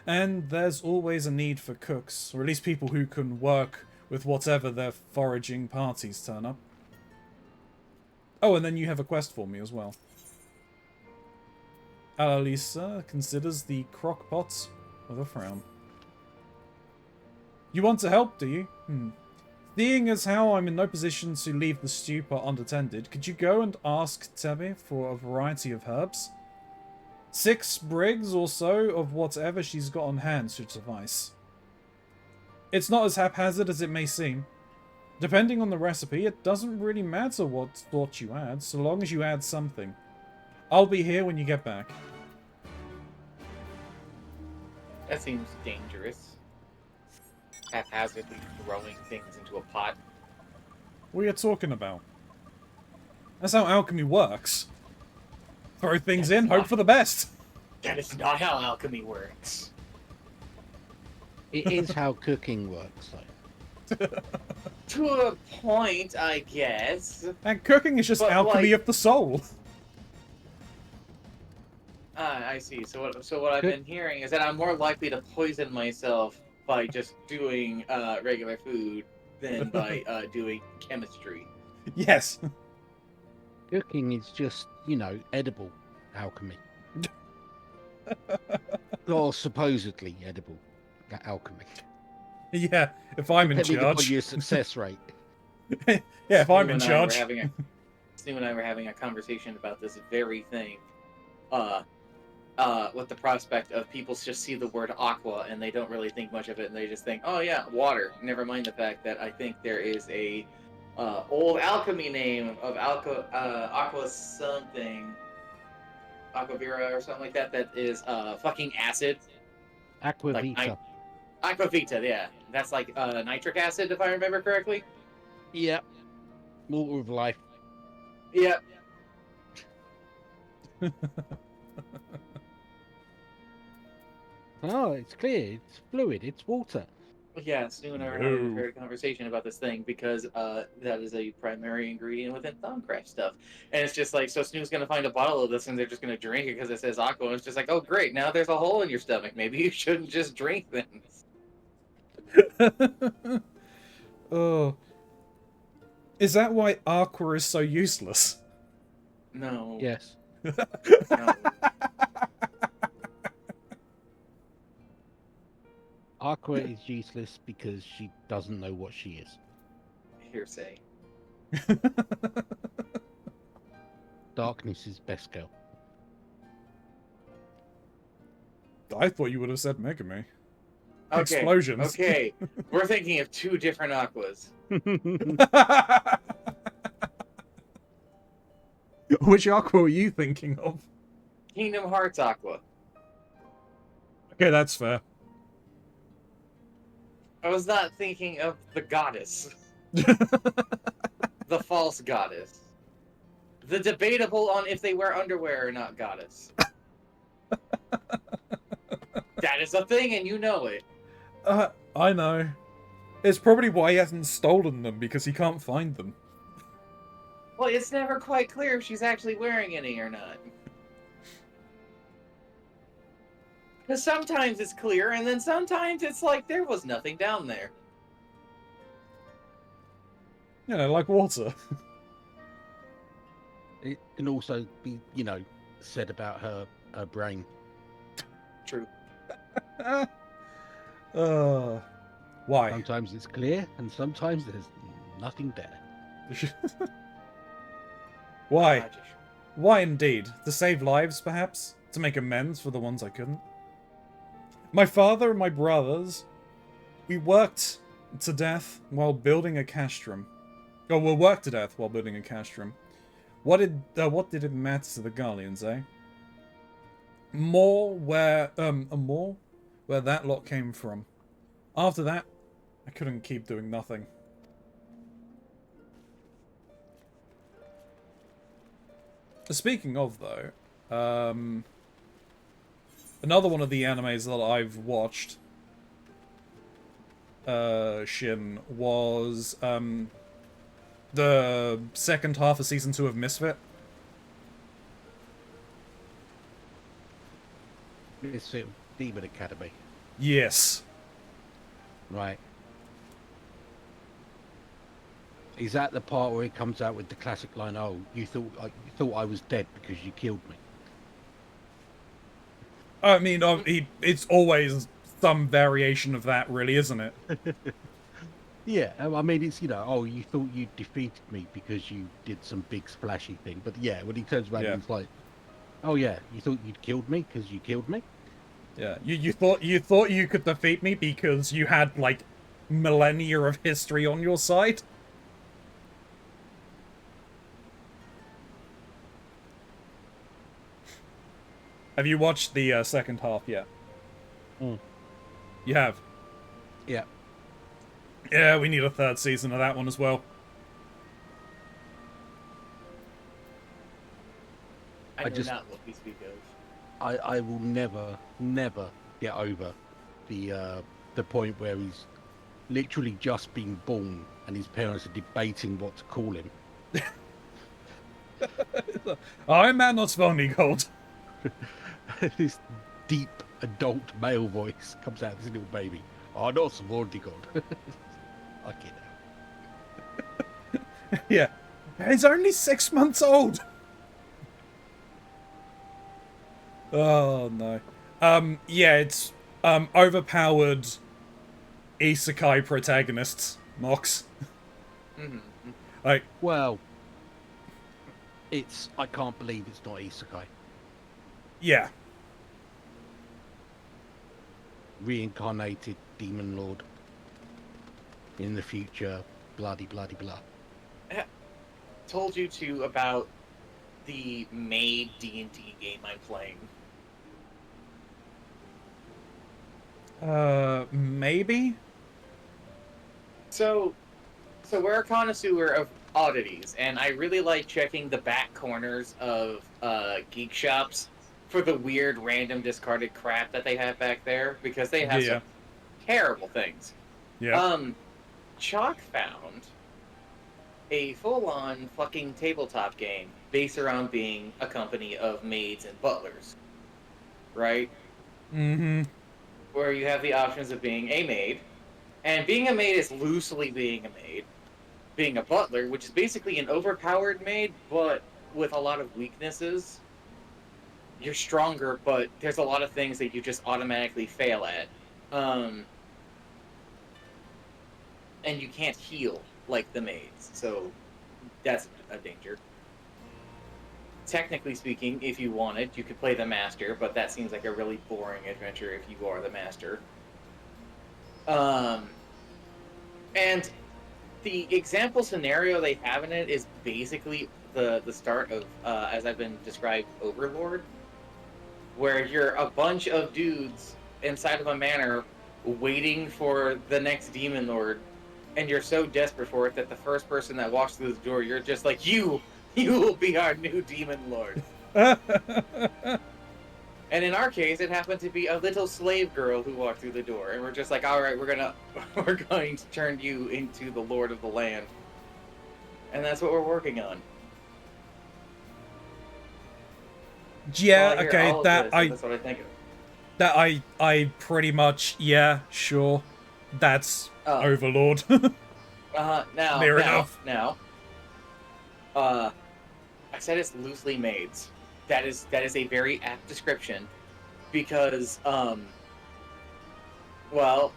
And there's always a need for cooks, or at least people who can work with whatever their foraging parties turn up. Oh, and then you have a quest for me as well. Alalisa considers the crock pot with a frown. You want to help, do you? Seeing as how I'm in no position to leave the stupor unattended, could you go and ask Tebby for a variety of herbs? 6 sprigs or so of whatever she's got on hand should suffice. It's not as haphazard as it may seem. Depending on the recipe, it doesn't really matter what sort you add, so long as you add something. I'll be here when you get back. That seems dangerous. Haphazardly throwing things into a pot. What are you talking about? That's how alchemy works. Throw things in, hope for the best. That is not how alchemy works. It is how cooking works, though. To a point, I guess. And cooking is just But, alchemy like- of the soul. I see. So what I've been hearing is that I'm more likely to poison myself by just doing regular food than by doing chemistry. Yes. Cooking is just, you know, edible alchemy. Or supposedly edible alchemy. Yeah, if I'm in Depending upon charge. your success rate. Yeah, if I'm in charge. Stu and I were having a conversation about this very thing. With the prospect of people just see the word aqua and they don't really think much of it, and they just think, oh yeah, water. Never mind the fact that I think there is a old alchemy name of aqua something, aquavira or something like that. That is fucking acid. Aquavita. Aquavita, yeah. That's like nitric acid, if I remember correctly. Yep. Water of life. Yep. Oh, it's clear. It's fluid. It's water. Yeah, Stu and I were having a very conversation about this thing because that is a primary ingredient within Thaumcraft stuff. And it's just like, so Snoo's going to find a bottle of this and they're just going to drink it because it says aqua. And it's just like, oh, great, now there's a hole in your stomach. Maybe you shouldn't just drink things. Oh. Is that why aqua is so useless? No. Yes. No. Aqua is useless because she doesn't know what she is. Hearsay. Darkness is best girl. I thought you would have said Megami. Okay. Explosions. Okay. We're thinking of two different aquas. Which aqua were you thinking of? Kingdom Hearts aqua. Okay, that's fair. I was not thinking of the goddess. The false goddess. The debatable on if they wear underwear or not goddess. That is a thing and you know it. I know. It's probably why he hasn't stolen them, because he can't find them. Well, it's never quite clear if she's actually wearing any or not. Because sometimes it's clear, and then sometimes it's like there was nothing down there. You know, like water. It can also be, you know, said about her brain. True. Why? Sometimes it's clear, and sometimes there's nothing there. Why? Why indeed? To save lives, perhaps? To make amends for the ones I couldn't? My father and my brothers, we worked to death while building a castrum. Oh, we'll work to death while building a castrum. What did it matter to the Garleans, eh? More where that lot came from. After that, I couldn't keep doing nothing. Speaking of, though, another one of the animes that I've watched, Shin, was, the second half of Season 2 of Misfit. Misfit Demon Academy. Yes. Right. Is that the part where he comes out with the classic line, "Oh, you thought I was dead because you killed me"? I mean, it's always some variation of that, really, isn't it? Yeah, I mean, it's, you know, "Oh, you thought you defeated me because you did some big splashy thing." But yeah, when he turns around, it's like, "Oh yeah, you thought you'd killed me because you killed me." Yeah, you thought you could defeat me because you had, like, millennia of history on your side? Have you watched the second half yet? Mm. You have? Yeah. Yeah, we need a third season of that one as well. I know not what we speak of. I will never get over the point where he's literally just been born and his parents are debating what to call him. I'm man, not Svornigold. This deep adult male voice comes out of this little baby. "Oh, not Svornigold." Okay. Yeah. He's only 6 months old. Oh, no. Yeah, it's, overpowered isekai protagonists, Mox. Like, well, I can't believe it's not isekai. Yeah. Reincarnated demon lord in the future, bloody bloody blah. Told you to about the made D&D game I'm playing. Maybe? So we're a connoisseur of oddities, and I really like checking the back corners of geek shops for the weird, random, discarded crap that they have back there, because they have some terrible things. Yeah. Chalk found a full-on fucking tabletop game based around being a company of maids and butlers, right? Mm-hmm. Where you have the options of being a maid, and being a maid is loosely being a maid. Being a butler, which is basically an overpowered maid, but with a lot of weaknesses. You're stronger, but there's a lot of things that you just automatically fail at. And you can't heal like the maids, so that's a danger. Technically speaking, if you wanted, you could play the master, but that seems like a really boring adventure if you are the master. And the example scenario they have in it is basically the start of, as I've been described, Overlord, where you're a bunch of dudes inside of a manor waiting for the next demon lord, and you're so desperate for it that the first person that walks through the door, you're just like, you will be our new demon lord. And in our case, it happened to be a little slave girl who walked through the door, and we're just like, all right, we're going to turn you into the lord of the land, and that's what we're working on. Yeah, Well, okay, that's what I think of. That I pretty much, yeah, sure. That's Overlord. Now, Fair enough. Now, I said it's loosely maids. That is a very apt description, because, well,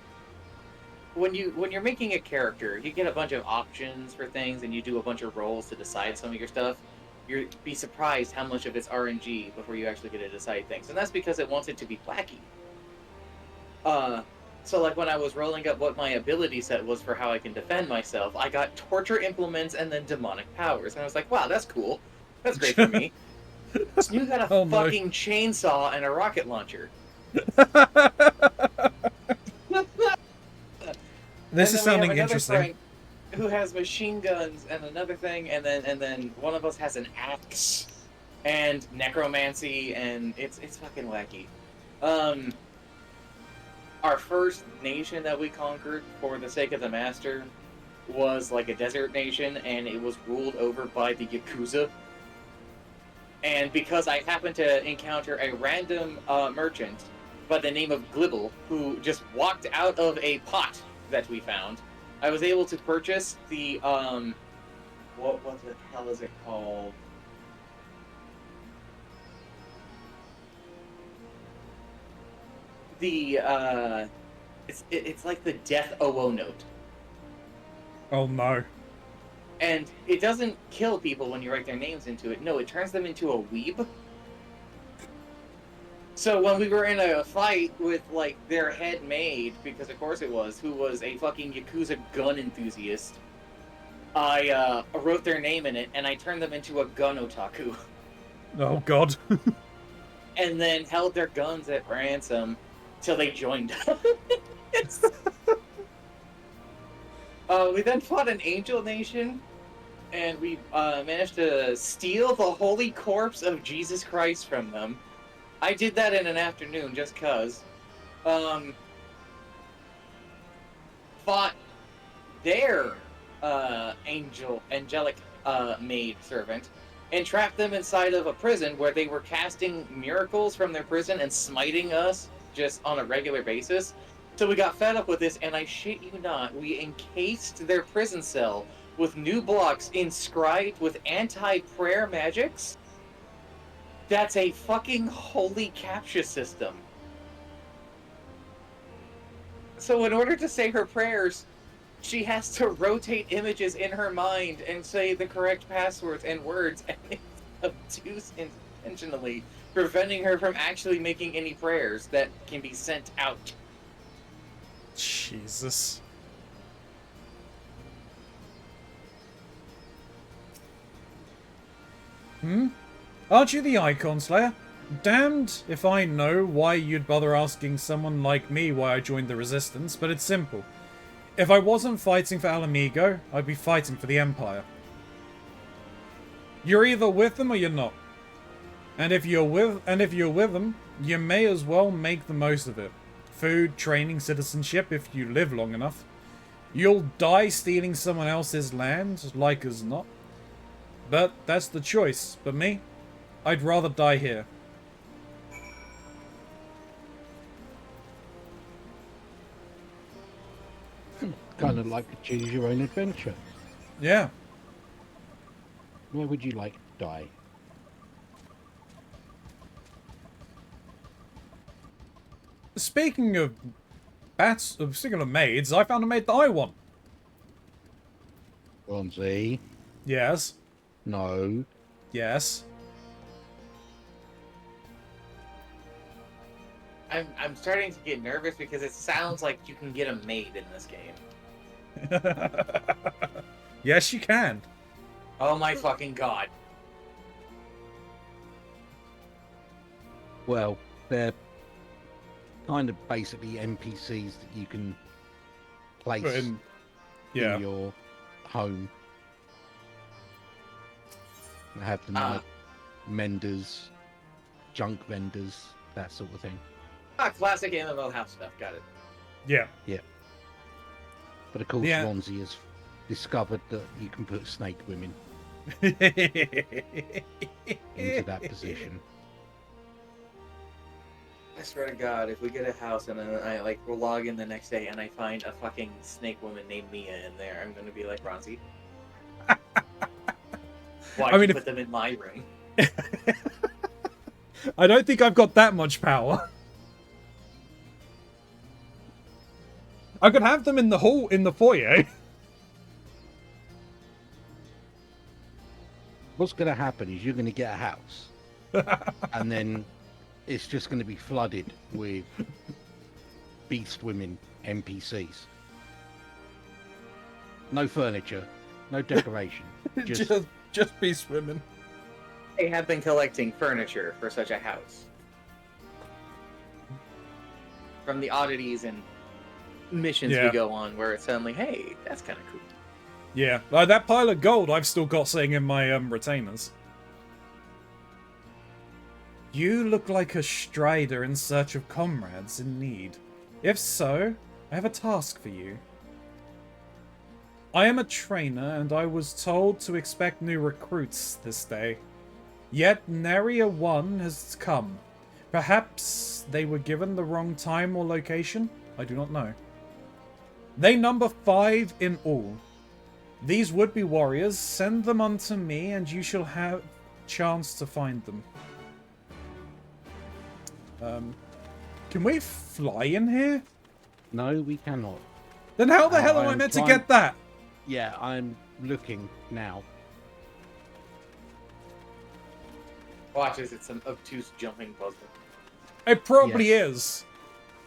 when you're making a character, you get a bunch of options for things, and you do a bunch of rolls to decide some of your stuff. You'd be surprised how much of it's RNG before you actually get to decide things, and that's because it wants it to be wacky. So like when I was rolling up what my ability set was for how I can defend myself, I got torture implements and then demonic powers, and I was like, wow, that's cool. That's great for me. So you got a fucking chainsaw and a rocket launcher. This is sounding interesting. Friend who has machine guns and another thing, and then one of us has an axe and necromancy, and it's fucking wacky. Our first nation that we conquered for the sake of the master was like a desert nation, and it was ruled over by the Yakuza. And because I happened to encounter a random merchant by the name of Glibble, who just walked out of a pot that we found, I was able to purchase the, what the hell is it called? The, it's like the Death OO note. Oh no. And it doesn't kill people when you write their names into it. No, it turns them into a weeb. So when we were in a fight with, like, their head maid, because of course it was, who was a fucking Yakuza gun enthusiast, I wrote their name in it, and I turned them into a gun otaku. Oh god. And then held their guns at ransom till they joined us. We then fought an angel nation, and we managed to steal the holy corpse of Jesus Christ from them. I did that in an afternoon, just cuz. Fought their angelic maid servant, and trapped them inside of a prison where they were casting miracles from their prison and smiting us just on a regular basis. So we got fed up with this, and I shit you not, we encased their prison cell with new blocks inscribed with anti-prayer magics. That's a fucking holy captcha system. So in order to say her prayers, she has to rotate images in her mind and say the correct passwords and words, and it's obtuse intentionally, preventing her from actually making any prayers that can be sent out. Jesus. Aren't you the Icon Slayer? Damned if I know why you'd bother asking someone like me why I joined the Resistance, but it's simple. If I wasn't fighting for Ala Mhigo, I'd be fighting for the Empire. You're either with them or you're not. And if you're with them, you may as well make the most of it. Food, training, citizenship if you live long enough. You'll die stealing someone else's land, like as not. But that's the choice. But me, I'd rather die here. Kind of like to choose your own adventure. Yeah. Where would you like to die? Speaking of speaking of maids, I found a maid that I want. Bronzy? Yes. No. Yes. I'm starting to get nervous because it sounds like you can get a maid in this game. Yes, you can. Oh my fucking god. Well, they're kind of basically NPCs that you can place in your home. They have them like menders, junk vendors, that sort of thing. Classic MMO house stuff. Got it. Yeah. Yeah. But of course, Ronzi has discovered that you can put snake women into that position. I swear to God, if we get a house and then I we'll log in the next day and I find a fucking snake woman named Mia in there, I'm gonna be like, Ronzi, why'd you put them in my ring? I don't think I've got that much power. I could have them in the hall, in the foyer. What's going to happen is you're going to get a house, and then it's just going to be flooded with beast women NPCs. No furniture, no decoration, just beast women. They have been collecting furniture for such a house. From the oddities and missions we go on, where it's suddenly, hey, that's kind of cool. Yeah, that pile of gold I've still got sitting in my retainers. You look like a strider in search of comrades in need. If so, I have a task for you. I am a trainer, and I was told to expect new recruits this day. Yet Neria 1 has come. Perhaps they were given the wrong time or location? I do not know. They number 5 in all. These would-be warriors, send them unto me, and you shall have chance to find them. Can we fly in here? No, we cannot. Then how the hell am I meant to get that? Yeah, I'm looking now. Watch this, it's some obtuse jumping puzzle. It probably is.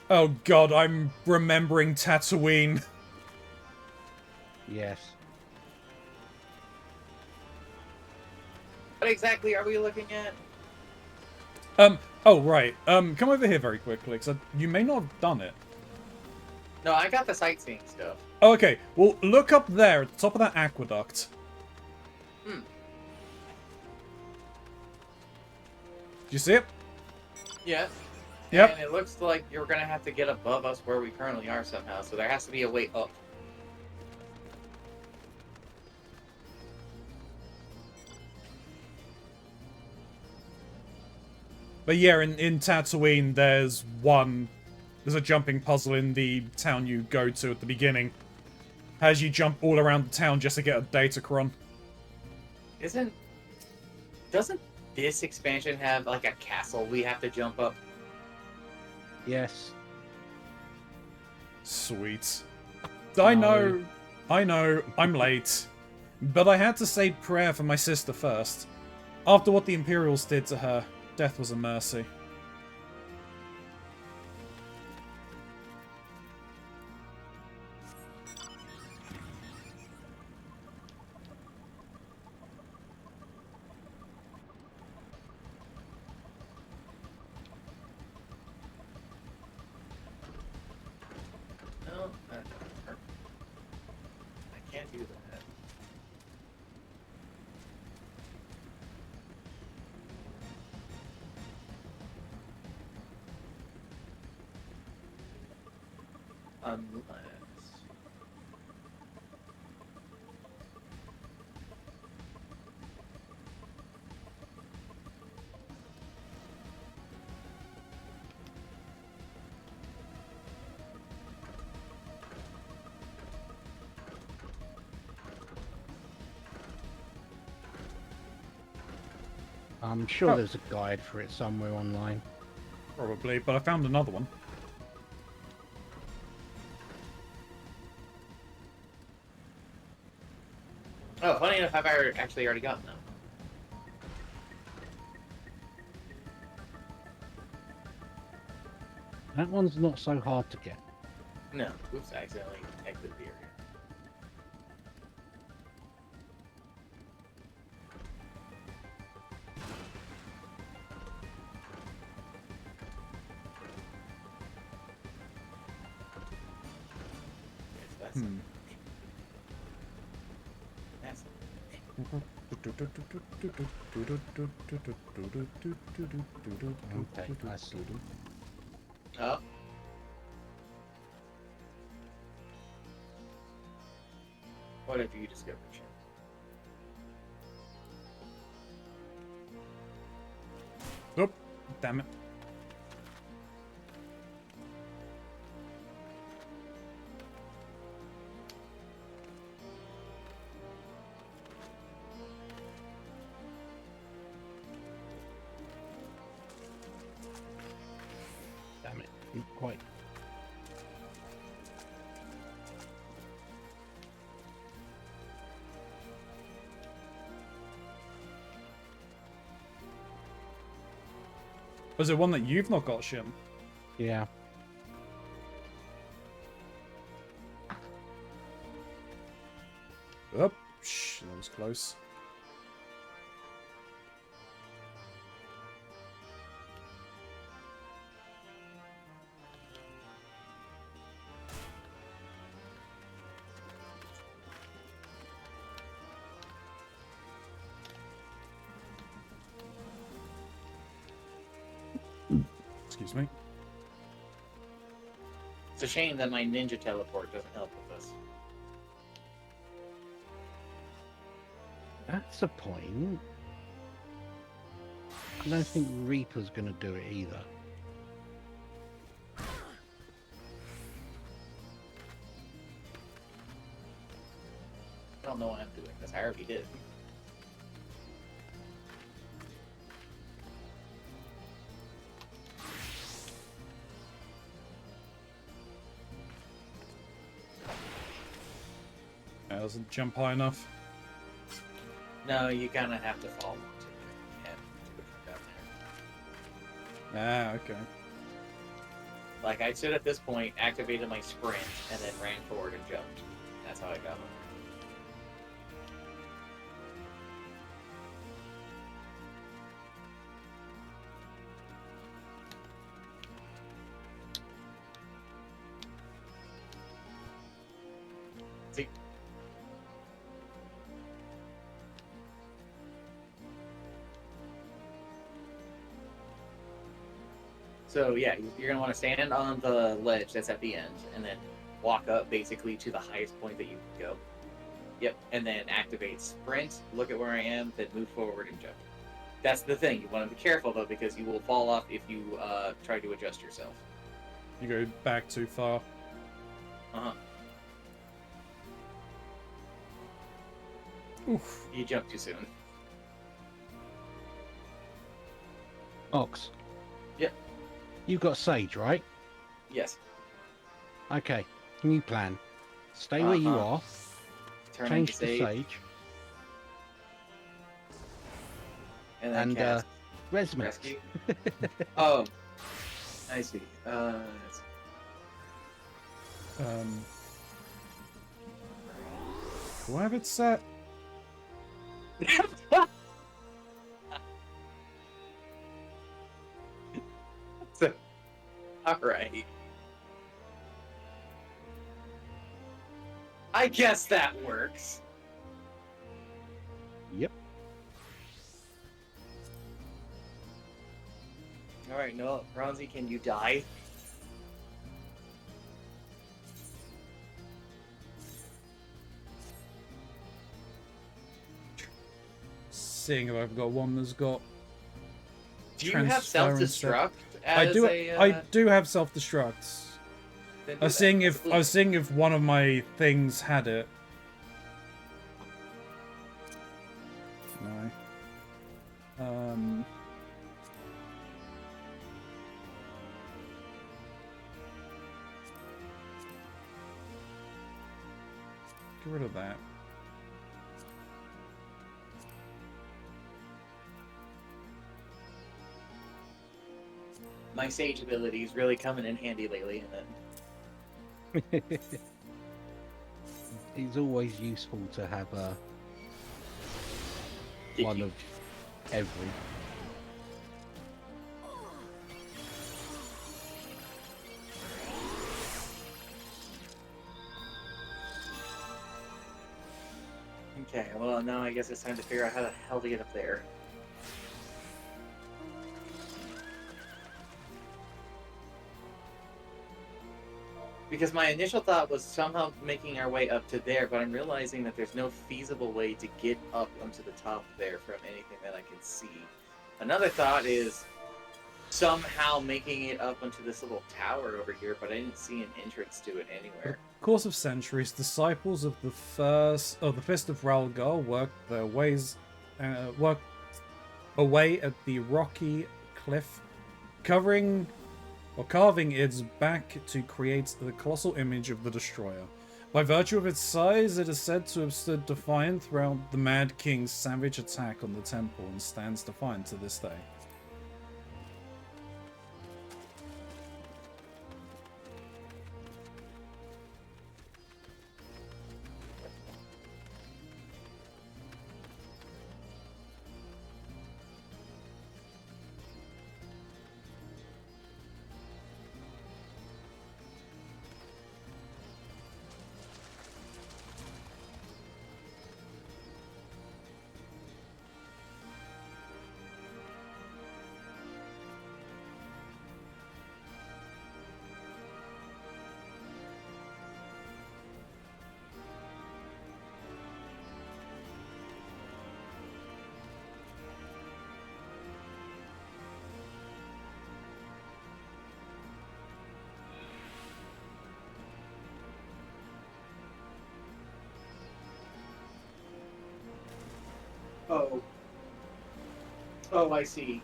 Oh god, I'm remembering Tatooine. Yes. What exactly are we looking at? Oh right. Come over here very quickly, because you may not have done it. No, I got the sightseeing stuff. Oh, okay, well, look up there at the top of that aqueduct. Hmm. Do you see it? Yes. Yep. And it looks like you're gonna have to get above us where we currently are somehow, so there has to be a way up. But yeah, in Tatooine, there's a jumping puzzle in the town you go to at the beginning. As you jump all around the town just to get a datacron. Doesn't this expansion have like a castle we have to jump up? Yes. Sweet. I know, I'm late. But I had to say prayer for my sister first. After what the Imperials did to her, death was a mercy. No, I can't do that. Unless... I'm sure Oh. there's a guide for it somewhere online. Probably, but I found another one. Oh, funny enough, I've actually already gotten them. That one's not so hard to get. No. Oops, I accidentally exited the area. That's Okay, I see. Oh. What have you discovered, Shin? Nope. Damn it. Damn it. Not quite. Was it one that you've not got, Shim? Yeah. Oh, shh, that was close. Excuse me. It's a shame that my ninja teleport doesn't help with this. That's a point. I don't think Reaper's going to do it either. I don't know why I'm doing this. I already did. That doesn't jump high enough. No, you kind of have to fall into it and do it from down there. Ah, okay. Like, I stood at this point, activated my sprint, and then ran forward and jumped. That's how I got him. See? So yeah, you're gonna want to stand on the ledge that's at the end, and then walk up basically to the highest point that you can go. Yep, and then activate sprint. Look at where I am, then move forward and jump. That's the thing. You want to be careful though, because you will fall off if you try to adjust yourself. You go back too far. Uh-huh. Oof. You jump too soon. Ox. Yep. You've got Sage, right? Yes. Okay. New plan. Stay where you are. Turn Change into to Sage. Sage. And then And cast Resmix. rescue. Oh, I see. Let's Do I have it set? So, all right. I guess that works. Yep. All right, no, Bronzy, can you die? Seeing if I've got one that's got. Do you have transfer and self-destruct? I do. I uh, do have self-destructs. then do I was that. seeing if I was seeing if one of my things had it. No. Get rid of that. My sage ability is really coming in handy lately, and then It's always useful to have one of every. okay. Well, now I guess it's time to figure out how the hell to get up there. Because my initial thought was somehow making our way up to there, but I'm realizing that there's no feasible way to get up onto the top there from anything that I can see. Another thought is somehow making it up onto this little tower over here, but I didn't see an entrance to it anywhere. Course of centuries, disciples of the Fist of Ralgar worked away at the rocky cliff, carving its back to create the colossal image of the Destroyer. By virtue of its size, it is said to have stood defiant throughout the Mad King's savage attack on the temple and stands defiant to this day. Oh. Oh, I see.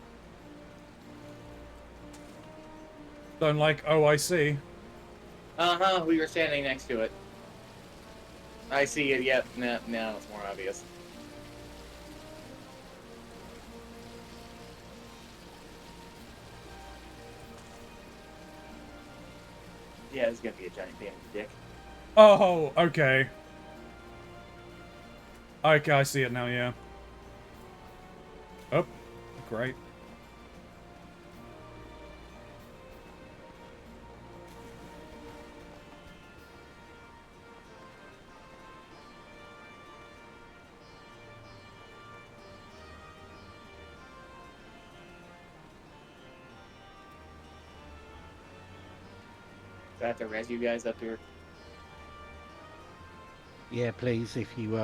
Don't like OIC. Uh-huh, we were standing next to it. I see it, yep. Now it's more obvious. Yeah, it's gonna be a giant damn dick. Oh, okay. Okay, I see it now, yeah. Oh, great. Do I have to res you guys up here? Yeah, please, if you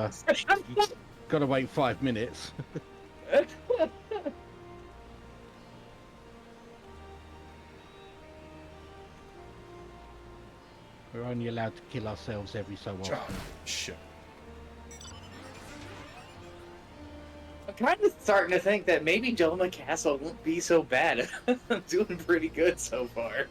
gotta wait 5 minutes. We're only allowed to kill ourselves every so often. Shit. I'm kind of starting to think that maybe Doma Castle won't be so bad. I'm doing pretty good so far.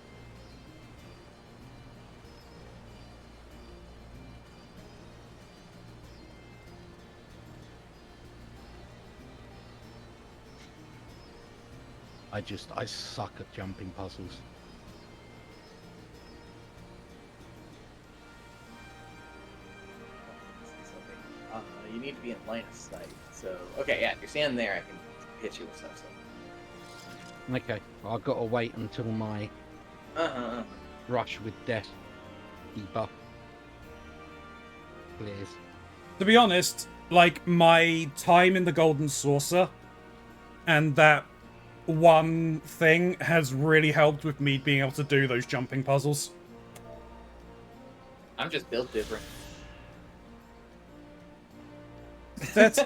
I suck at jumping puzzles. You need to be in line of sight. So, okay, yeah, if you're standing there, I can hit you with stuff. So. Okay, I've got to wait until my rush with death debuff clears. To be honest, like, my time in the Golden Saucer and that one thing has really helped with me being able to do those jumping puzzles. I'm just built different. That's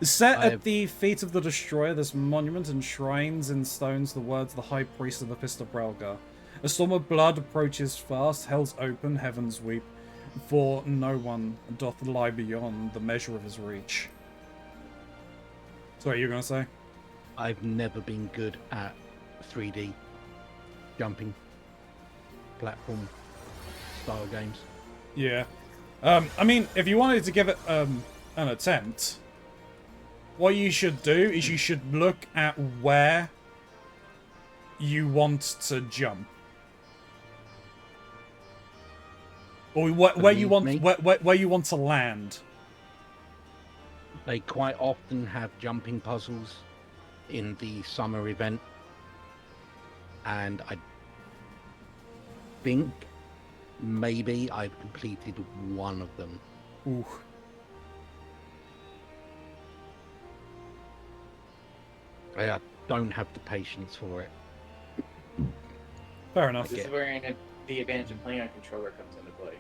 set at the feet of the Destroyer. This monument enshrines in stones the words of the High Priest of the Fist of Ralgar. A storm of blood approaches fast, hell's open, heavens weep, for no one doth lie beyond the measure of his reach. So what are you gonna say? I've never been good at 3D jumping platform style games. Yeah. I mean, if you wanted to give it an attempt, what you should do is you should look at where you want to jump. Or where you want where you want to land. They quite often have jumping puzzles in the summer event, and I think maybe I've completed one of them. Ooh. I don't have the patience for it. Fair enough. This is where the advantage of playing on controller comes into play.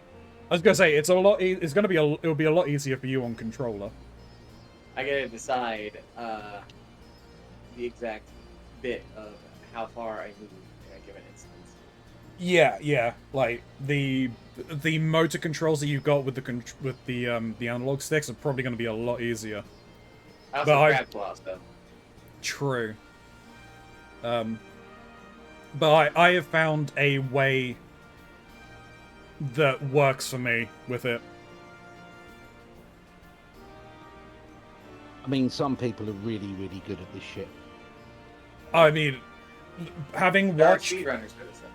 I was gonna say it's a lot. It's gonna be it'll be a lot easier for you on controller. I gotta decide the exact bit of how far I move in a given instance. Yeah. Like the motor controls that you've got with the analog sticks are probably gonna be a lot easier. I also grab claws though. True. But I have found a way that works for me with it. I mean, some people are really, really good at this shit. I mean, having There are watched... speedrunners for this thing.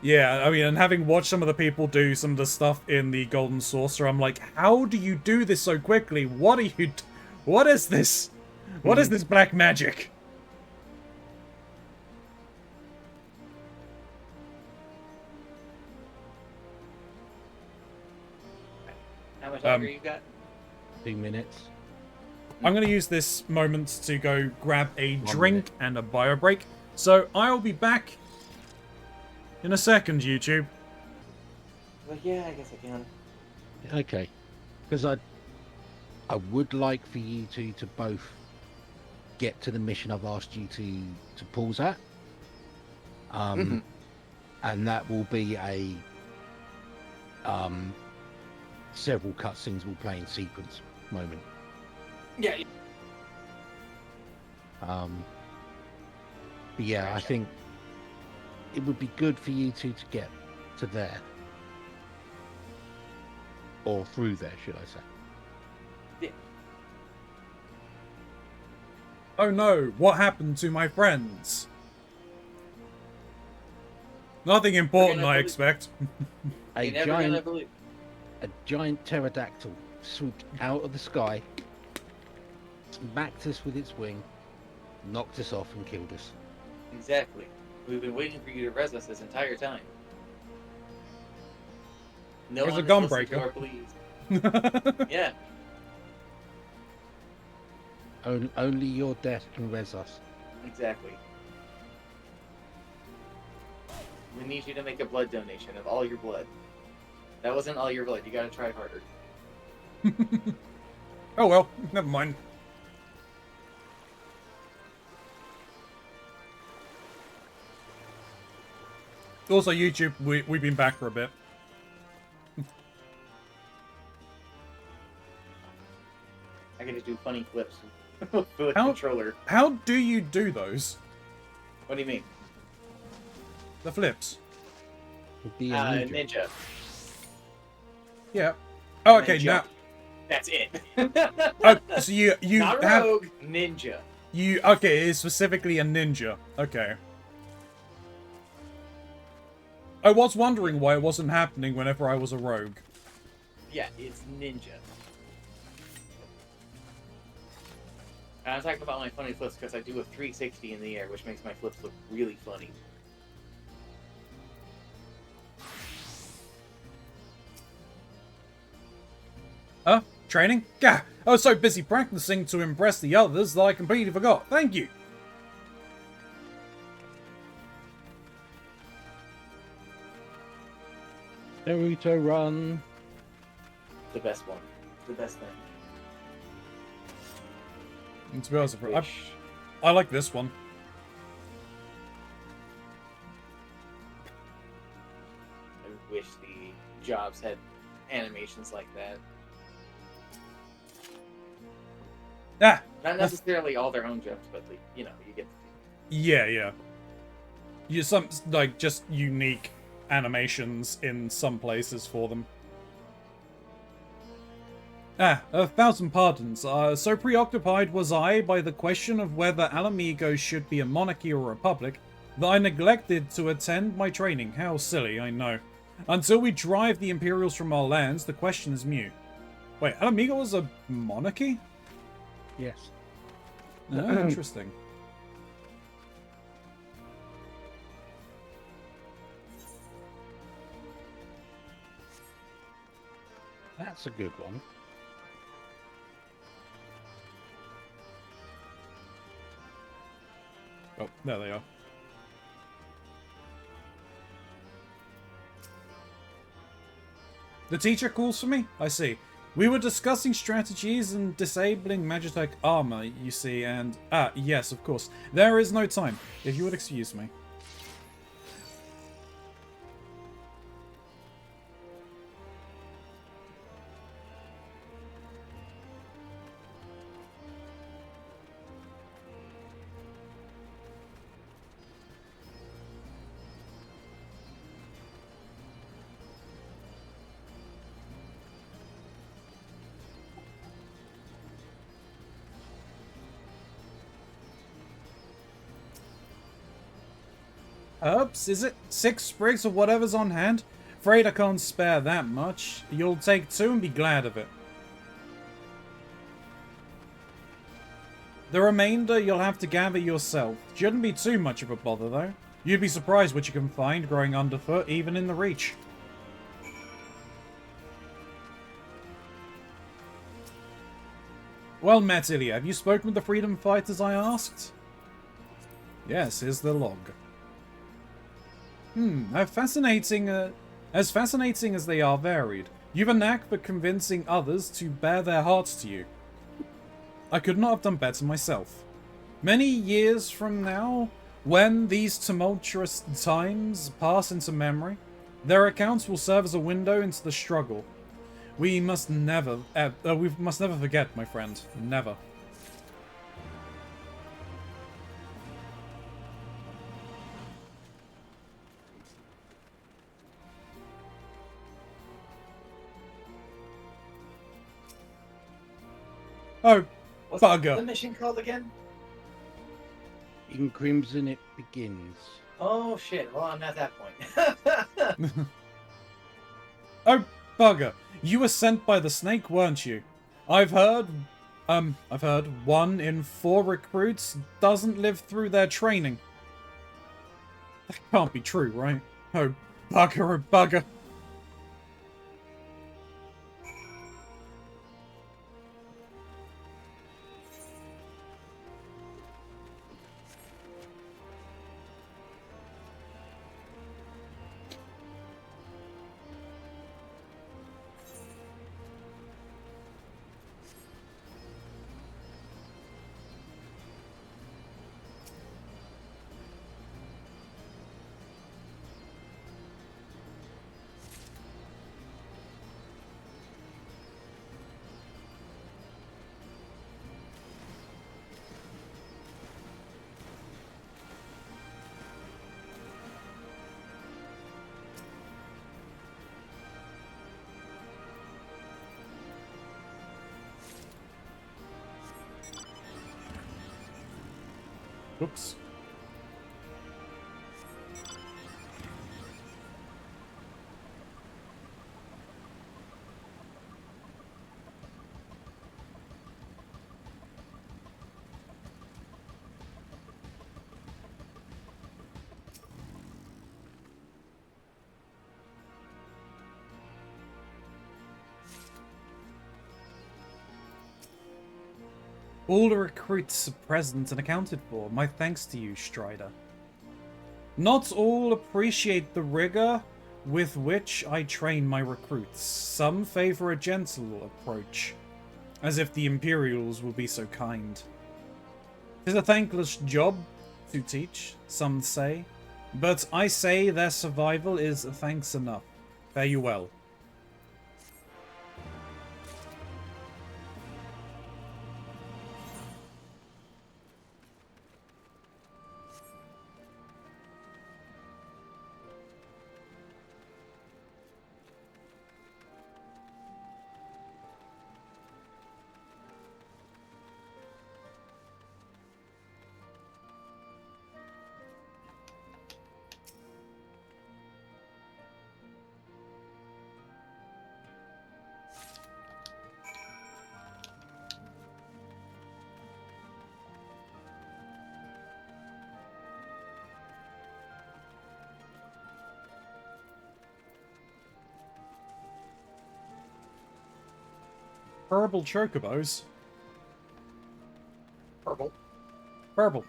Yeah, I mean, and having watched some of the people do some of the stuff in the Golden Saucer, I'm like, how do you do this so quickly? What are you... What is this? What is this black magic? How much longer you got? 2 minutes. I'm going to use this moment to go grab a drink and a bio break. So I'll be back in a second, YouTube. Well, yeah, I guess I can. Okay. Because I would like for you two to both get to the mission I've asked you to pause at. And that will be a several cutscenes will play in sequence moment. Yeah. But yeah, I think it would be good for you two to get to there. Or through there, should I say. Yeah. Oh no, what happened to my friends? Nothing important, I expect. A giant pterodactyl swooped out of the sky, smacked us with its wing, knocked us off and killed us. Exactly. We've been waiting for you to res us this entire time. No There's a one gun has listened to breaker. our pleas. Yeah. Only your death can res us. Exactly. We need you to make a blood donation of all your blood. That wasn't all your blood. You gotta try harder. Oh well, never mind. Also, YouTube, we've been back for a bit. I gotta do funny flips with the controller. How do you do those? What do you mean? The flips. Ninja. Yeah. Oh, okay. Now, that's it. oh, so you Not have rogue, ninja. you okay? It's specifically a ninja. Okay. I was wondering why it wasn't happening whenever I was a rogue. Yeah, it's ninja. And I'm talking about my funny flips because I do a 360 in the air, which makes my flips look really funny. Training? Gah! I was so busy practicing to impress the others that I completely forgot. Thank you. Naruto Run. The best one. The best thing. And to be honest, I like this one. I wish the jobs had animations like that. Ah, Not necessarily all their own jumps, but like, you know, you get. Yeah. You some like just unique animations in some places for them. 1,000 pardons. So preoccupied was I by the question of whether Alamigo should be a monarchy or a republic that I neglected to attend my training. How silly, I know. Until we drive the Imperials from our lands, the question is mute. Wait, Alamigo was a monarchy? Yes. Oh, interesting. That's a good one. Oh, there they are. The teacher calls for me? I see. We were discussing strategies and disabling Magitech armor, you see, and... yes, of course. There is no time, if you would excuse me. Herbs? Is it 6 sprigs of whatever's on hand? Afraid I can't spare that much. You'll take 2 and be glad of it. The remainder you'll have to gather yourself. Shouldn't be too much of a bother though. You'd be surprised what you can find growing underfoot, even in the Reach. Well met, Ilya. Have you spoken with the freedom fighters I asked? Yes, here's the log. As fascinating as they are varied. You've a knack for convincing others to bare their hearts to you. I could not have done better myself. Many years from now, when these tumultuous times pass into memory, their accounts will serve as a window into the struggle. We must never forget, my friend. Never. Oh, What's bugger. the mission called again? In Crimson it begins. Oh shit, well I'm at that point. Oh, bugger. You were sent by the snake, weren't you? I've heard 1 in 4 recruits doesn't live through their training. That can't be true, right? Oh, bugger, oh, bugger. Oops. All the recruits are present and accounted for. My thanks to you, Strider. Not all appreciate the rigor with which I train my recruits. Some favor a gentle approach, as if the Imperials will be so kind. 'Tis a thankless job to teach, some say, but I say their survival is thanks enough. Fare you well. Purple chocobos. Purple. Purple.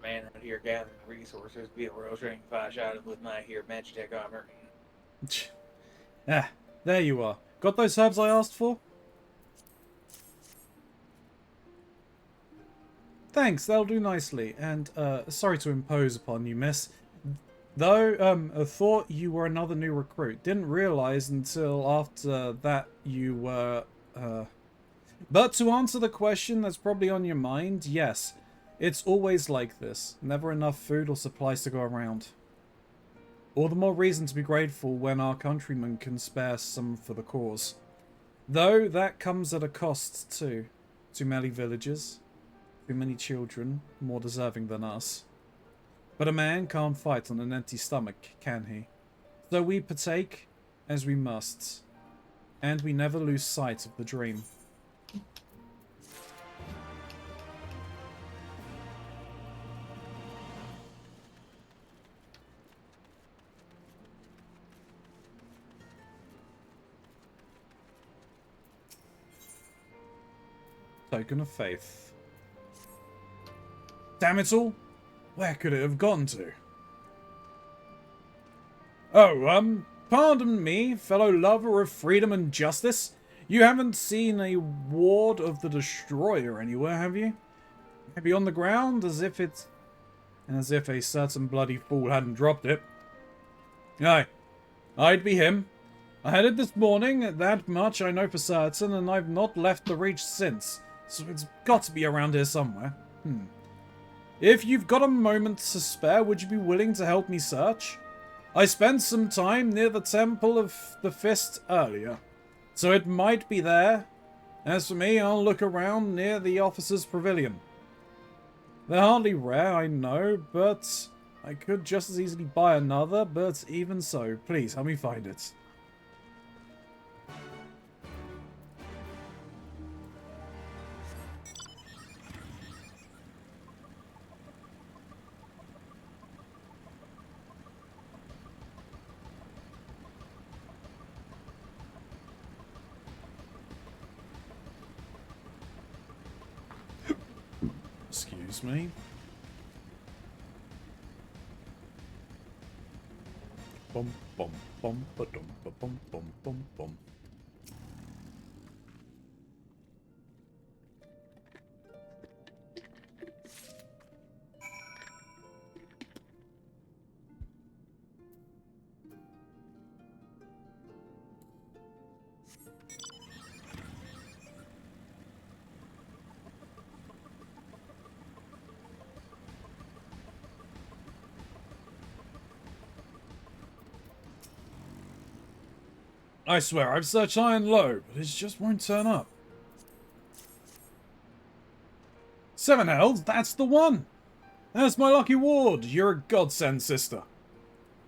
Man out here gathering resources, be a real shame if I shot him with my here Magitech armor. Ah, there you are. Got those herbs I asked for? Thanks, that'll do nicely. And, sorry to impose upon you, miss. Though, I thought you were another new recruit. Didn't realize until after that you were, But to answer the question that's probably on your mind, yes. It's always like this. Never enough food or supplies to go around. All the more reason to be grateful when our countrymen can spare some for the cause. Though that comes at a cost too. Too many villages. Too many children, more deserving than us. But a man can't fight on an empty stomach, can he? So we partake as we must. And we never lose sight of the dream. Token of faith. Damn it all! Where could it have gone to? Oh, pardon me, fellow lover of freedom and justice. You haven't seen a ward of the Destroyer anywhere, have you? Maybe on the ground, as if a certain bloody fool hadn't dropped it. Aye, I'd be him. I had it this morning, that much I know for certain, and I've not left the Reach since. So it's got to be around here somewhere. If you've got a moment to spare, would you be willing to help me search? I spent some time near the Temple of the Fist earlier, so it might be there. As for me, I'll look around near the officers' pavilion. They're hardly rare, I know, but I could just as easily buy another, but even so, please help me find it. Excuse me. Bum bum bum ba dum ba bum bum bum bum. I swear, I've searched high and low, but it just won't turn up. 7 Hells, that's the one! That's my lucky ward. You're a godsend, sister.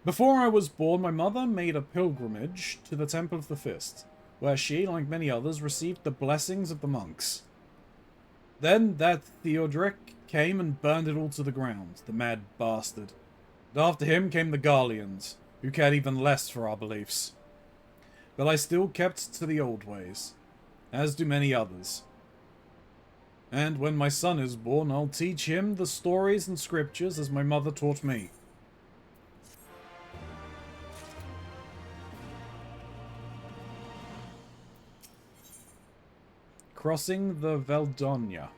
Before I was born, my mother made a pilgrimage to the Temple of the Fist, where she, like many others, received the blessings of the monks. Then that Theodoric came and burned it all to the ground, the mad bastard. And after him came the Garleans, who cared even less for our beliefs. But I still kept to the old ways, as do many others. And when my son is born, I'll teach him the stories and scriptures as my mother taught me. Crossing the Veldonja.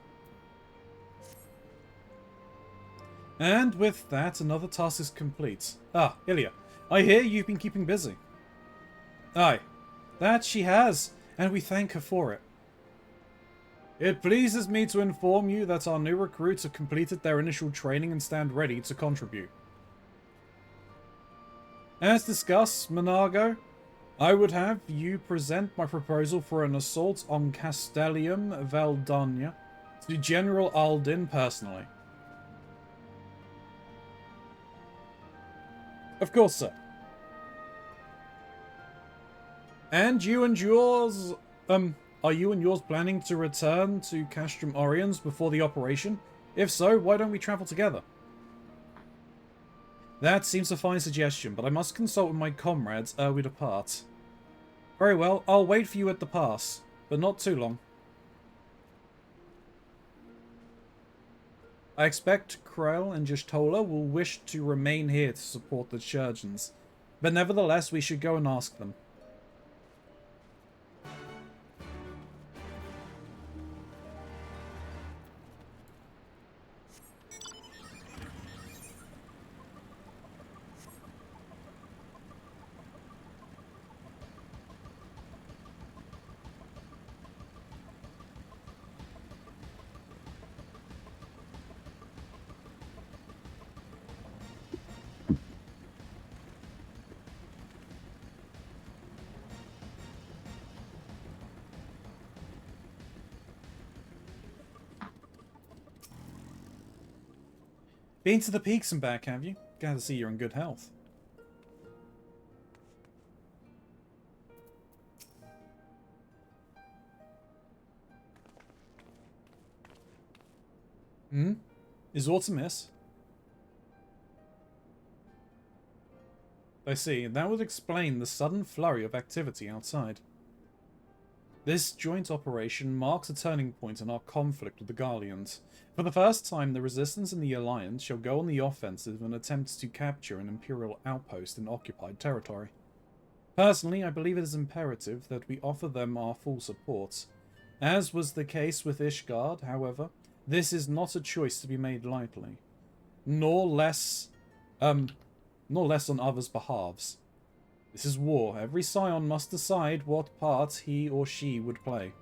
And with that, another task is complete. Ah, Ilya, I hear you've been keeping busy. Aye, that she has, and we thank her for it. It pleases me to inform you that our new recruits have completed their initial training and stand ready to contribute. As discussed, Monargo, I would have you present my proposal for an assault on Castellium Veldonja to General Aldin personally. Of course, sir. And you and yours, are you and yours planning to return to Castrum Oriens before the operation? If so, why don't we travel together? That seems a fine suggestion, but I must consult with my comrades ere we depart. Very well, I'll wait for you at the pass, but not too long. I expect Krell and Y'shtola will wish to remain here to support the Churgeons, but nevertheless we should go and ask them. Been to the peaks and back, have you? Glad to see you're in good health. Is aught amiss? I see, that would explain the sudden flurry of activity outside. This joint operation marks a turning point in our conflict with the Garleans. For the first time, the Resistance and the Alliance shall go on the offensive in attempts to capture an Imperial outpost in occupied territory. Personally, I believe it is imperative that we offer them our full support. As was the case with Ishgard, however, this is not a choice to be made lightly, nor less on others' behalves. This is war. Every scion must decide what part he or she would play.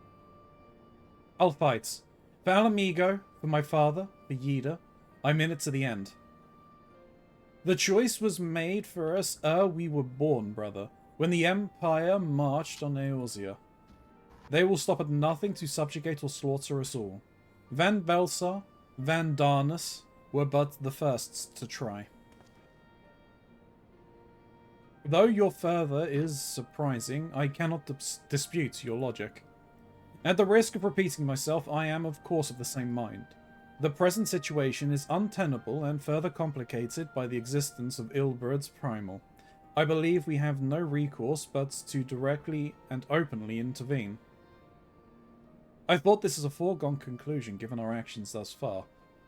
I'll fight. For Ala Mhigo, for my father, for Yida, I'm in it to the end. The choice was made for us ere we were born, brother, when the Empire marched on Eorzea. They will stop at nothing to subjugate or slaughter us all. Van Belsar, Van Darnus were but the firsts to try. Though your fervour is surprising, I cannot dispute your logic. At the risk of repeating myself, I am of course of the same mind. The present situation is untenable and further complicated by the existence of Ilberd's Primal. I believe we have no recourse but to directly and openly intervene. I thought this is a foregone conclusion given our actions thus far,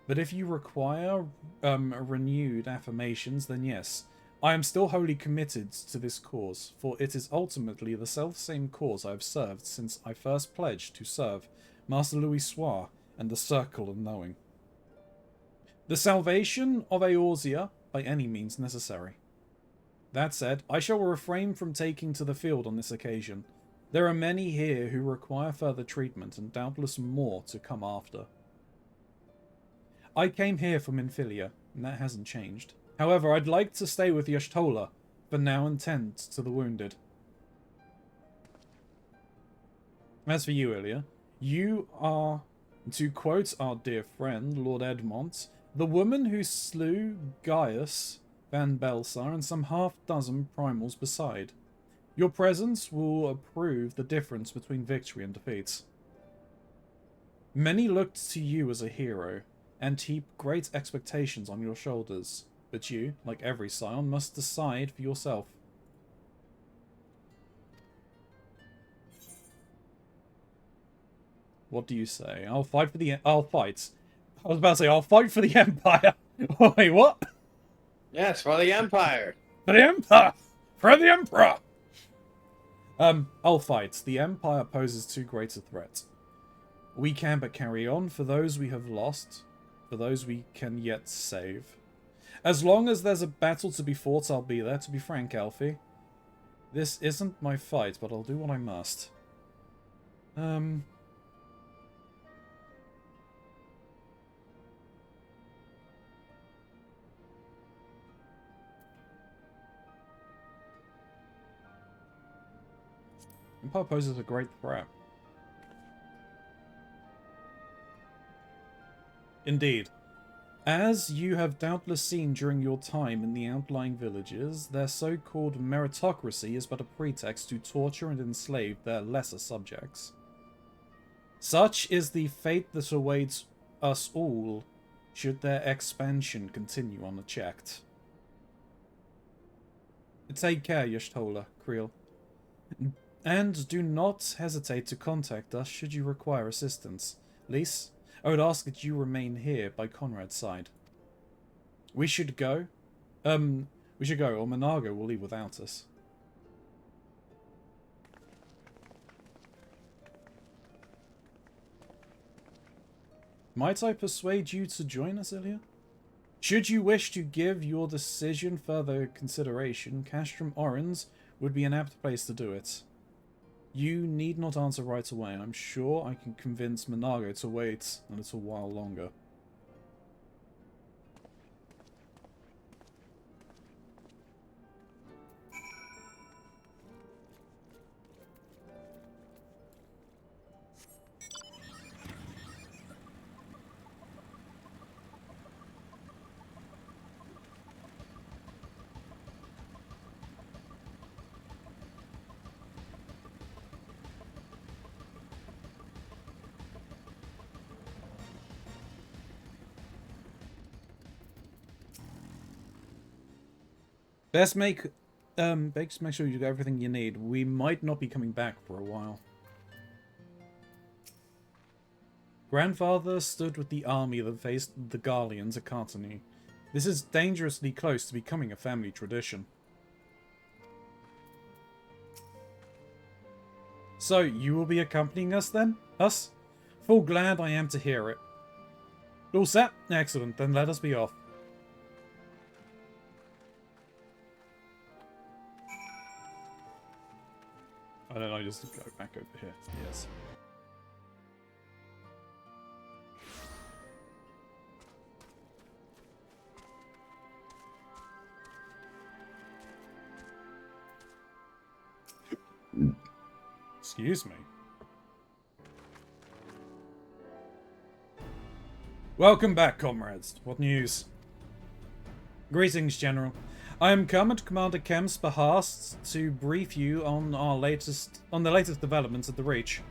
but if you require renewed affirmations, then yes, I am still wholly committed to this cause, for it is ultimately the self-same cause I have served since I first pledged to serve Master Louis Soir and the Circle of Knowing. The salvation of Eorzea by any means necessary. That said, I shall refrain from taking to the field on this occasion. There are many here who require further treatment, and doubtless more to come after. I came here from Minfilia, and that hasn't changed. However, I'd like to stay with Y'shtola for now and tend to the wounded. As for you, Ilya, you are, to quote our dear friend, Lord Edmont, the woman who slew Gaius Van Belsar and some half-dozen primals beside. Your presence will prove the difference between victory and defeat. Many looked to you as a hero, and heap great expectations on your shoulders. But you, like every scion, must decide for yourself. What do you say? I'll fight for the... I'll fight. I was about to say, I'll fight for the Empire. Wait, what? Yes, for the Empire. For the Empire! For the Emperor! I'll fight. The Empire poses too great a threat. We can but carry on for those we have lost, for those we can yet save. As long as there's a battle to be fought, I'll be there, to be frank, Alfie. This isn't my fight, but I'll do what I must. Empire poses a great threat. Indeed. As you have doubtless seen during your time in the outlying villages, their so-called meritocracy is but a pretext to torture and enslave their lesser subjects. Such is the fate that awaits us all should their expansion continue unchecked. Take care, Y'shtola, Creel. And do not hesitate to contact us should you require assistance. Lise, I would ask that you remain here by Conrad's side. We should go, or Menago will leave without us. Might I persuade you to join us, Ilya? Should you wish to give your decision further consideration, Castrum Orens would be an apt place to do it. You need not answer right away. I'm sure I can convince Menago to wait a little while longer. Best make sure you got everything you need. We might not be coming back for a while. Grandfather stood with the army that faced the Garleans at Cartony. This is dangerously close to becoming a family tradition. So, you will be accompanying us then? Us? Full glad I am to hear it. All set? Excellent, then let us be off. I don't know, just go back over here. Yes. Excuse me. Welcome back, comrades. What news? Greetings, General. I am come at Commander Kemp's behest to brief you on the latest developments at the Reach.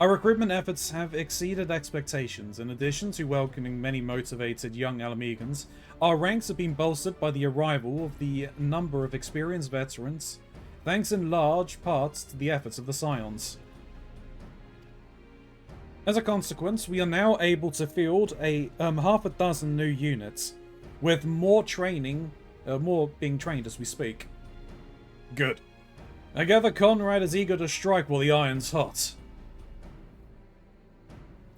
Our recruitment efforts have exceeded expectations. In addition to welcoming many motivated young Alamegans, our ranks have been bolstered by the arrival of the number of experienced veterans, thanks in large part to the efforts of the Scions. As a consequence, we are now able to field half a dozen new units, with more being trained as we speak. Good. I gather Conrad is eager to strike while the iron's hot.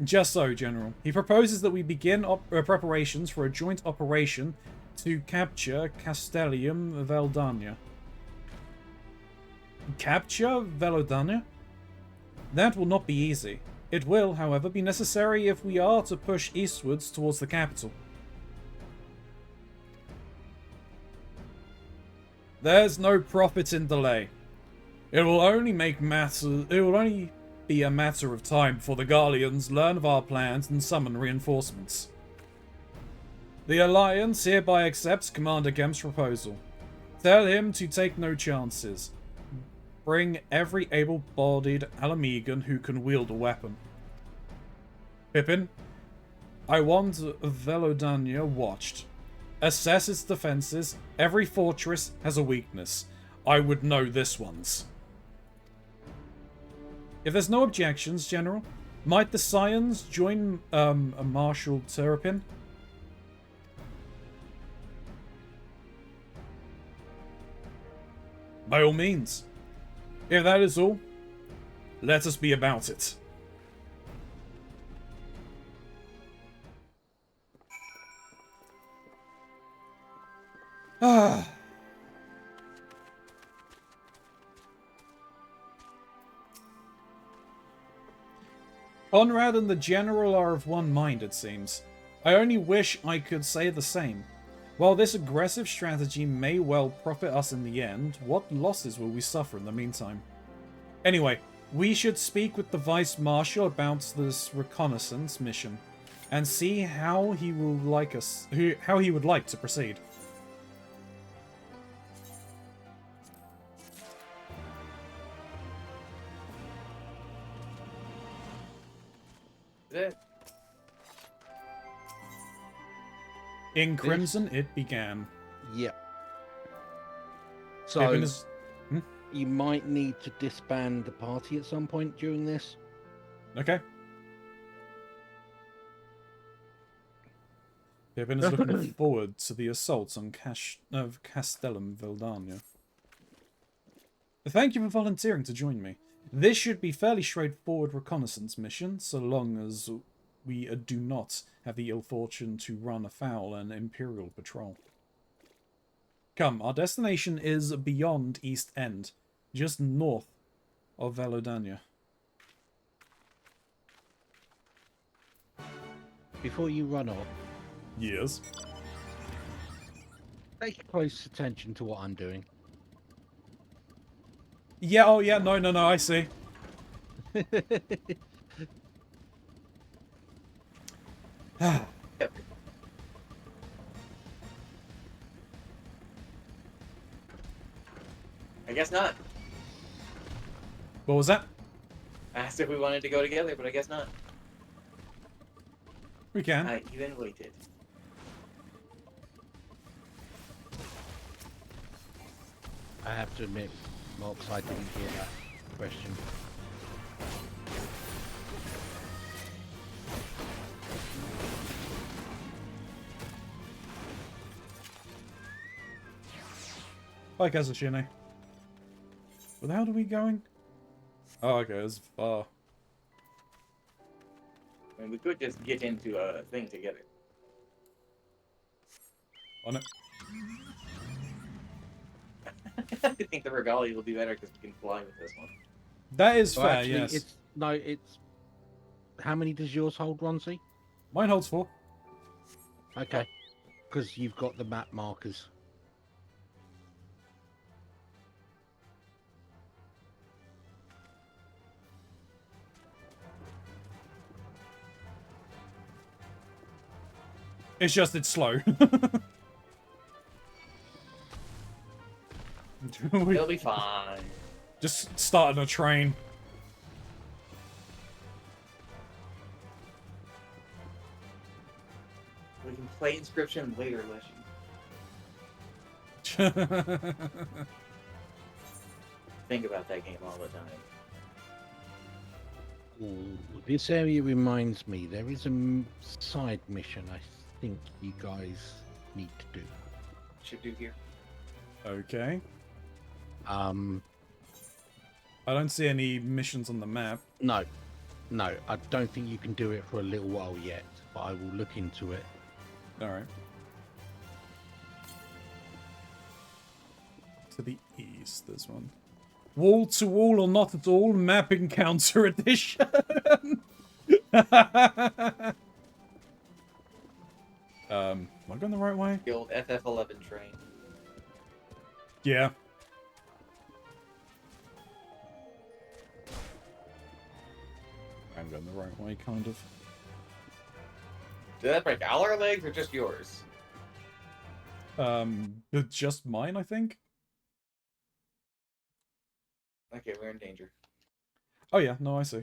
Just so, General. He proposes that we begin preparations for a joint operation to capture Castellium Veldania. Capture Velodania? That will not be easy. It will, however, be necessary if we are to push eastwards towards the capital. There's no profit in delay. It will only be a matter of time before the Garleans learn of our plans and summon reinforcements. The Alliance hereby accepts Commander Kemp's proposal. Tell him to take no chances. Bring every able-bodied Alamegan who can wield a weapon. Pippin, I want Velodania watched. Assess its defenses. Every fortress has a weakness. I would know this one's. If there's no objections, General, might the Scions join Marshal Turpin? By all means. If that is all, let us be about it. Ah. Conrad and the General are of one mind, it seems. I only wish I could say the same. While this aggressive strategy may well profit us in the end, what losses will we suffer in the meantime? Anyway, we should speak with the Vice Marshal about this reconnaissance mission, and see how he will how he would like to proceed. In Crimson, it began. Yep. So Pippin is... you might need to disband the party at some point during this. Okay. Pippin is looking forward to the assaults on Castellum Valdania. Thank you for volunteering to join me. This should be fairly straightforward reconnaissance mission, so long as we do not have the ill fortune to run afoul an Imperial patrol. Come, our destination is beyond East End, just north of Valodania. Before you run off, yes, take close attention to what I'm doing. Yeah, oh yeah, no, I see. I guess not. What was that? I asked if we wanted to go together, but I guess not. We can. I even waited. I have to admit, Mox, I didn't hear that question. Bye, Kazushine. Where the hell are we going? Oh, okay, it's far. I mean, we could just get into a thing together. On it. I think the Regalia will be better because we can fly with this one. That is Well, fair, actually, yes. it's... How many does yours hold, Ronzi? Mine holds 4. Okay. Because you've got the map markers. It's just, it's slow. It'll be fine. Just starting a train. We can play Inscription later, Leshy. Think about that game all the time. Ooh, this area reminds me, there is a side mission I think you guys need to do. Should do here. Okay. I don't see any missions on the map. No, I don't think you can do it for a little while yet, but I will look into it. Alright. To the east, there's one. Wall to wall or not at all, map encounter edition. Am I going the right way? The old FF11 train. Yeah. I'm going the right way, kind of. Did that break all our legs or just yours? Just mine, I think. Okay, we're in danger. Oh yeah, no, I see.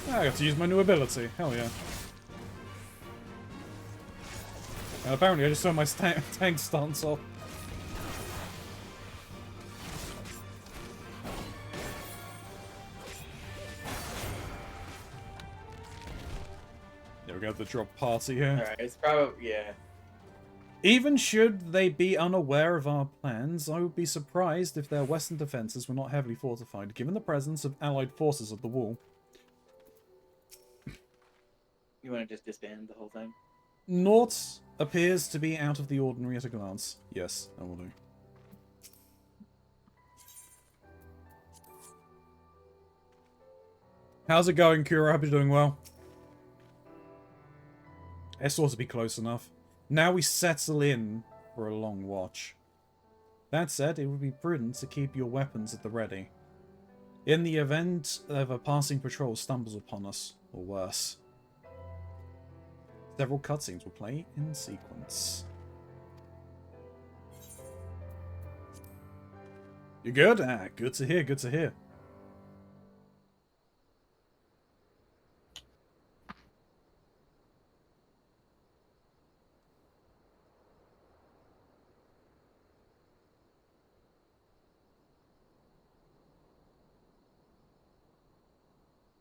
I got to use my new ability. Hell yeah. And apparently I just saw my tank stance off. Yeah, we got the drop party here. Alright, it's probably, yeah. Even should they be unaware of our plans, I would be surprised if their western defences were not heavily fortified, given the presence of allied forces at the wall. You want to just disband the whole thing? Naught appears to be out of the ordinary at a glance. Yes, I will do. How's it going, Kura? Hope you're doing well. It's ought to be close enough. Now we settle in for a long watch. That said, it would be prudent to keep your weapons at the ready. In the event of a passing patrol stumbles upon us, or worse. Several cutscenes will play in sequence. You good? Ah, good to hear, good to hear.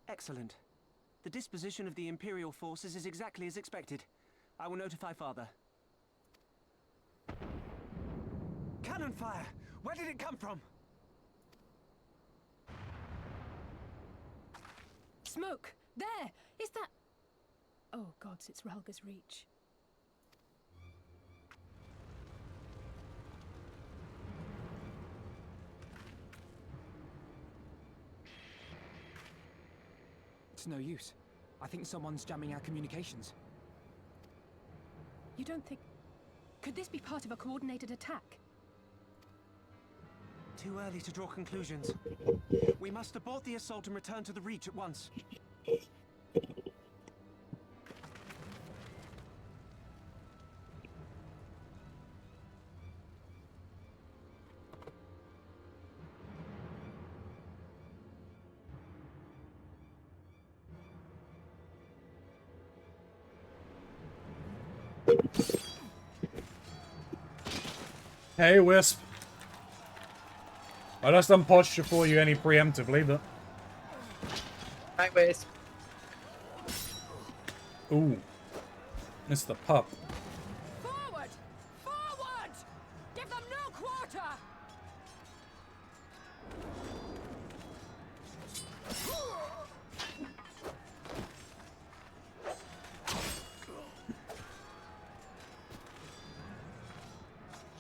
Excellent. The disposition of the Imperial forces is exactly as expected. I will notify Father. Cannon fire! Where did it come from? Smoke! There! Is that... Oh gods, it's Rhalga's Reach. It's no use. I think someone's jamming our communications. You don't think... Could this be part of a coordinated attack? Too early to draw conclusions. We must abort the assault and return to the Reach at once. Hey, Wisp. I just done posture for you any preemptively, but... Hi, Wisp. Ooh. It's the pup. Forward! Forward! Give them no quarter!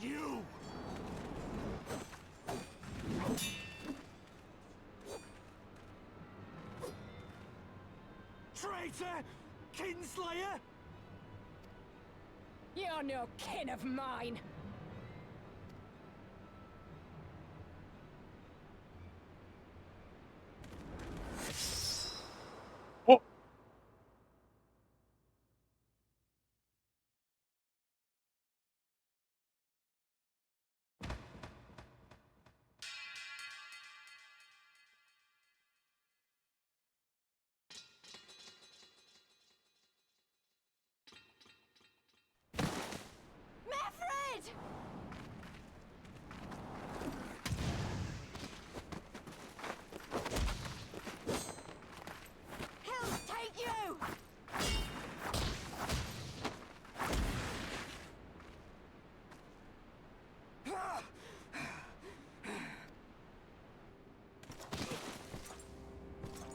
You! Traitor! Kinslayer! You're no kin of mine! Oh! Meffred! He'll take you!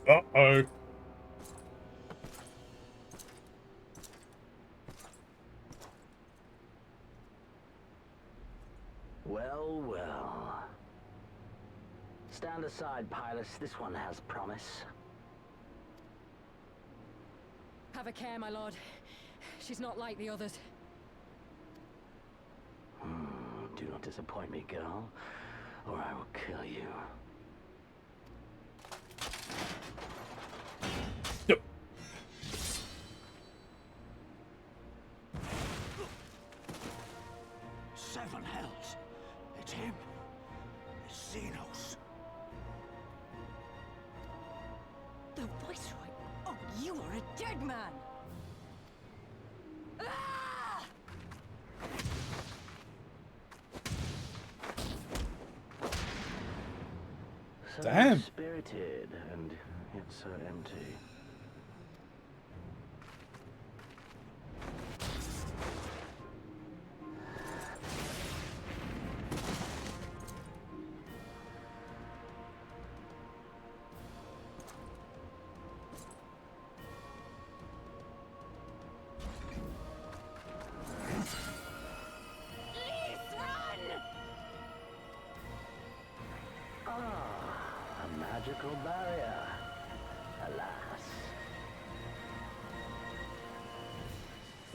Uh-oh. Well, well. Stand aside, Pylus. This one has promise. Have a care, my lord. She's not like the others. Do not disappoint me, girl, or I will kill you. Seven hells. It's him. It's Xenos. The Viceroy! Oh, you are a dead man! Ah! So Damn. spirited and yet so empty. A magical barrier. Alas.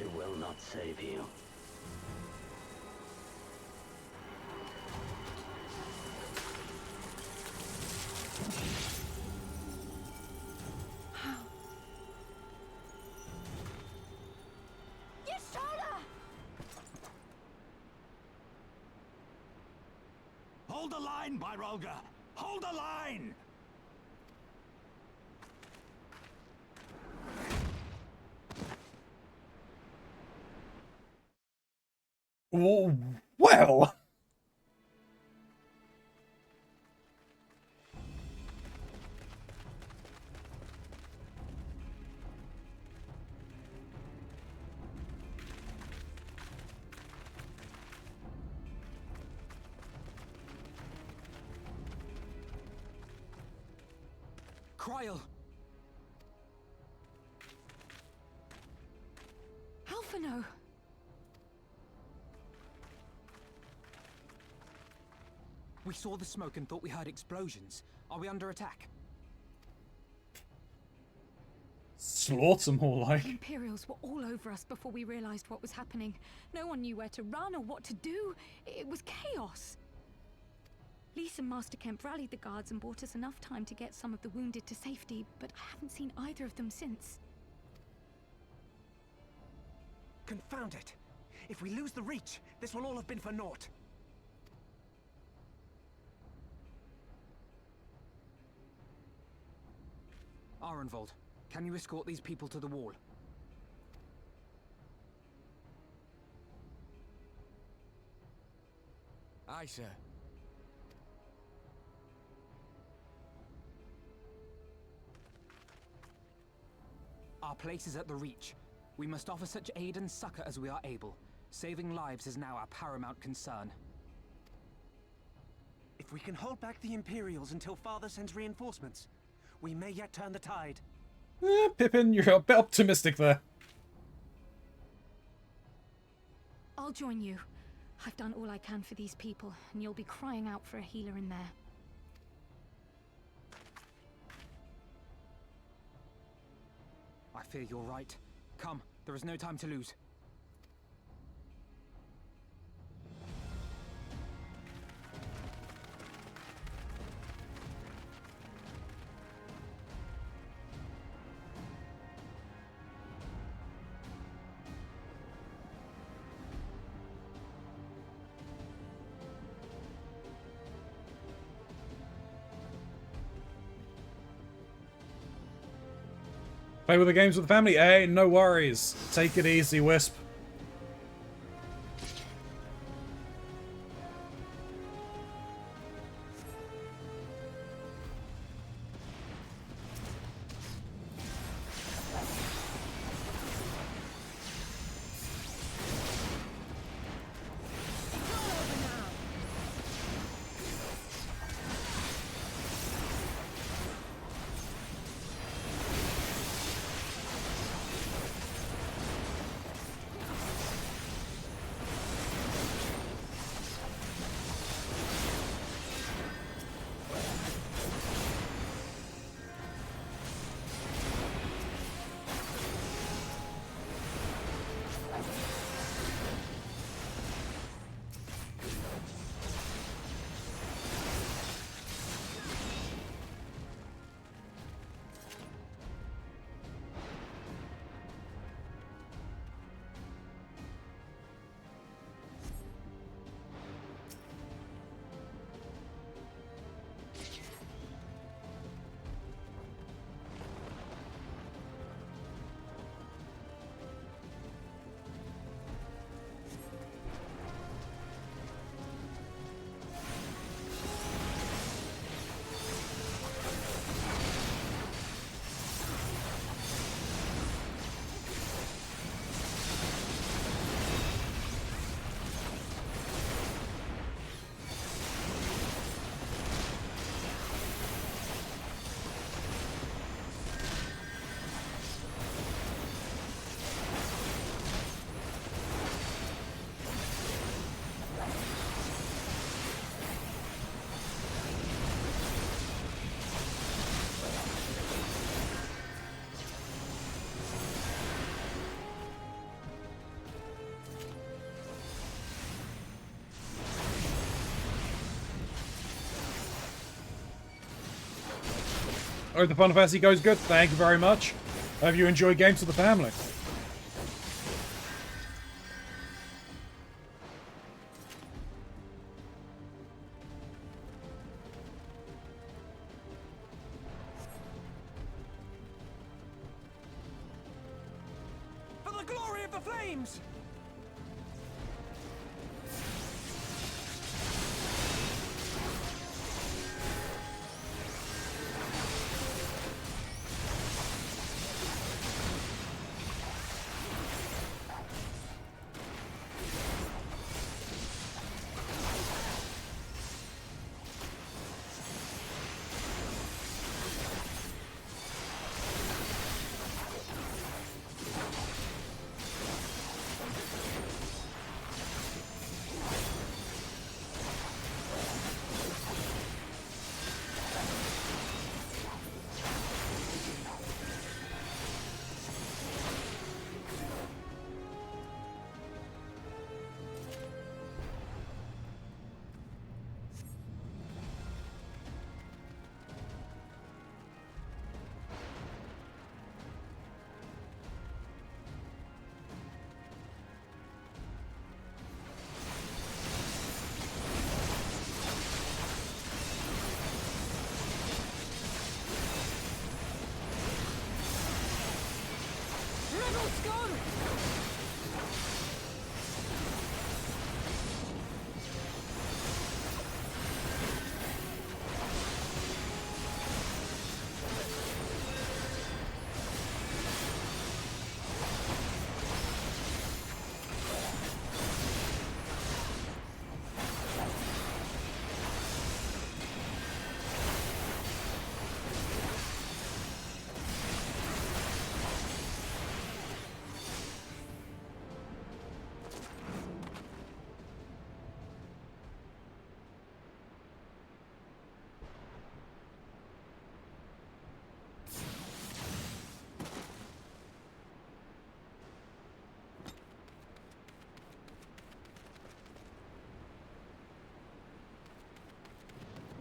It will not save you. Hold the line, Byrolga! Hold the line! Well. Cryle! Alphino! We saw the smoke and thought we heard explosions. Are we under attack? Slaughter more like. The Imperials were all over us before we realized what was happening. No one knew where to run or what to do. It was chaos. Lise and Master Kemp rallied the guards and bought us enough time to get some of the wounded to safety, but I haven't seen either of them since. Confound it! If we lose the Reach, this will all have been for naught. Arenvold, can you escort these people to the wall? Aye, sir. Our place is at the Reach. We must offer such aid and succor as we are able. Saving lives is now our paramount concern. If we can hold back the Imperials until Father sends reinforcements, we may yet turn the tide. Pippin, you're a bit optimistic there. I'll join you. I've done all I can for these people, and you'll be crying out for a healer in there. I fear you're right. Come, there is no time to lose. Play with the games with the family? Hey, no worries. Take it easy, Wisp. I hope the Final Fantasy goes good. Thank you very much. I hope you enjoy games with the family. flames!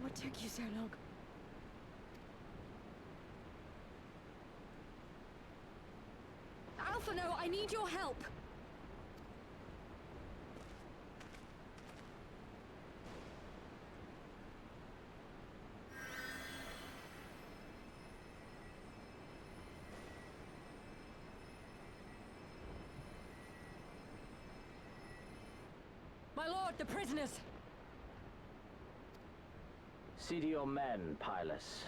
What took you so long? Alphino, I need your help! My lord, the prisoners! See to your men, Pylus.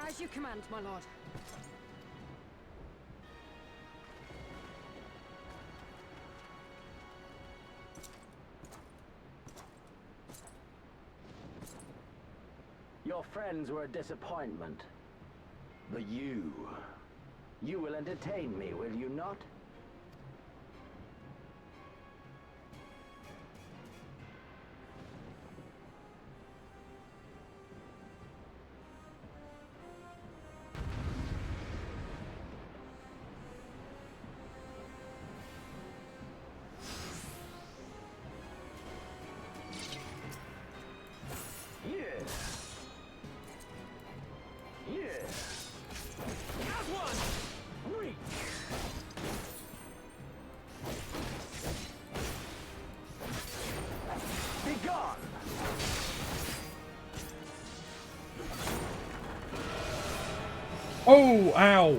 As you command, my lord. Your friends were a disappointment. But you will entertain me, will you not? Oh, ow!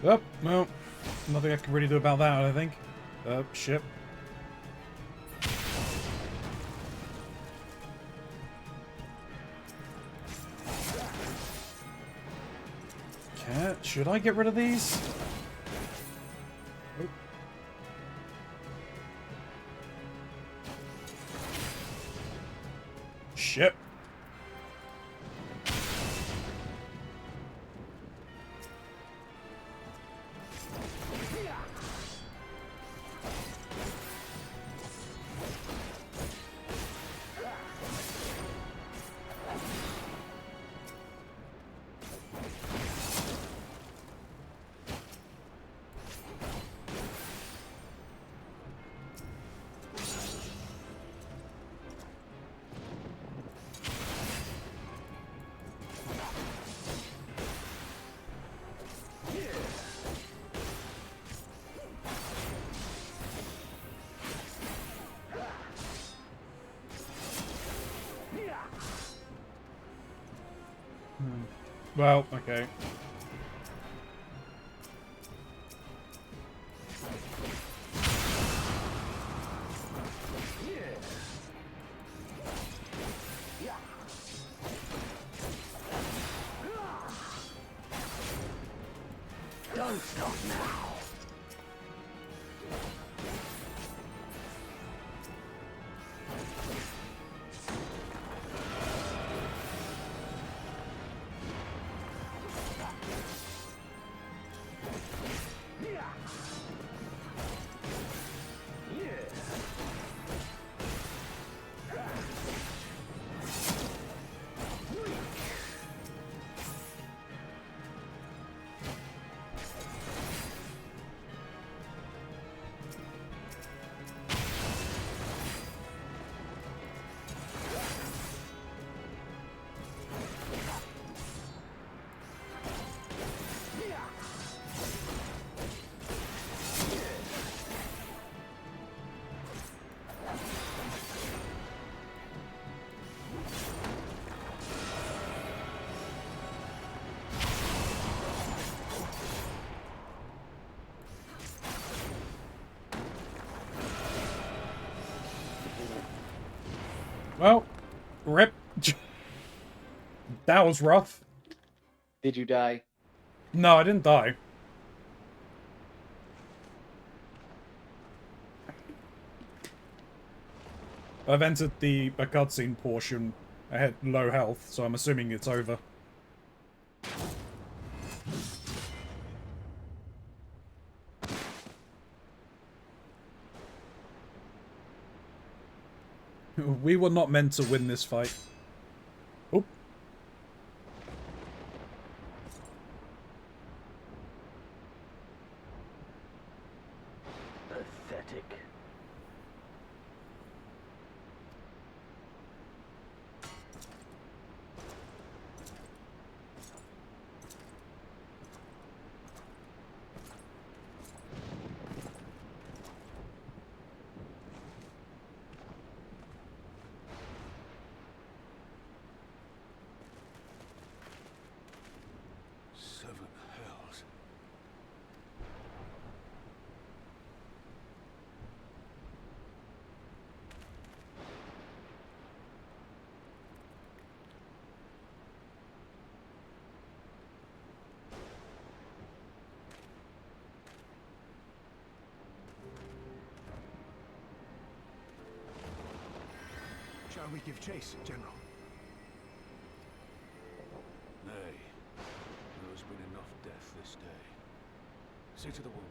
Oh, well, nothing I can really do about that, I think. Ship. Should I get rid of these? Oh. Ship. Well, okay. Don't stop now. Well, rip. That was rough. Did you die? No, I didn't die. I've entered a cutscene portion. I had low health, so I'm assuming it's over. We were not meant to win this fight. Oop. Pathetic. Seven hells. Shall we give chase, General? Nay. There has been enough death this day. See to the wounded.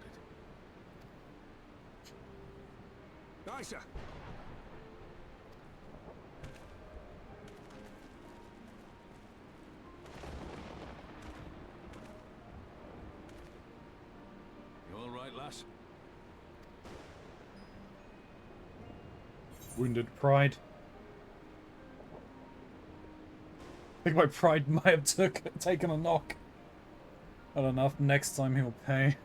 Aye, sir. You all right, lass? Wounded pride. I think my pride might have taken a knock. I don't know if next time he'll pay.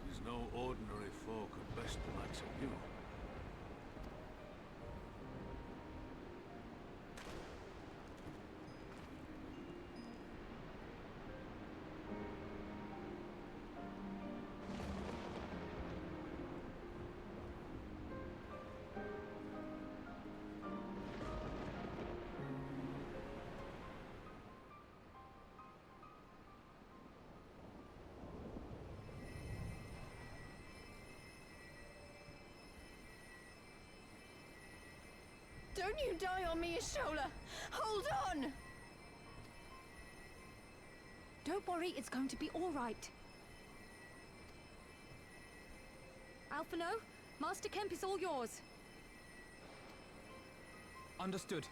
There's no ordinary folk at best the likes of you. Don't you die on me, Ashola! Hold on! Don't worry, it's going to be all right. Alphino, Master Kemp is all yours. Understood.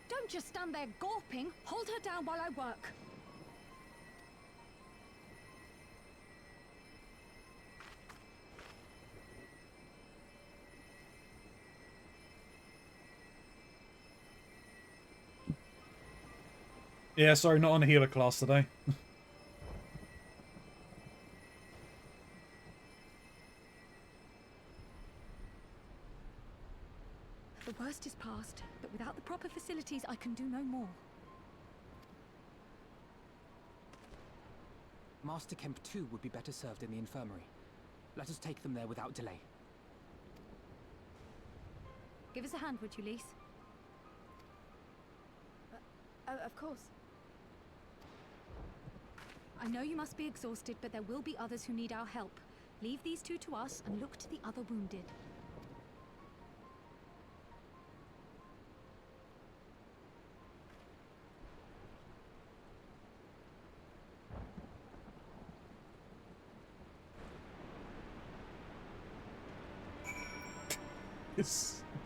Don't just stand there gawping. Hold her down while I work. Yeah, sorry, not on a healer class today. The worst is past, but without the proper facilities, I can do no more. Master Kemp too would be better served in the infirmary. Let us take them there without delay. Give us a hand, would you, Lise? Of course. I know you must be exhausted, but there will be others who need our help. Leave these two to us and look to the other wounded.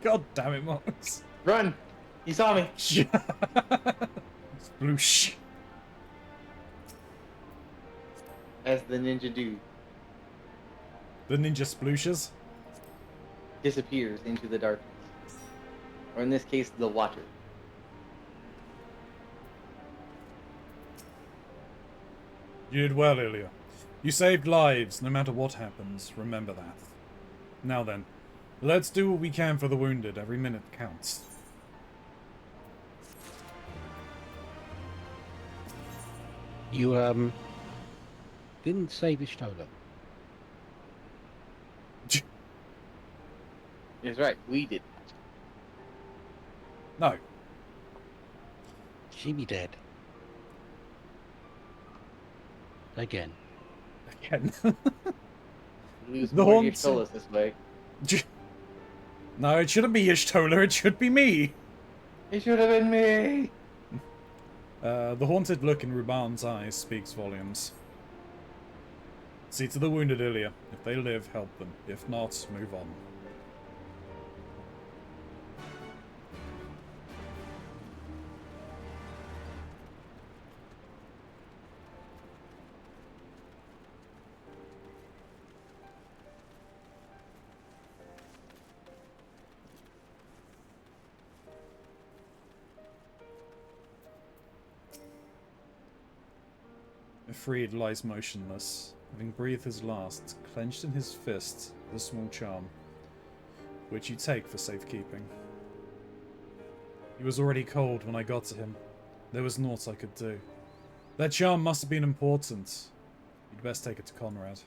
God damn it, Mox. Run! He saw me! Sploosh. As the ninja do. The ninja splooshes? Disappears into the darkness. Or in this case, the water. You did well, Ilya. You saved lives, no matter what happens. Remember that. Now then, let's do what we can for the wounded. Every minute counts. You, didn't save Ishtola. That's right, we did. No. She be dead. Again. Again. Lose The more haunted- Y'shtolas this way. No, it shouldn't be Y'shtola, it should be me. It should have been me. The haunted look in Ruban's eyes speaks volumes. See to the wounded, Ilya. If they live, help them. If not, move on. Ifrid lies motionless, having breathed his last, clenched in his fist the small charm, which you take for safekeeping. He was already cold when I got to him. There was naught I could do. That charm must have been important. You'd best take it to Conrad.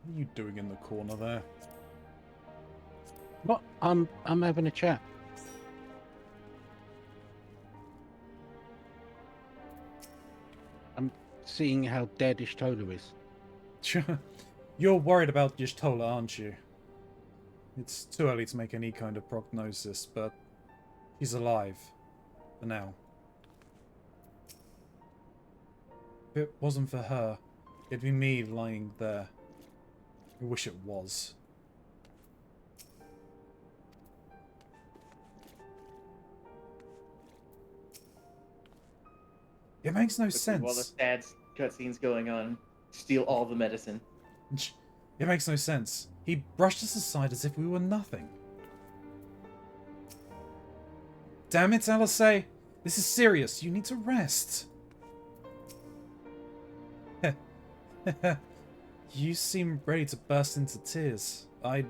What are you doing in the corner there? What? I'm having a chat. I'm seeing how dead Y'shtola is. You're worried about Y'shtola, aren't you? It's too early to make any kind of prognosis, but he's alive. For now. If it wasn't for her, it'd be me lying there. I wish it was. It makes no sense. While the sad cutscene's going on, steal all the medicine. It makes no sense. He brushed us aside as if we were nothing. Damn it, Alisei. This is serious. You need to rest. You seem ready to burst into tears. I'd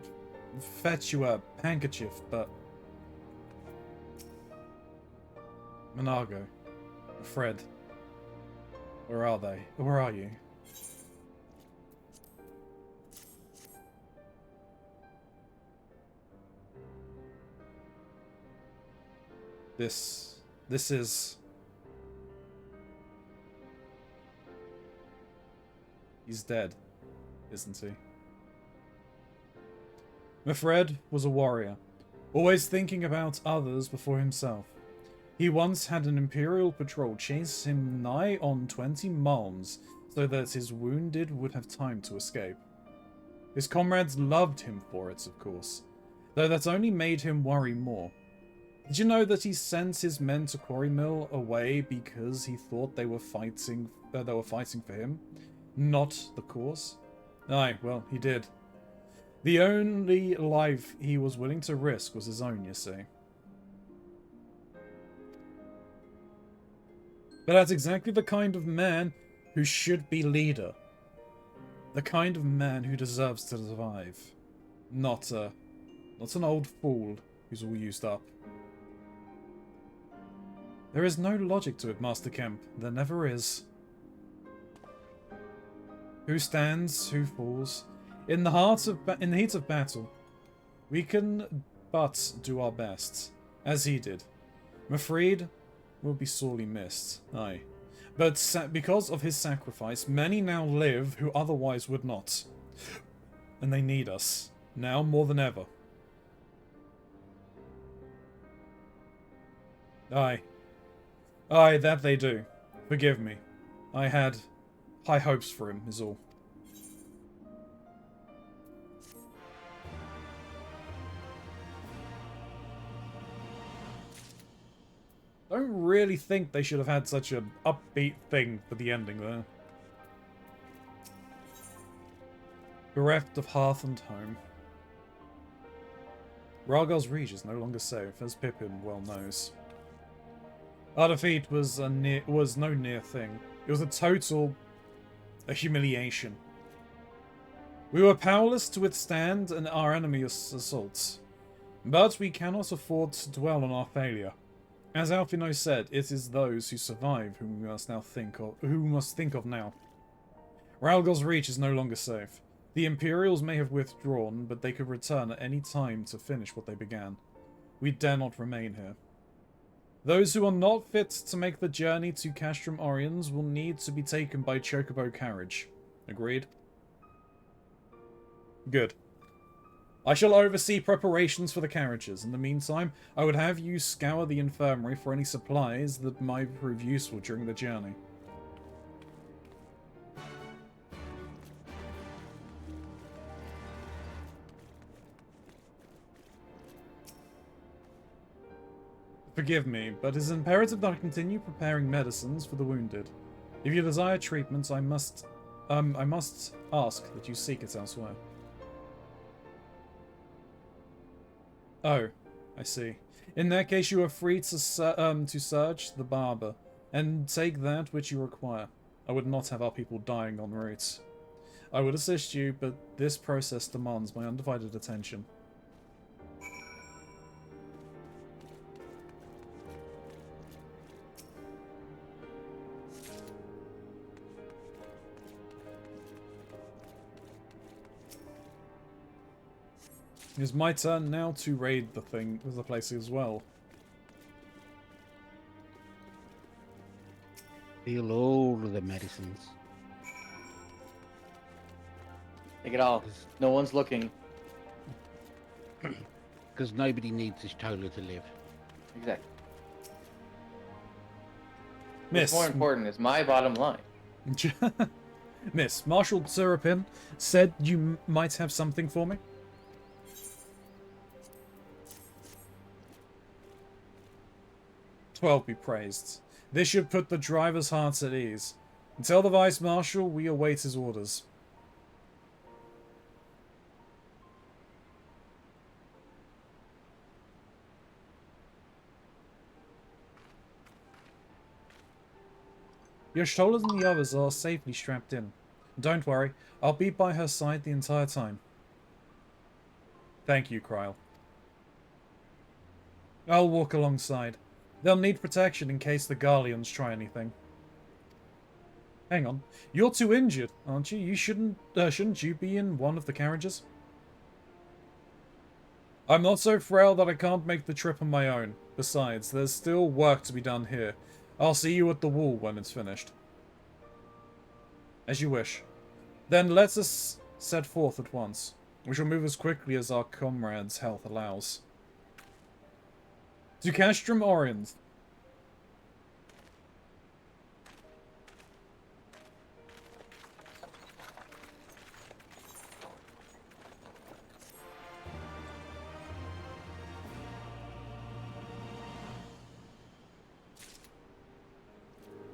fetch you a handkerchief, but... Monargo. Fred. Where are they? Where are you? This is... He's dead, isn't he? Mifred was a warrior, always thinking about others before himself. He once had an Imperial patrol chase him nigh on 20 miles, so that his wounded would have time to escape. His comrades loved him for it, of course, though that's only made him worry more. Did you know that he sent his men to Quarrymill away because he thought they were fighting for him, not the cause? Aye, well, he did. The only life he was willing to risk was his own, you see. But that's exactly the kind of man who should be leader. The kind of man who deserves to survive. Not an old fool who's all used up. There is no logic to it, Master Kemp. There never is. Who stands, who falls. In the heat of battle, we can but do our best, as he did. Mafreed will be sorely missed, aye. But because of his sacrifice, many now live who otherwise would not. And they need us, now more than ever. Aye. Aye, that they do. Forgive me. I had high hopes for him, is all. Don't really think they should have had such an upbeat thing for the ending there. Bereft of hearth and home. Rhalgr's Reach is no longer safe, as Pippin well knows. Our defeat was no near thing. It was a humiliation. We were powerless to withstand our enemy's assaults, but we cannot afford to dwell on our failure. As Alphinaud said, it is those who survive whom we must think of now. Rhalgr's Reach is no longer safe. The Imperials may have withdrawn, but they could return at any time to finish what they began. We dare not remain here. Those who are not fit to make the journey to Castrum Oriens will need to be taken by Chocobo carriage. Agreed? Good. I shall oversee preparations for the carriages. In the meantime, I would have you scour the infirmary for any supplies that might prove useful during the journey. Forgive me, but it is imperative that I continue preparing medicines for the wounded. If you desire treatment, I must ask that you seek it elsewhere. Oh, I see. In that case, you are free to search the barber, and take that which you require. I would not have our people dying en route. I would assist you, but this process demands my undivided attention. It is my turn now to raid the place as well. Steal all of the medicines. Take it all. No one's looking. Because nobody needs this Tola to live. Exactly. Miss. What's more important is my bottom line. Miss, Marshal Syrupin said you might have something for me? Well be praised. This should put the driver's hearts at ease. And tell the Vice Marshal we await his orders. Y'shtola and the others are safely strapped in. Don't worry, I'll be by her side the entire time. Thank you, Krile. I'll walk alongside. They'll need protection in case the Garleans try anything. Hang on. You're too injured, aren't you? You shouldn't you be in one of the carriages? I'm not so frail that I can't make the trip on my own. Besides, there's still work to be done here. I'll see you at the wall when it's finished. As you wish. Then let us set forth at once. We shall move as quickly as our comrades' health allows. To Castrum Oriens.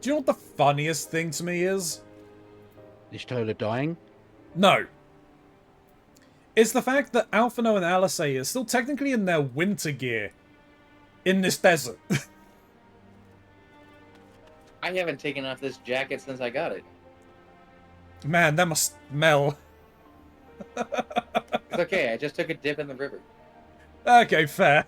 Do you know what the funniest thing to me is? Y'shtola dying? No. It's the fact that Alphinaud and Alizé are still technically in their winter gear in this desert. I haven't taken off this jacket since I got it. Man, that must smell. It's okay, I just took a dip in the river. Okay, fair.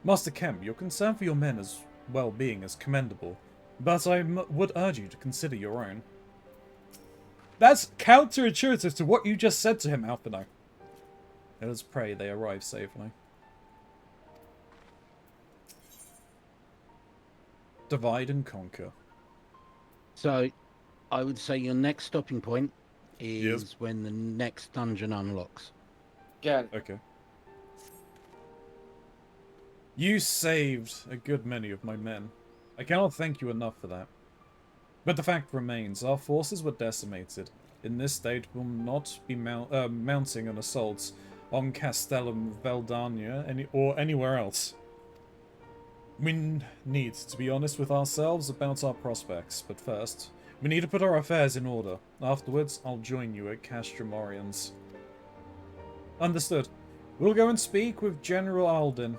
Master Kemp, your concern for your men's well-being is commendable, but I would urge you to consider your own. That's counterintuitive to what you just said to him, Alphinaud. Let us pray they arrive safely. Divide and conquer. So, I would say your next stopping point is Yes. when the next dungeon unlocks. Yeah. Okay. You saved a good many of my men. I cannot thank you enough for that. But the fact remains, our forces were decimated. In this state, we'll not be mounting an assault on Castellum Veldania or anywhere else. We need to be honest with ourselves about our prospects, but first, we need to put our affairs in order. Afterwards, I'll join you at Castrum Oriens. Understood. We'll go and speak with General Alden.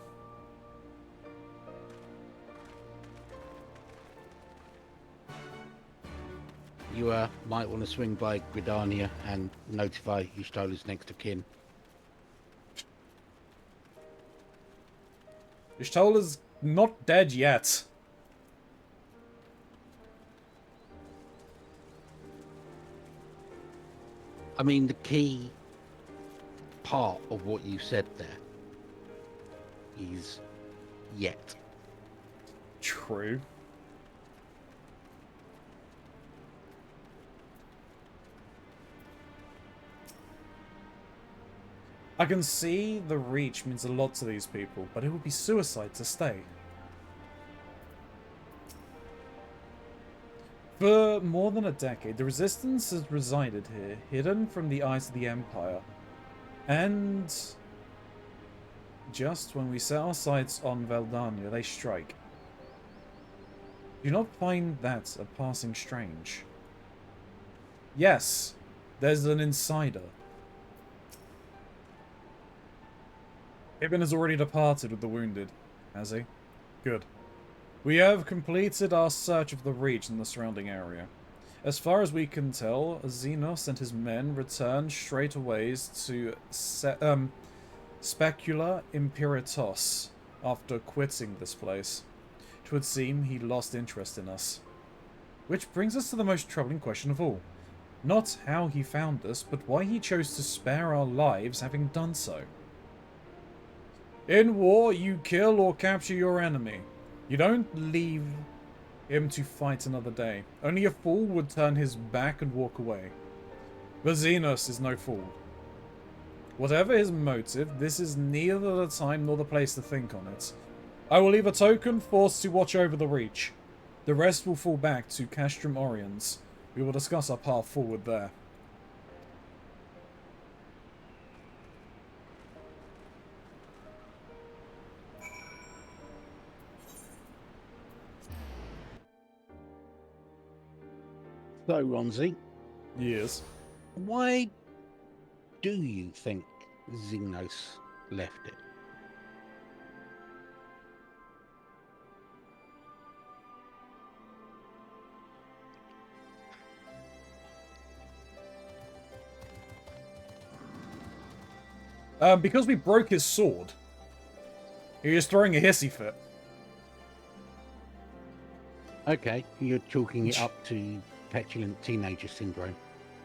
You might want to swing by Gridania and notify Y'shtola's next of kin. Y'shtola's not dead yet. I mean, the key part of what you said there is yet. True. I can see the Reach means a lot to these people, but it would be suicide to stay. For more than a decade, the Resistance has resided here, hidden from the eyes of the Empire. And just when we set our sights on Veldania, they strike. Do you not find that a passing strange? Yes, there's an insider. Ibn has already departed with the wounded, has he? Good. We have completed our search of the Reach in the surrounding area. As far as we can tell, Xenos and his men returned straight away to Specula Imperatos after quitting this place. It would seem he lost interest in us. Which brings us to the most troubling question of all. Not how he found us, but why he chose to spare our lives having done so. In war, you kill or capture your enemy. You don't leave him to fight another day. Only a fool would turn his back and walk away. But Xenos is no fool. Whatever his motive, this is neither the time nor the place to think on it. I will leave a token force to watch over the Reach. The rest will fall back to Castrum Oriens. We will discuss our path forward there. So, Ronzi. Yes. Why do you think Xenos left it? Because we broke his sword. He was throwing a hissy fit. Okay, you're chalking it up to petulant teenager syndrome.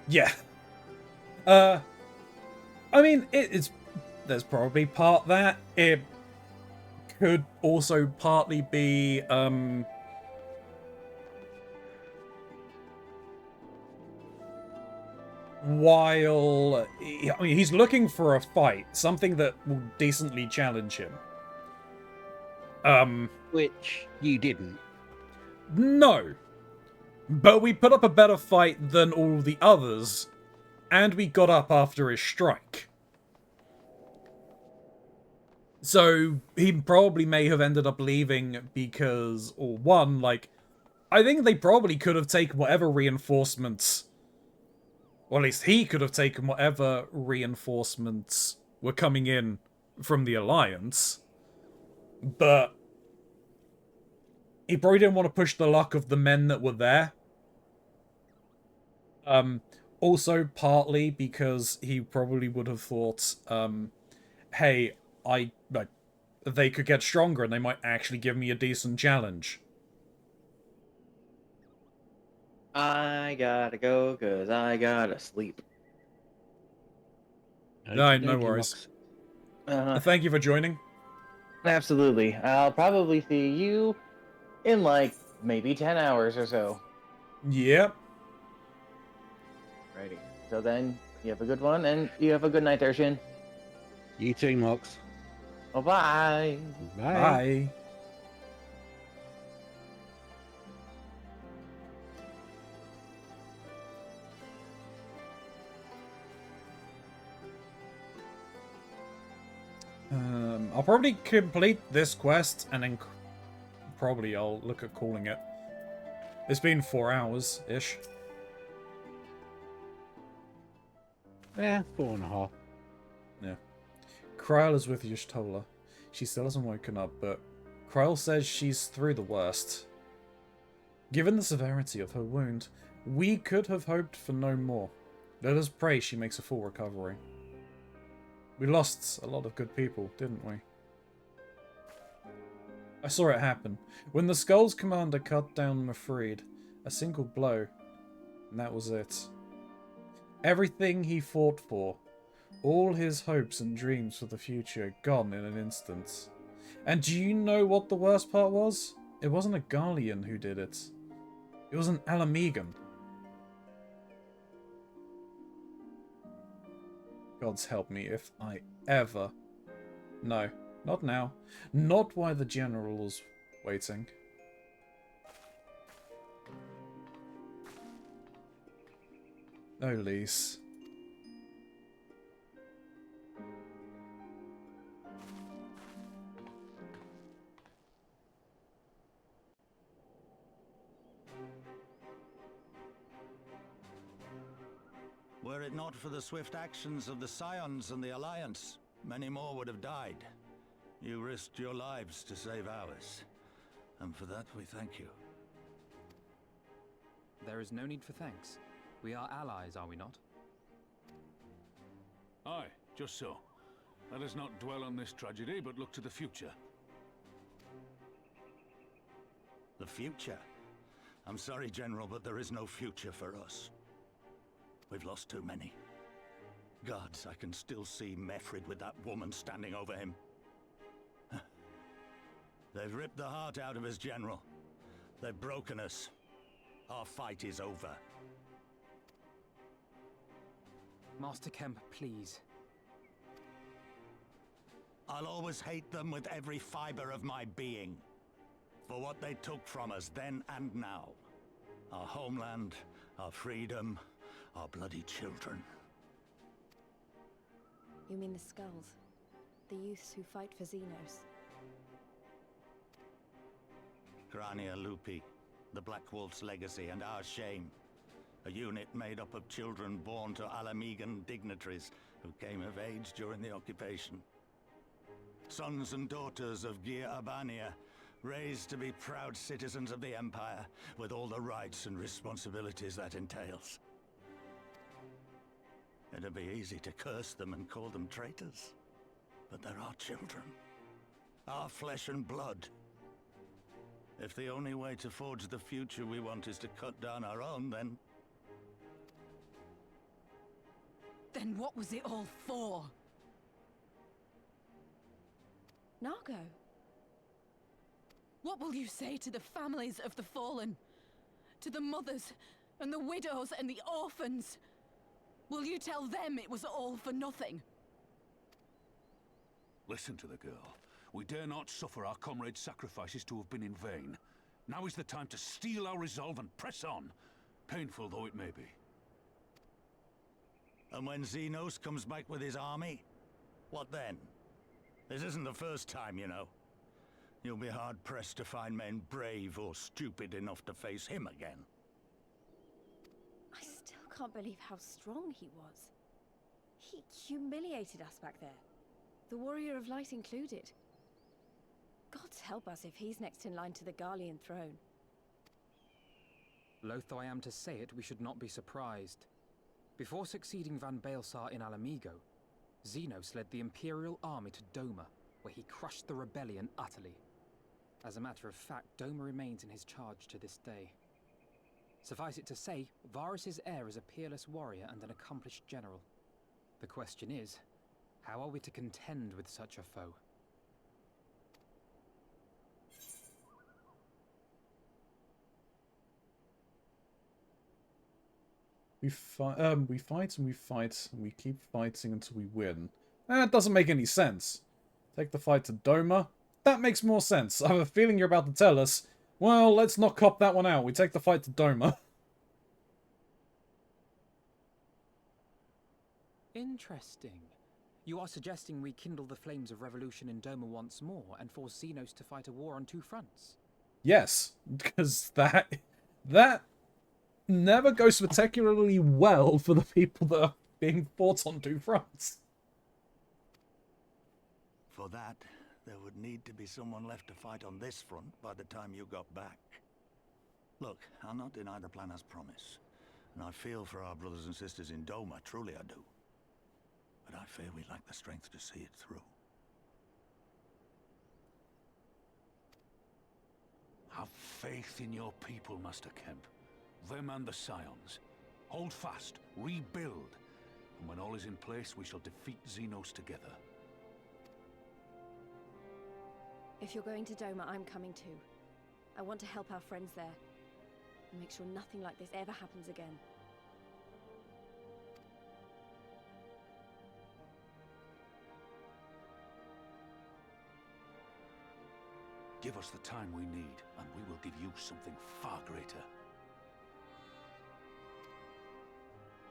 Yeah. I mean, there's probably part that. It could also partly be, while I mean, he's looking for a fight, something that will decently challenge him. Which you didn't. No. But we put up a better fight than all the others, and we got up after his strike. So he probably may have ended up leaving because, or one, like, I think they probably could have taken whatever reinforcements, or at least he could have taken whatever reinforcements were coming in from the Alliance, but he probably didn't want to push the luck of the men that were there. Also partly because he probably would have thought, hey, they could get stronger and they might actually give me a decent challenge. I gotta go, cause I gotta sleep. No, no worries. Thank you for joining. Absolutely. I'll probably see you in like maybe 10 hours or so. Yep. Righty. So then, you have a good one, and you have a good night there, Shin. You too, Mox. Oh, bye. Bye. I'll probably complete this quest, and then probably I'll look at calling it. It's been 4 hours-ish. Yeah, 4.5. Yeah. Kryl is with Y'shtola. She still hasn't woken up, but Kryl says she's through the worst. Given the severity of her wound, we could have hoped for no more. Let us pray she makes a full recovery. We lost a lot of good people, didn't we? I saw it happen. When the Skull's commander cut down Mifrid, a single blow, and that was it. Everything he fought for, all his hopes and dreams for the future, gone in an instant. And do you know what the worst part was? It wasn't a Garlean who did it. It was an Ala Mhigan. Gods help me if I ever... No, not now. Not while the general's waiting. Oh, Lise. Were it not for the swift actions of the Scions and the Alliance, many more would have died. You risked your lives to save ours, and for that we thank you. There is no need for thanks. We are allies, are we not? Aye, just so. Let us not dwell on this tragedy, but look to the future. The future? I'm sorry, General, but there is no future for us. We've lost too many. Gods, I can still see Mefrid with that woman standing over him. They've ripped the heart out of us, General. They've broken us. Our fight is over. Master Kemp, please. I'll always hate them with every fiber of my being. For what they took from us then and now. Our homeland, our freedom, our bloody children. You mean the Skulls? The youths who fight for Xenos? Grania Lupi, the Black Wolf's legacy and our shame. A unit made up of children born to Ala Mhigan dignitaries who came of age during the occupation. Sons and daughters of Gyr Abania, raised to be proud citizens of the Empire, with all the rights and responsibilities that entails. It'd be easy to curse them and call them traitors. But they're our children. Our flesh and blood. If the only way to forge the future we want is to cut down our own, then... Then what was it all for? Nargo. What will you say to the families of the fallen? To the mothers, and the widows, and the orphans? Will you tell them it was all for nothing? Listen to the girl. We dare not suffer our comrades' sacrifices to have been in vain. Now is the time to steel our resolve and press on, painful though it may be. And when Xenos comes back with his army, what then? This isn't the first time, you know. You'll be hard-pressed to find men brave or stupid enough to face him again. I still can't believe how strong he was. He humiliated us back there. The Warrior of Light included. Gods help us if he's next in line to the Garlean throne. Loath though I am to say it, we should not be surprised. Before succeeding Van Baelsar in Alamigo, Xenos led the Imperial army to Doma, where he crushed the rebellion utterly. As a matter of fact, Doma remains in his charge to this day. Suffice it to say, Varus's heir is a peerless warrior and an accomplished general. The question is, how are we to contend with such a foe? We fight and we fight and we keep fighting until we win. That doesn't make any sense. Take the fight to Doma. That makes more sense. I have a feeling you're about to tell us, well, let's not cop that one out. We take the fight to Doma. Interesting. You are suggesting we kindle the flames of revolution in Doma once more and force Xenos to fight a war on two fronts? Yes, because that never goes particularly well for the people that are being fought on two fronts. For that, there would need to be someone left to fight on this front by the time you got back. Look, I'll not deny the plan as promised, and I feel for our brothers and sisters in Doma, truly I do. But I fear we lack the strength to see it through. Have faith in your people, Master Kemp. Them and the Scions. Hold fast, rebuild, and when all is in place, we shall defeat Xenos together. If you're going to Doma, I'm coming too. I want to help our friends there, and make sure nothing like this ever happens again. Give us the time we need, and we will give you something far greater.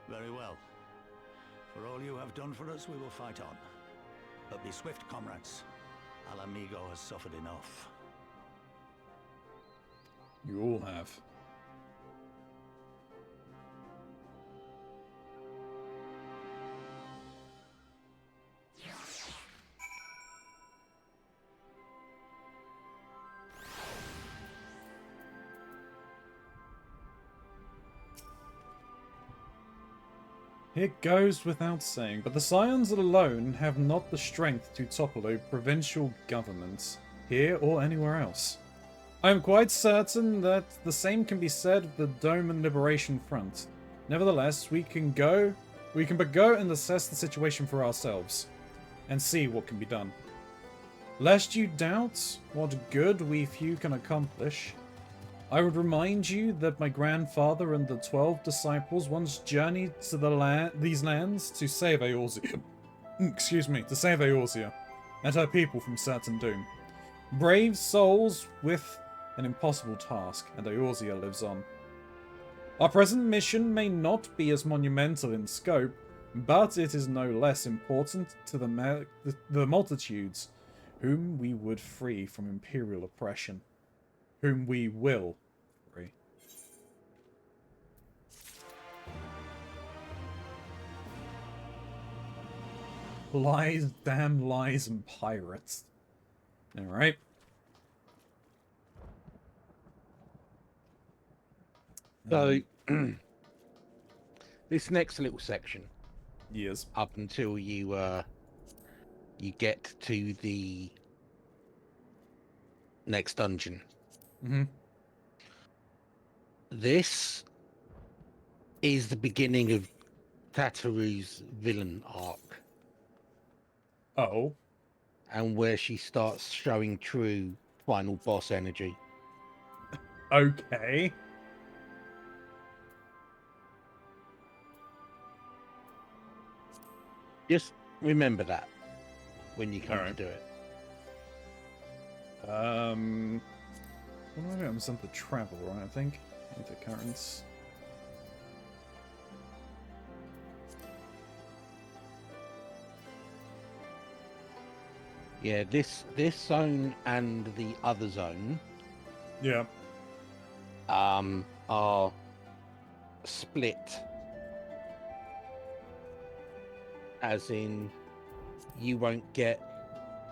Very well. For all you have done for us, we will fight on. But be swift, comrades. Alamigo has suffered enough. You all have. It goes without saying, but the Scions alone have not the strength to topple a provincial government, here or anywhere else. I am quite certain that the same can be said of the Doman Liberation Front. Nevertheless, we can but go and assess the situation for ourselves, and see what can be done. Lest you doubt what good we few can accomplish, I would remind you that my grandfather and the 12 disciples once journeyed to these lands to save Eorzea. To save Eorzea and her people from certain doom. Brave souls with an impossible task, and Eorzea lives on. Our present mission may not be as monumental in scope, but it is no less important to the multitudes whom we would free from imperial oppression. Whom we will free. Lies, damn lies, and pirates. Alright. So, this next little section. Yes. Up until you get to the next dungeon. Mm-hmm. This is the beginning of Tataru's villain arc. Oh. And where she starts showing true final boss energy. Okay. Just remember that when you come to do it. What am I doing? I'm sent to travel, right? I think. Intercurrents. Yeah, this zone and the other zone Yeah. are split, as in you won't get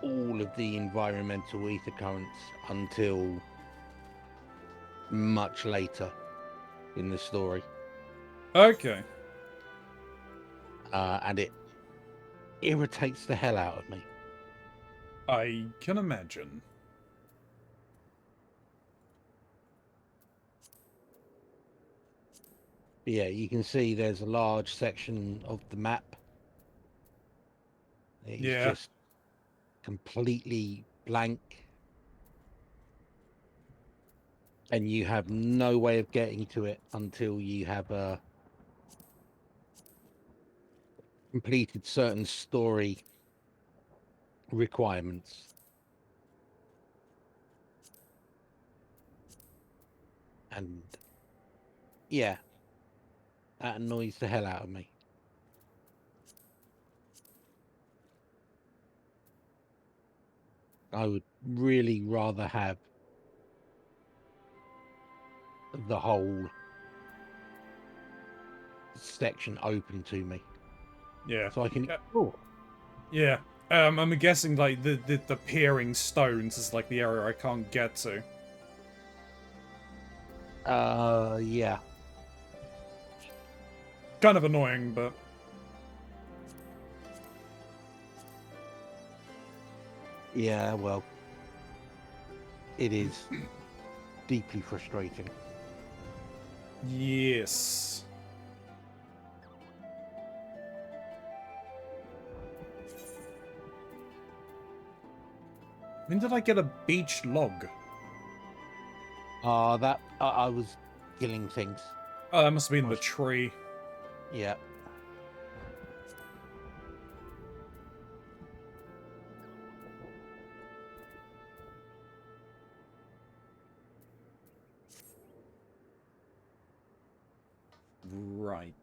all of the environmental ether currents until much later in the story. Okay. And it irritates the hell out of me. I can imagine. Yeah, you can see there's a large section of the map. It's just completely blank. And you have no way of getting to it until you have completed certain story requirements. And yeah, that annoys the hell out of me. I would really rather have the whole section open to me. Yeah. So I can explore. Yeah. I'm guessing like the peering stones is like the area I can't get to. Yeah. Kind of annoying, but yeah, well, it is deeply frustrating. Yes. When did I get a beach log? That I was killing things. Oh, that must have been the tree. Yeah. Right.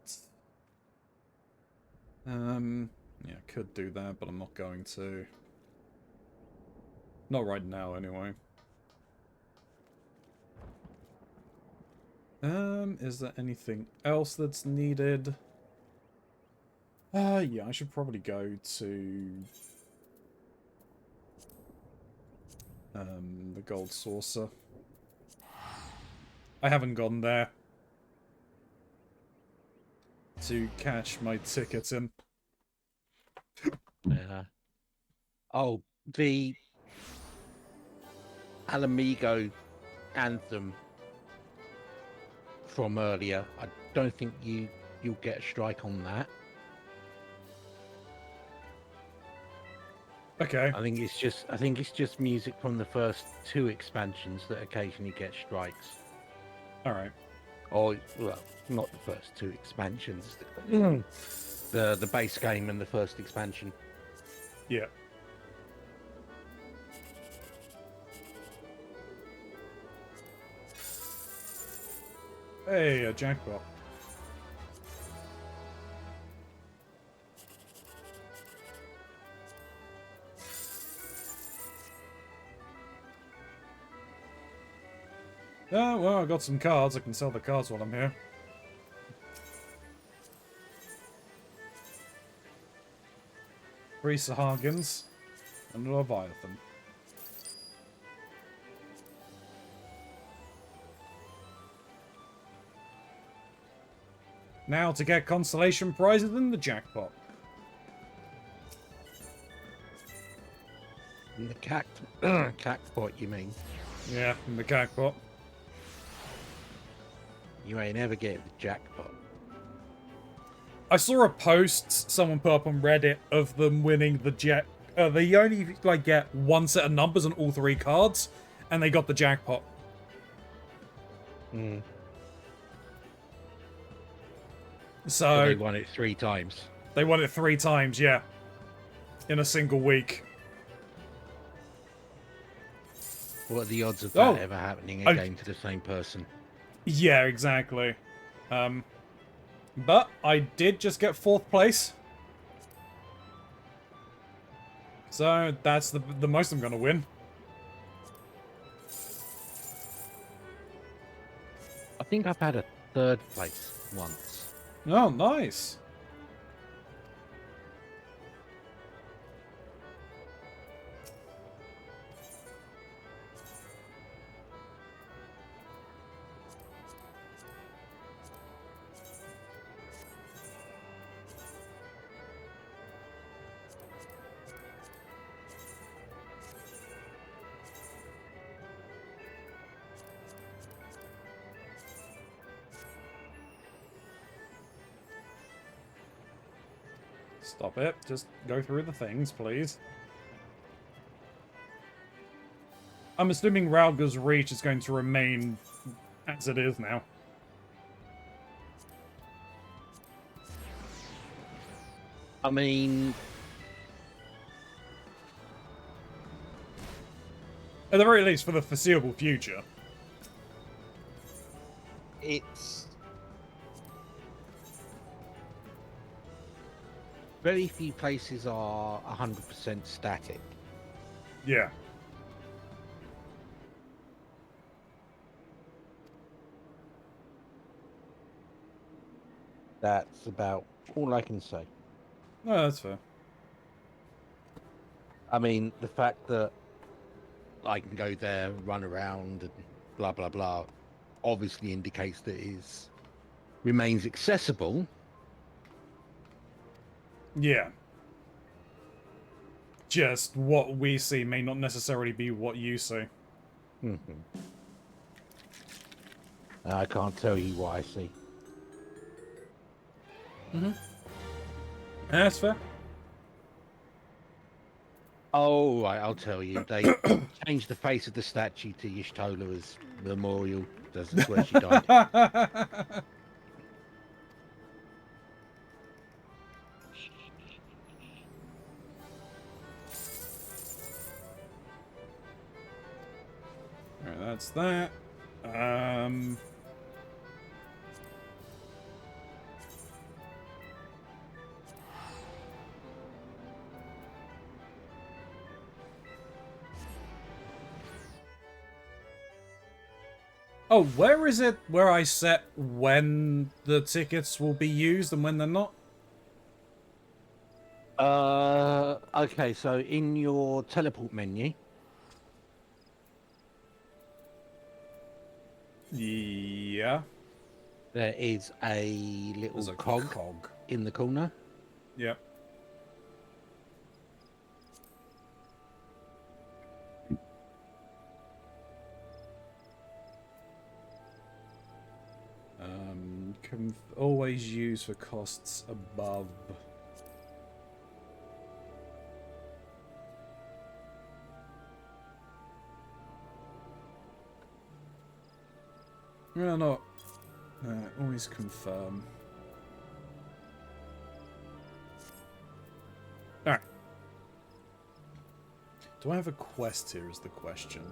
Yeah, I could do that, but I'm not going to. Not right now, anyway. Is there anything else that's needed? Yeah, I should probably go to the Gold Saucer. I haven't gone there to catch my ticket in. Yeah. Oh, the Alamigo anthem from earlier. I don't think you'll get a strike on that. Okay. I think it's just music from the first 2 expansions that occasionally get strikes. All right. Or well, not the first 2 expansions. The base game and the first expansion. Yeah. Hey, a jackpot. Oh, well, I got some cards. I can sell the cards while I'm here. Three Sahagins and a Leviathan. Now to get consolation prizes in the jackpot. In the cactpot, you mean? Yeah, in the jackpot. You ain't ever get the jackpot. I saw a post someone put up on Reddit of them winning the they only like get one set of numbers on all 3 cards, and they got the jackpot. Hmm. So they won it 3 times. They won it 3 times, yeah. In a single week. What are the odds of that ever happening again to the same person? Yeah, exactly. But I did just get 4th place. So that's the most I'm gonna win. I think I've had a 3rd place once. Oh, nice. Stop it. Just go through the things, please. I'm assuming Ralga's Reach is going to remain as it is now. I mean... At the very least, for the foreseeable future. It's... very few places are 100% static. Yeah. That's about all I can say. No, that's fair. I mean, the fact that I can go there, run around, and blah, blah, blah, obviously indicates that it remains accessible. Yeah. Just what we see may not necessarily be what you see. I can't tell you what I see. That's fair. Oh, right, I'll tell you. They changed the face of the statue to Y'shtola as memorial. That's where she died. Alright, that's that. Oh, where is it where I set when the tickets will be used and when they're not? Okay, so in your teleport menu. Yeah. There is a little cog in the corner. Yep. Can always use for costs above. No, not. Always confirm. Alright. Do I have a quest here is the question.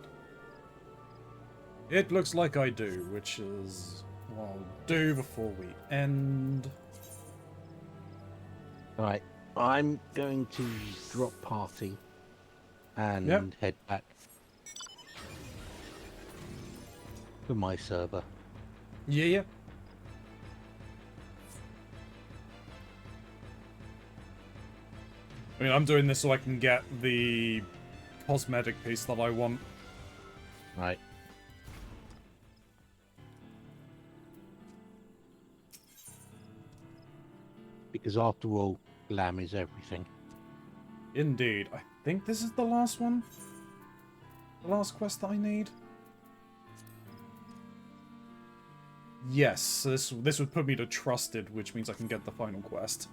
It looks like I do, which is what I'll do before we end. Right, I'm going to drop party and head back to my server. Yeah. I mean, I'm doing this so I can get the cosmetic piece that I want. Right. Because after all, glam is everything. Indeed. I think this is the last one. The last quest that I need. Yes, so this would put me to Trusted, which means I can get the final quest.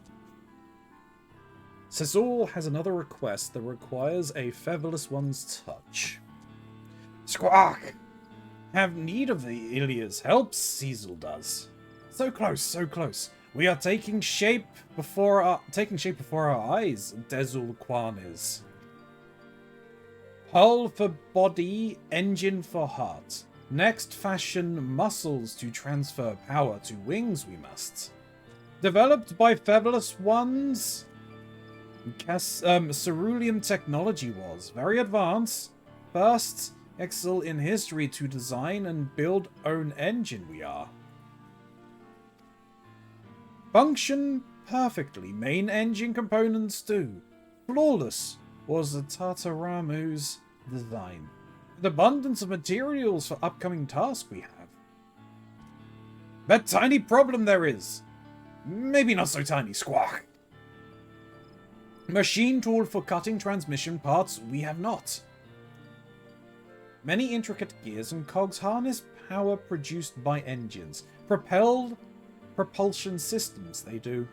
Cecil has another request that requires a Featherless One's touch. Squawk! Have need of the Ilia's help, Cecil does. So close, so close. We are taking shape before our eyes, Dezul Quan is. Hull for body, engine for heart. Next fashion muscles to transfer power to wings we must. Developed by Featherless Ones. Cerulean technology was very advanced. First Exil in history to design and build own engine we are. Function perfectly. Main engine components too. Flawless was the Tataramu's design. An abundance of materials for upcoming tasks we have. That tiny problem there is. Maybe not so tiny, squawk. Machine tool for cutting transmission parts we have not. Many intricate gears and cogs harness power produced by engines. Propulsion systems, they do.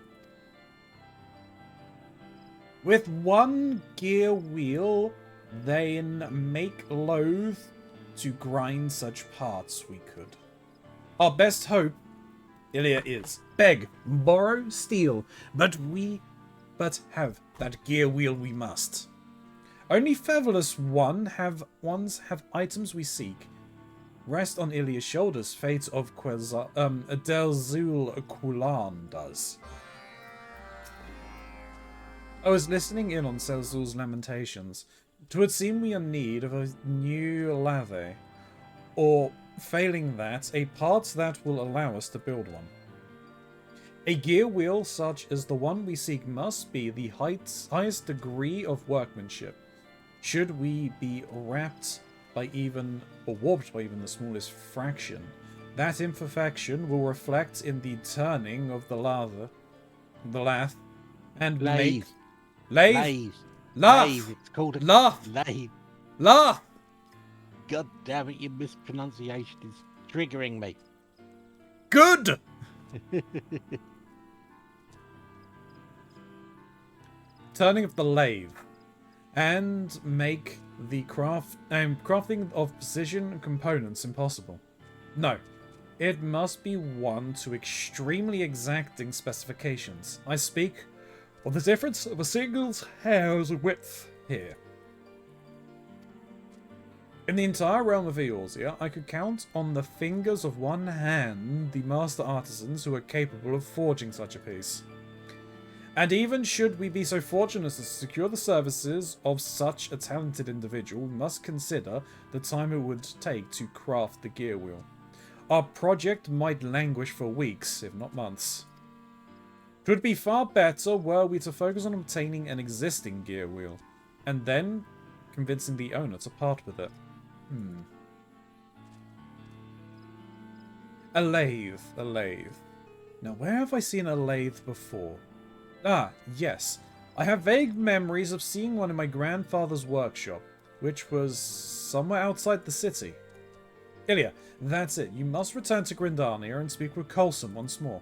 With one gear wheel, they make loath to grind such parts we could. Our best hope, Ilya, is beg, borrow, steal, but have that gear wheel we must. Only Featherless ones have items we seek. Rest on Ilya's shoulders, fate of Delzul Kulan does. I was listening in on Selzul's lamentations. It would seem we are in need of a new lathe, or failing that, a part that will allow us to build one. A gear wheel such as the one we seek must be the highest degree of workmanship. Should we be warped by even the smallest fraction, that imperfection will reflect in the turning of the lathe, and Lathe. Lathe. Lathe. It's called a lathe. Laugh. God damn it, your mispronunciation is triggering me. Good. Turning of the lathe, and make the crafting of precision components impossible. No, it must be one to extremely exacting specifications. I speak of the difference of a single hair's width here. In the entire realm of Eorzea, I could count on the fingers of one hand the master artisans who are capable of forging such a piece. And even should we be so fortunate as to secure the services of such a talented individual, we must consider the time it would take to craft the gear wheel. Our project might languish for weeks, if not months. It would be far better were we to focus on obtaining an existing gear wheel, and then convincing the owner to part with it. A lathe. Now, where have I seen a lathe before? Ah, yes. I have vague memories of seeing one in my grandfather's workshop, which was somewhere outside the city. Ilya, that's it. You must return to Grindarnia and speak with Coulson once more.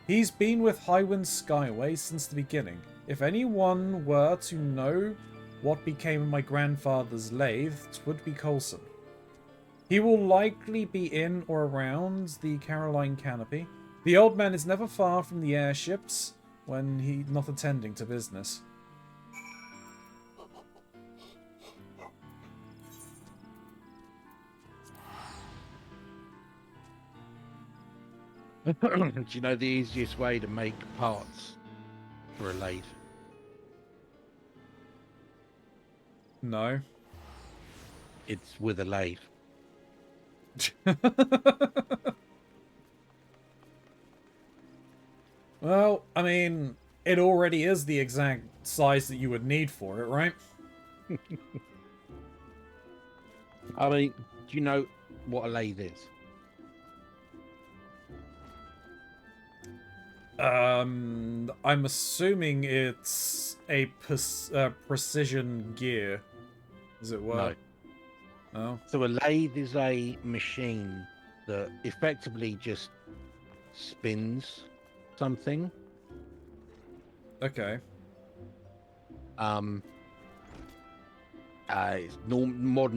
He's been with Highwind Skyway since the beginning. If anyone were to know what became of my grandfather's lathe, it would be Coulson. He will likely be in or around the Caroline Canopy. The old man is never far from the airships when he's not attending to business. Do you know the easiest way to make parts for a lathe? No. It's with a lathe. Well, I mean, it already is the exact size that you would need for it, right? I mean, do you know what a lathe is? I'm assuming it's a precision gear, as it were. No. Oh. So a lathe is a machine that effectively just spins something. Okay. Modern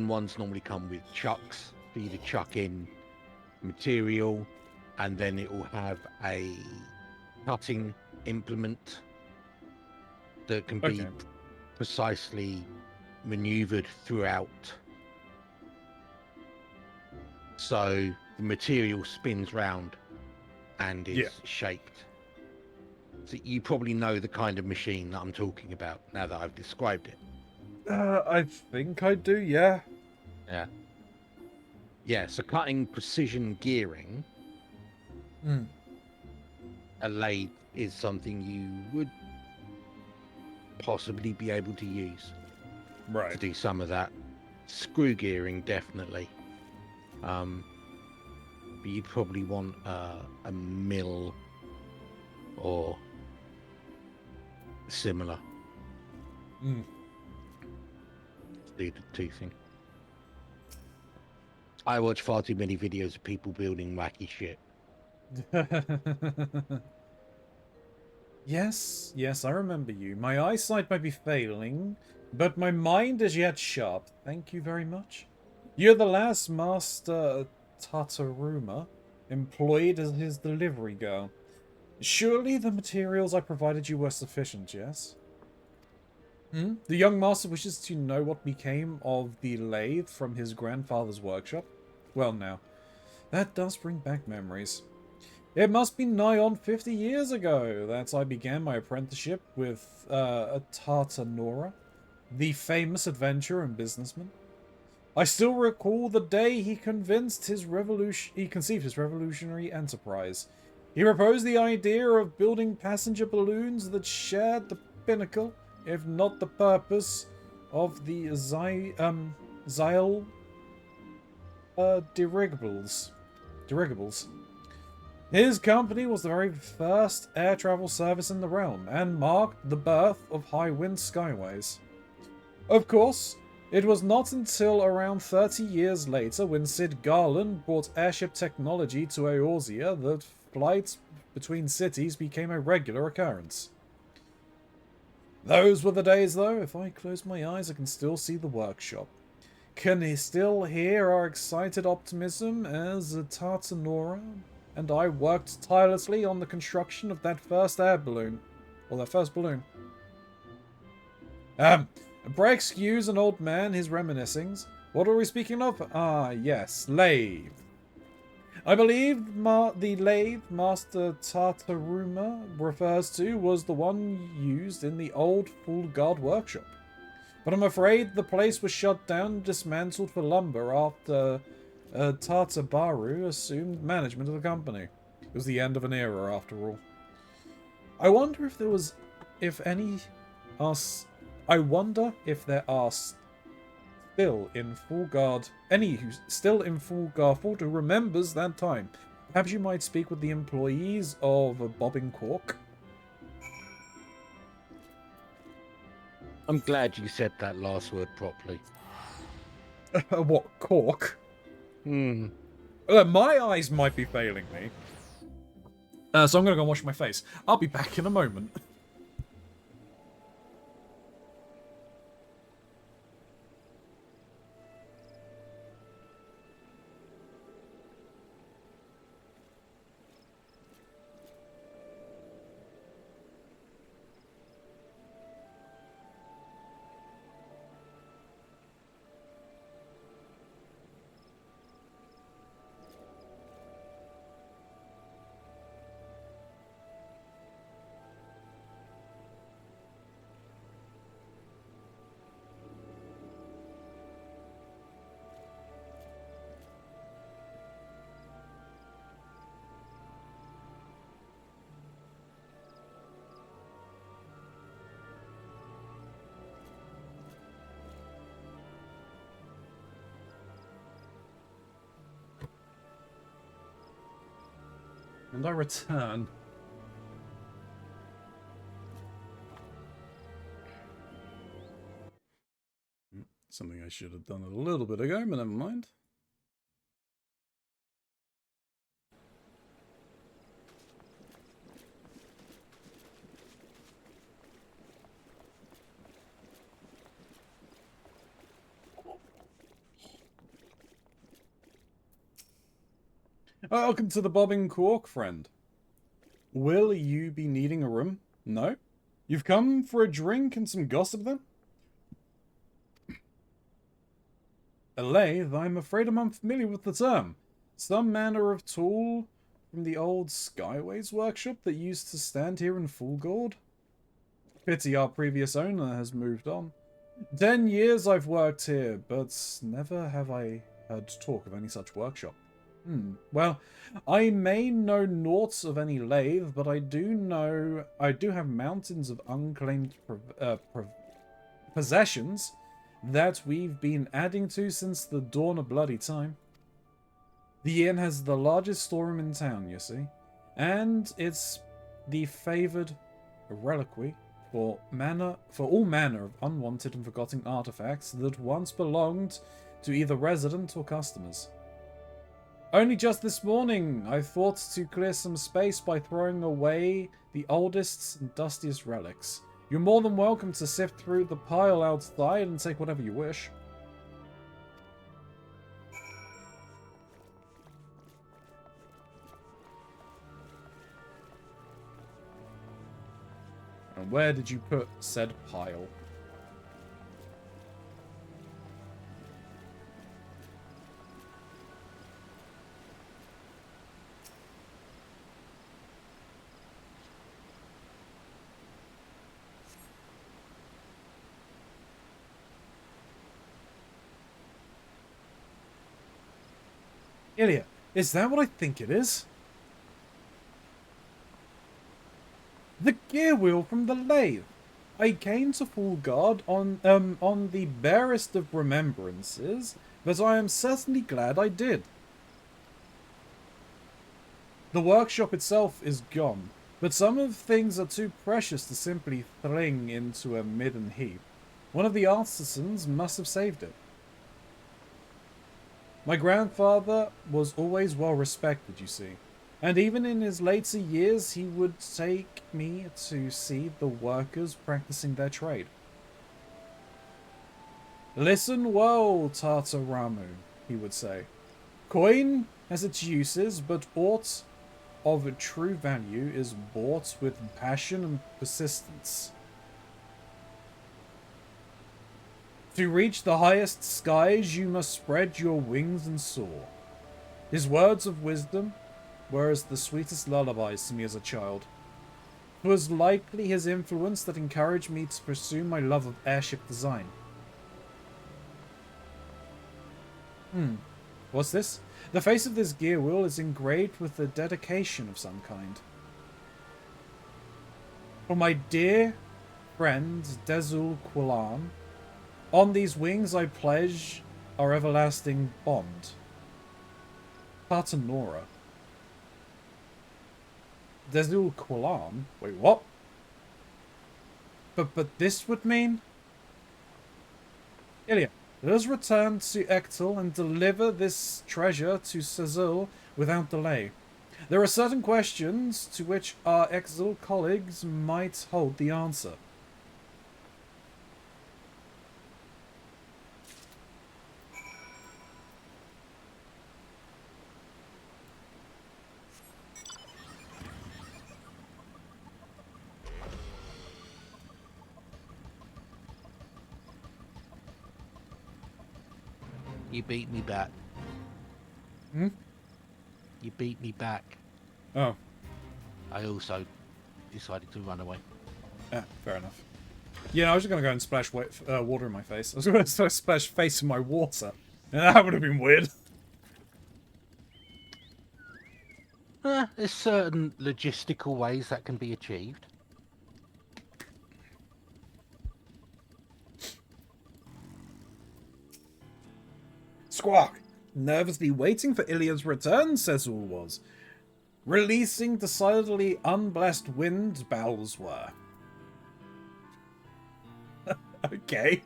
ones normally come with chucks for you to chuck in material, and then it will have a cutting implement that can be precisely maneuvered throughout. So the material spins round and is shaped. So you probably know the kind of machine that I'm talking about now that I've described it. I think I do, yeah. Yeah. Yeah, so cutting precision gearing, a lathe is something you would possibly be able to use. Right. To do some of that. Screw gearing, definitely. But you'd probably want a mill or similar. To do the toothing. I watch far too many videos of people building wacky shit. Yes, I remember you. My eyesight might be failing, but my mind is yet sharp. Thank you very much. You're the last Master Tataruma employed as his delivery girl. Surely the materials I provided you were sufficient, yes? The young master wishes to know what became of the lathe from his grandfather's workshop. Well now, that does bring back memories. It must be nigh on 50 years ago that I began my apprenticeship with Tartanora, the famous adventurer and businessman. I still recall the day he conceived his revolutionary enterprise. He proposed the idea of building passenger balloons that shared the pinnacle, if not the purpose, of the Zyle dirigibles. His company was the very first air travel service in the realm, and marked the birth of High Wind Skyways. Of course, it was not until around 30 years later, when Sid Garland brought airship technology to Eorzea, that flights between cities became a regular occurrence. Those were the days, though. If I close my eyes, I can still see the workshop. Can he still hear our excited optimism as Tartanora and I worked tirelessly on the construction of that first air balloon. Or that first balloon. Pray excuse an old man his reminiscings. What are we speaking of? Ah, yes, lathe. I believe the lathe Master Tataruma refers to was the one used in the old Full Guard workshop. But I'm afraid the place was shut down and dismantled for lumber after Tartabaru assumed management of the company. It was the end of an era, after all. I wonder if there was, I wonder if there are still in Full Guard, any who's still in Full Guard who remembers that time. Perhaps you might speak with the employees of Bobbing Cork. I'm glad you said that last word properly. What, Cork? My eyes might be failing me. So I'm going to go wash my face. I'll be back in a moment. And I return. Something I should have done a little bit ago, but never mind. Welcome to the Bobbing Cork, friend. Will you be needing a room? No? You've come for a drink and some gossip then? A lathe? I'm afraid I'm unfamiliar with the term. Some manner of tool from the old Skyways workshop that used to stand here in Fulgord? Pity our previous owner has moved on. 10 years I've worked here, but never have I heard talk of any such workshop. Well, I may know naught of any lathe, but I do have mountains of unclaimed possessions that we've been adding to since the dawn of bloody time. The inn has the largest storeroom in town, you see, and it's the favoured reliquary for all manner of unwanted and forgotten artifacts that once belonged to either resident or customers. Only just this morning, I thought to clear some space by throwing away the oldest and dustiest relics. You're more than welcome to sift through the pile outside and take whatever you wish. And where did you put said pile? Ilya, is that what I think it is? The gear wheel from the lathe. I came to Fulgard on the barest of remembrances, but I am certainly glad I did. The workshop itself is gone, but some of the things are too precious to simply fling into a midden heap. One of the artisans must have saved it. My grandfather was always well respected, you see, and even in his later years he would take me to see the workers practicing their trade. Listen well, Tartaramu, he would say. Coin has its uses, but aught of true value is bought with passion and persistence. To reach the highest skies, you must spread your wings and soar. His words of wisdom were as the sweetest lullabies to me as a child. It was likely his influence that encouraged me to pursue my love of airship design. What's this? The face of this gear wheel is engraved with a dedication of some kind. For my dear friend Dezul Qulan, on these wings I pledge our everlasting bond. Patanora. Dezul Qulan? Wait, what? But this would mean? Ilya, let us return to Ektel and deliver this treasure to Cezul without delay. There are certain questions to which our Exil colleagues might hold the answer. You beat me back. Hmm? You beat me back. Oh. I also decided to run away. Fair enough. Yeah, I was just going to go and splash water in my face. I was going to splash face in my water. That would have been weird. There's certain logistical ways that can be achieved. Squawk! Nervously waiting for Ilya's return, Cecil was. Releasing decidedly unblessed wind bowels were. Okay.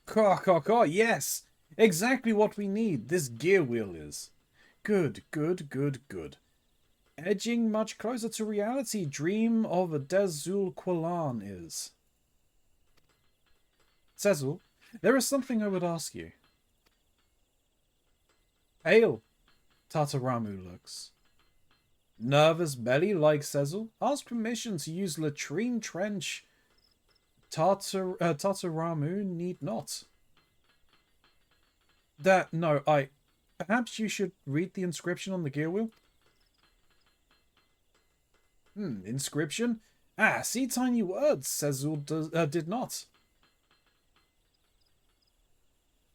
Caw, yes! Exactly what we need, this gear wheel is. Good. Edging much closer to reality, dream of a Dezul Qulan is. Cezul, there is something I would ask you. Pale, Tartaramu looks. Nervous belly like Cecil. Ask permission to use latrine trench. Tataramu need not. Perhaps you should read the inscription on the gear wheel? Inscription? Ah, see tiny words, Cecil did not.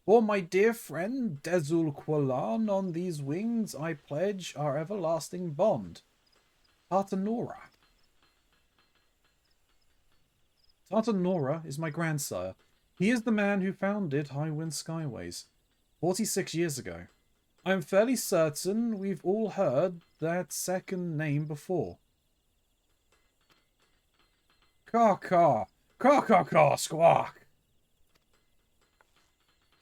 For my dear friend Dezul Qualan, on these wings I pledge our everlasting bond. Tartanora. Tartanora is my grandsire. He is the man who founded Highwind Skyways 46 years ago. I am fairly certain we've all heard that second name before. Caw-caw, caw-caw-caw, squawk.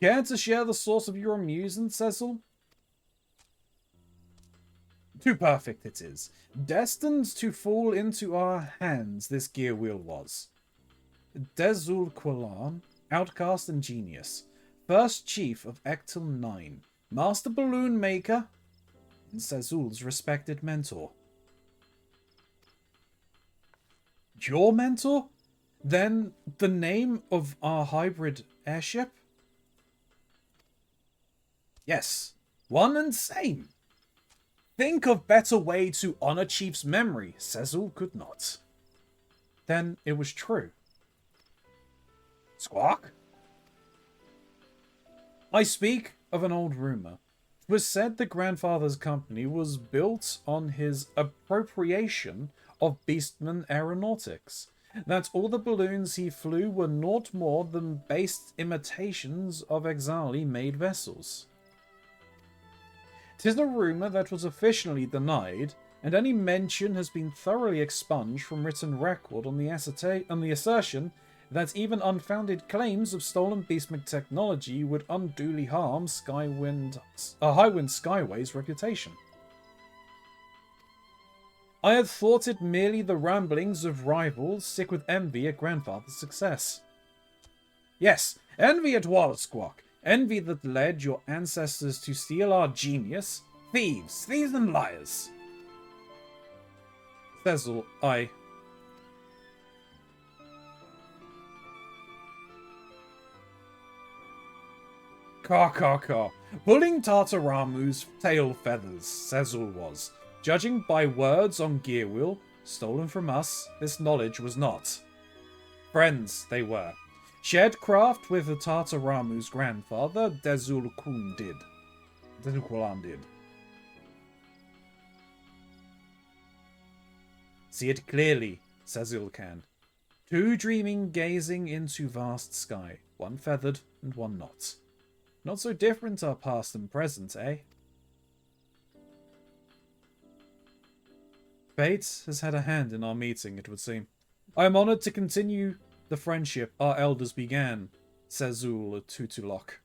Care to share the source of your amusement, Cecil? Too perfect it is. Destined to fall into our hands, this gear wheel was. Dezul Qualan, outcast and genius. First chief of Ectil 9. Master balloon maker. And Cecil's respected mentor. Your mentor? Then the name of our hybrid airship? Yes, one and same. Think of better way to honor Chief's memory. Cecil could not. Then it was true. Squawk? I speak of an old rumor. It was said the grandfather's company was built on his appropriation of Beastman aeronautics. That all the balloons he flew were naught more than based imitations of Exali-made vessels. 'Tis a rumour that was officially denied, and any mention has been thoroughly expunged from written record on the assertion that even unfounded claims of stolen Beastman technology would unduly harm Highwind Skyway's reputation. I had thought it merely the ramblings of rivals sick with envy at grandfather's success. Yes, envy it was, Squawk. Envy that led your ancestors to steal our genius. Thieves and liars. Cecil, I... Caw. Pulling Tartaramu's tail feathers, Cecil was. Judging by words on gear wheel, stolen from us, this knowledge was not. Friends they were. Shared craft with the Tartaramu's grandfather, Dezul Qualan did. See it clearly, Cecil can. Two dreaming gazing into vast sky, one feathered and one not. Not so different our past and present, eh? Fate has had a hand in our meeting, it would seem. I am honoured to continue the friendship our elders began, Cecil Tutulok.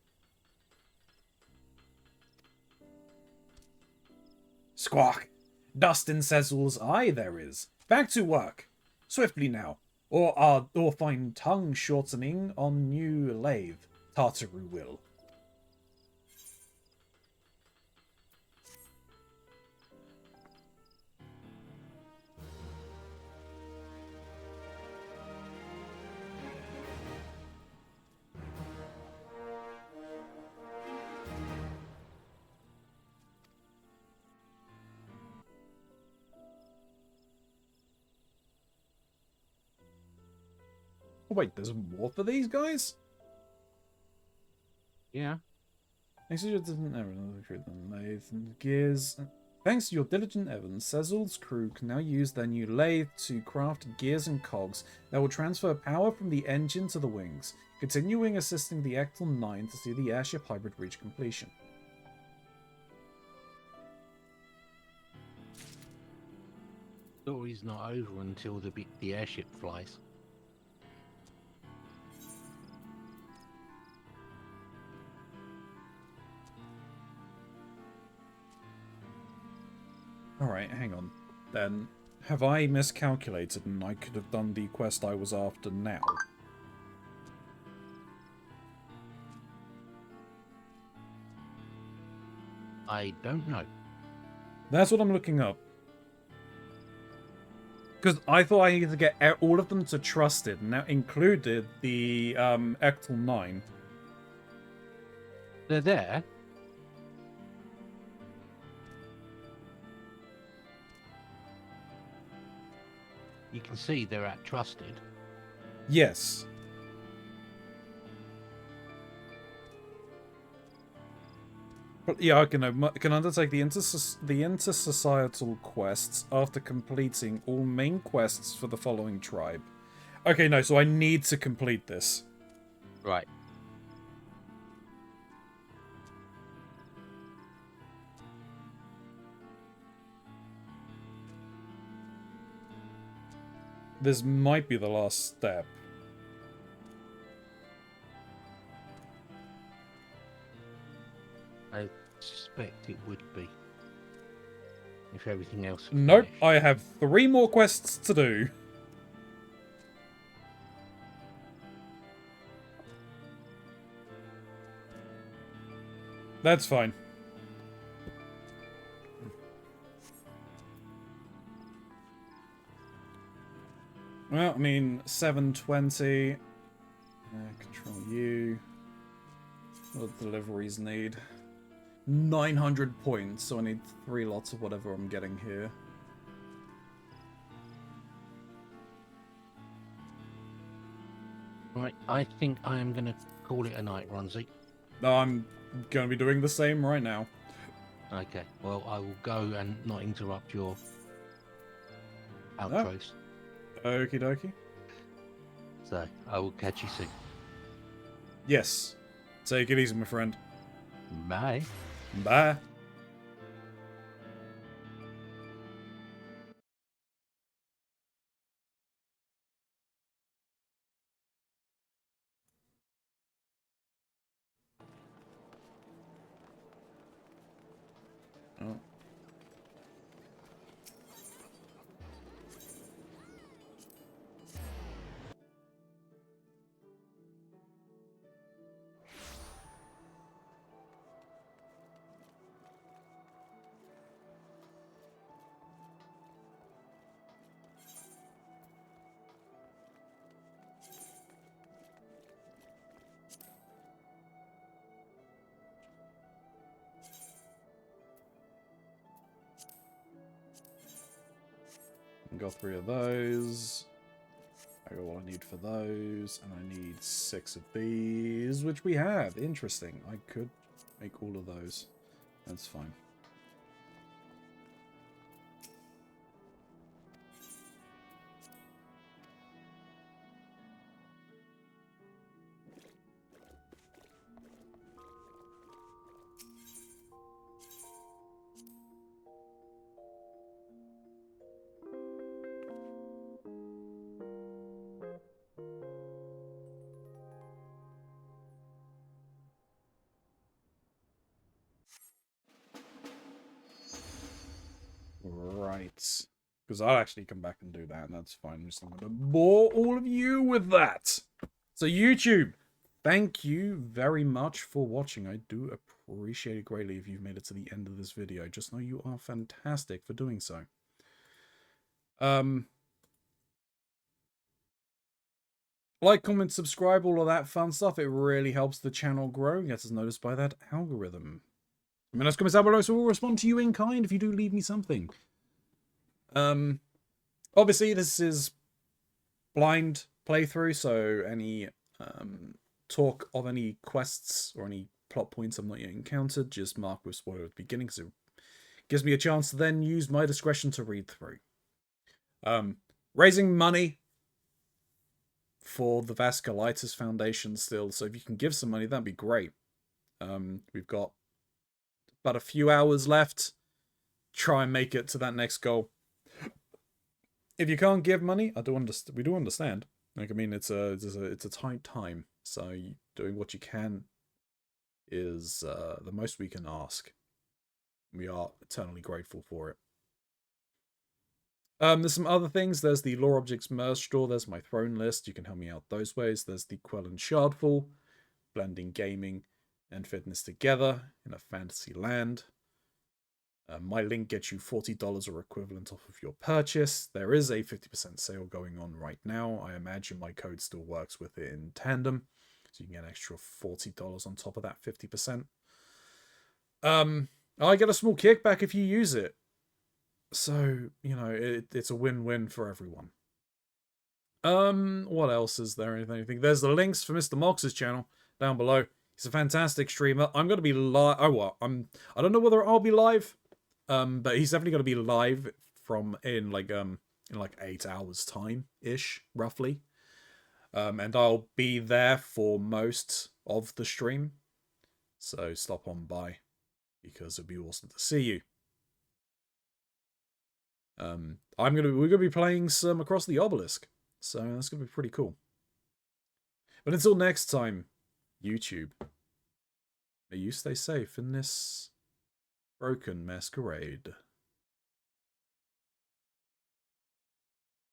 Squawk! Dust in Cecil's eye there is. Back to work. Swiftly now, or find tongue shortening on new lathe. Tartaru will. Oh, wait, there's more for these guys? Yeah. Thanks to your diligent gears. Thanks to your diligent efforts, Cecil's crew can now use their new lathe to craft gears and cogs that will transfer power from the engine to the wings, continuing assisting the Ectil 9 to see the airship hybrid reach completion. Story's not over until the airship flies. Alright, hang on. Then, have I miscalculated and I could have done the quest I was after now? I don't know. That's what I'm looking up. Because I thought I needed to get all of them to trusted, and that included the Ectal 9. They're there. You can see they're at trusted. Yes. But yeah, I can undertake the intersocietal quests after completing all main quests for the following tribe. Okay, no, so I need to complete this. Right. This might be the last step. I suspect it would be. If everything else... Nope, I have 3 more quests to do. That's fine. Well, I mean, 720. Control U. What deliveries need? 900 points, so I need 3 lots of whatever I'm getting here. Right, I think I am going to call it a night, Ronzi. No, I'm going to be doing the same right now. Okay, well, I will go and not interrupt your outros. Okie dokie. So, I will catch you soon. Yes. Take it easy, my friend. Bye. Bye. Oh. Got 3 of those. I got what I need for those, and I need 6 of these, which we have. Interesting. I could make all of those. That's fine. Right. Because I'll actually come back and do that, and that's fine. I'm just going to bore all of you with that. So YouTube, thank you very much for watching. I do appreciate it greatly if you've made it to the end of this video. Just know you are fantastic for doing so. Like, comment, subscribe, all of that fun stuff. It really helps the channel grow and gets us noticed by that algorithm. I mean, let's comment down below, so we'll respond to you in kind if you do leave me something. Obviously, this is blind playthrough, so any talk of any quests or any plot points I've not yet encountered, just mark with spoiler at the beginning, because it gives me a chance to then use my discretion to read through. Raising money for the Vasculitis Foundation still, so if you can give some money, that'd be great. We've got about a few hours left. Try and make it to that next goal. If you can't give money, we do understand. Like, I mean, it's a tight time, so doing what you can is the most we can ask. We are eternally grateful for it. There's some other things. There's the Lore Objects Merge Store. There's my throne list. You can help me out those ways. There's the Quell and Shardfall, blending gaming and fitness together in a fantasy land. My link gets you $40 or equivalent off of your purchase. There is a 50% sale going on right now. I imagine my code still works with it in tandem, so you can get an extra $40 on top of that 50%. I get a small kickback if you use it. So, you know, it's a win-win for everyone. What else is there? Anything? There's the links for Mr. Mox's channel down below. He's a fantastic streamer. I'm going to be live. Oh, what? I don't know whether I'll be live. But he's definitely going to be live in like 8 hours time ish, roughly. And I'll be there for most of the stream. So stop on by, because it'd be awesome to see you. We're gonna be playing some Across the Obelisk, so that's gonna be pretty cool. But until next time, YouTube, may you stay safe in this broken masquerade.